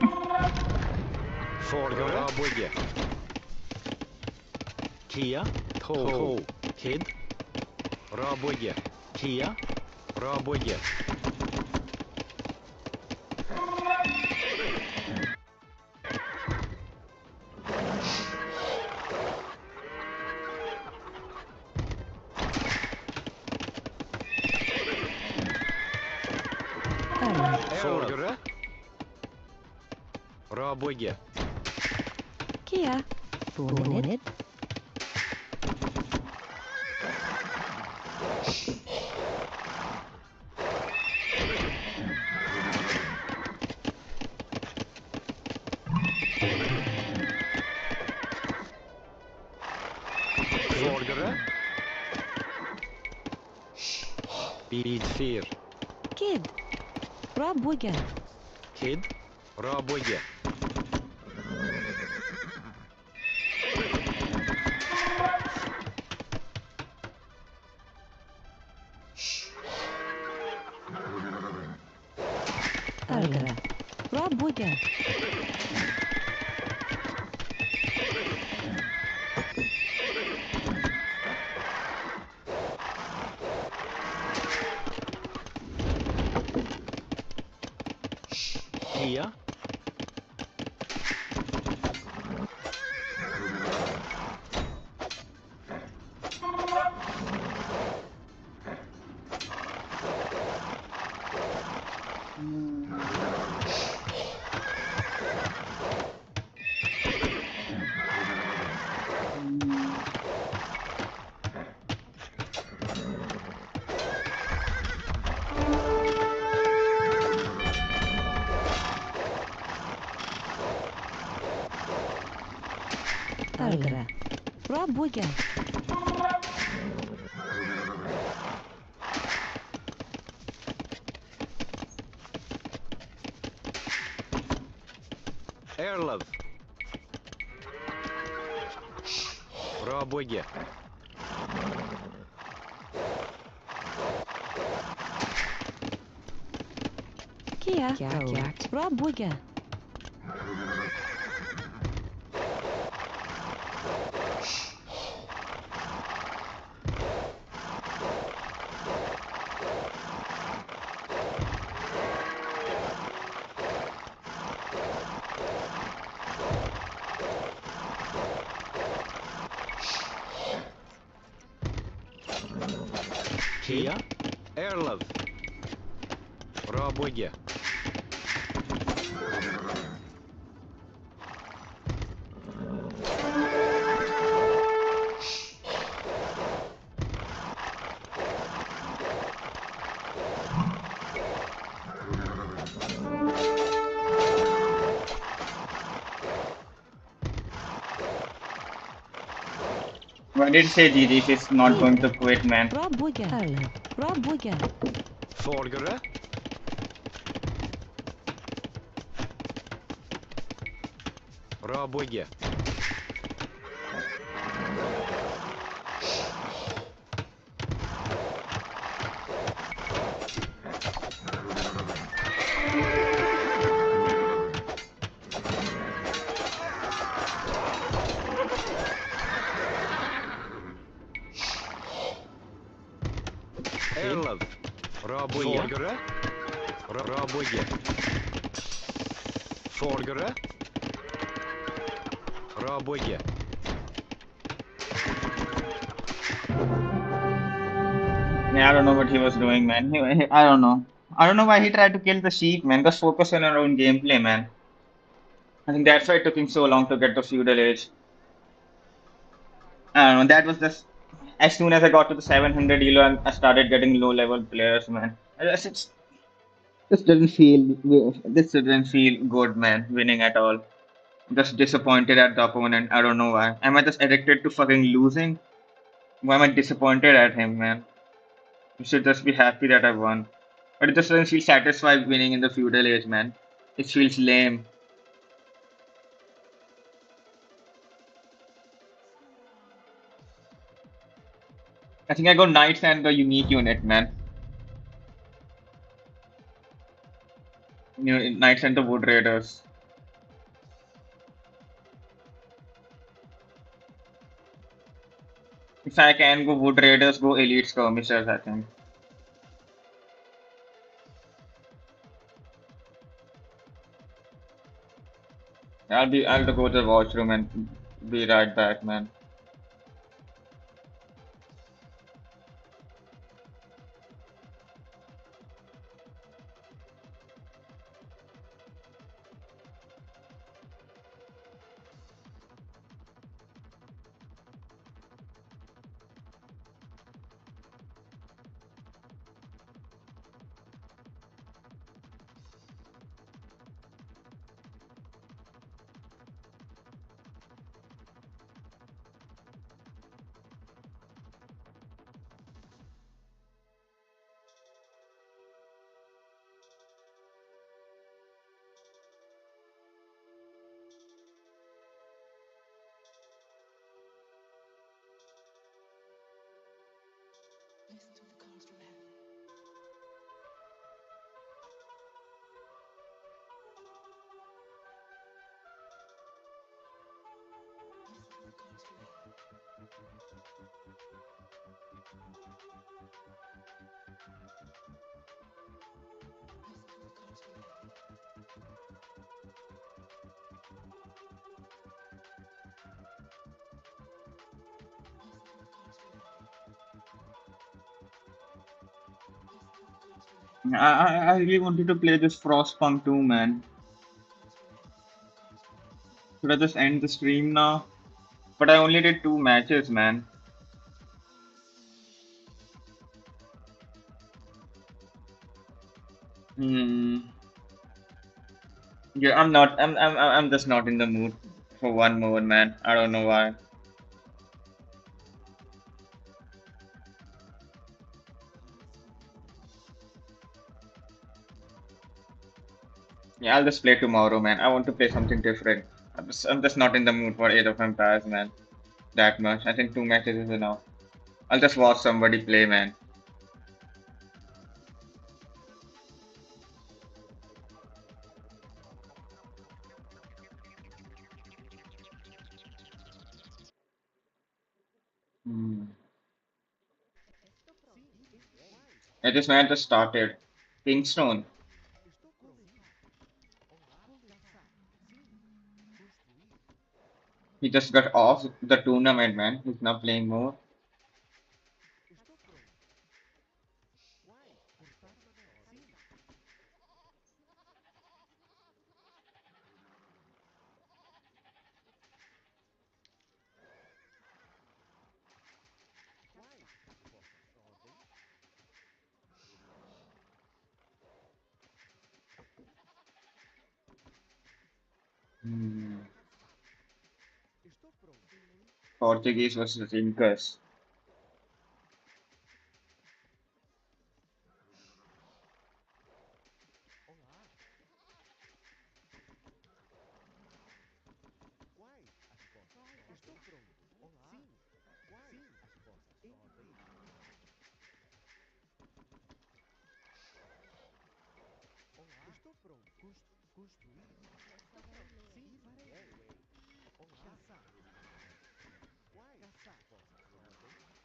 S4: Forgare. Rabwege. Kia. Ho. Kid. Rabwege. Kia. Rabwege.
S5: Arla.
S4: Forgare. Rabwege.
S5: Kia. Booned.
S4: Forgare. Bead fear.
S5: Kid. Rob Wigga.
S4: Kid. Rabwege.
S5: Algara. Rob Booga.
S4: Kia.
S5: Algara. Rob Booga.
S4: Airlove. Bra bugge.
S5: Kia. Rob Booga.
S4: Kia. Airlove. Bra bugge.
S3: Why did you say GG if he's not going to quit, man?
S5: Rob Booga. Rob Booga.
S4: Folgere. Bra bugge. Airlove. Bra bugge. Folgere. Bra bugge. Folgere. Bra bugge.
S3: Yeah, I don't know what he was doing, man. I don't know. I don't know why he tried to kill the sheep, man. Just focus on our own gameplay, man. I think that's why it took him so long to get to feudal age. I don't know. That was just as soon as I got to the 700 elo, I started getting low level players, man. This doesn't feel good, man. Winning at all. Just disappointed at the opponent. I don't know why. Am I just addicted to fucking losing? Why am I disappointed at him, man? You should just be happy that I won. But it just doesn't feel satisfied winning in the feudal age, man. It feels lame. I think I go knights and the unique unit, man. You know, knights and the wood raiders. If I can go wood raiders, go elite skirmishers, I think. I'll go to the washroom and be right back, man. I really wanted to play this Frostpunk too, man. Should I just end the stream now? But I only did 2 matches, man. Hmm. Yeah, I'm not. I'm just not in the mood for one more, man. I don't know why. Yeah, I'll just play tomorrow, man. I want to play something different. I'm just not in the mood for Age of Empires, man. That much. I think 2 matches is enough. I'll just watch somebody play, man. Hmm. Yeah, this man just started. Kingstone. He just got off the tournament, man. He's not playing more. Hmm. Portuguese versus Incas.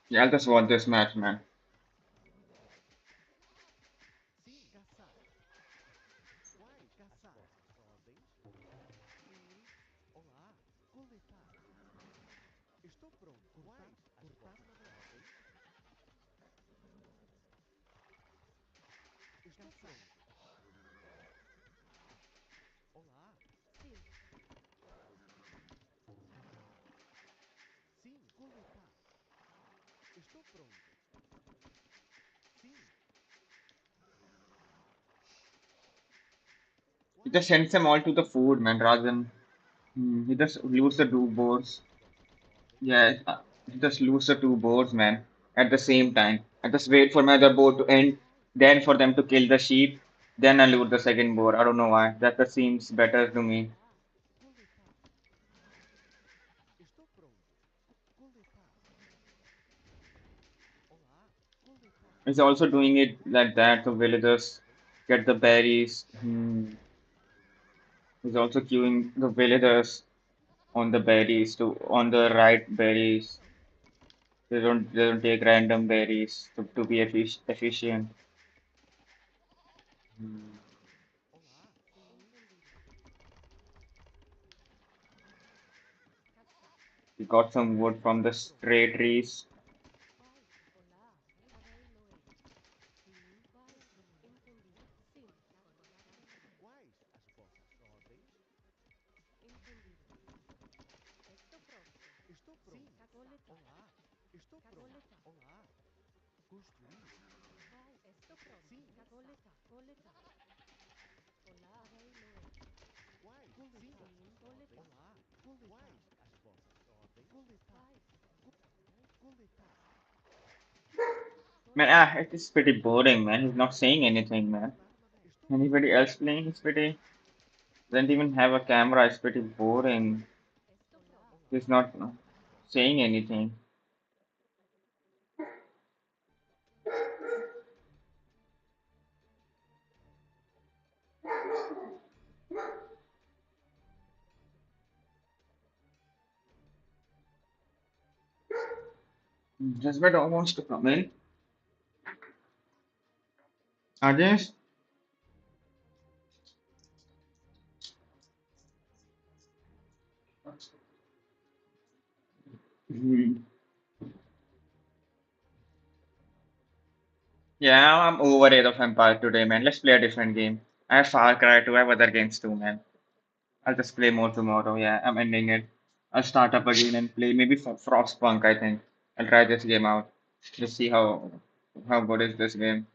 S3: Yeah, I'll just watch this match, man. He just sends them all to the food, man, rather than he just lose the 2 boards. Yeah, he just lose the 2 boards, man, at the same time. I just wait for my other board to end, then for them to kill the sheep, then I lose the second board. I don't know why. That just seems better to me. He's also doing it like that so villagers get the berries. He's also queuing the villagers on the berries to on the right berries. They don't take random berries to be efficient. Hmm. We got some wood from the stray trees. Man, it is pretty boring, man. He's not saying anything, man. Anybody else playing? It's pretty. Doesn't even have a camera. It's pretty boring. He's not saying anything. Just my dog wants to come in. Adesh? Hmm. Yeah, I'm over Age of Empires today, man. Let's play a different game. I have Far Cry 2, I have other games too, man. I'll just play more tomorrow. Yeah, I'm ending it. I'll start up again and play maybe Frostpunk, I think. I'll try this game out. Just see how good is this game.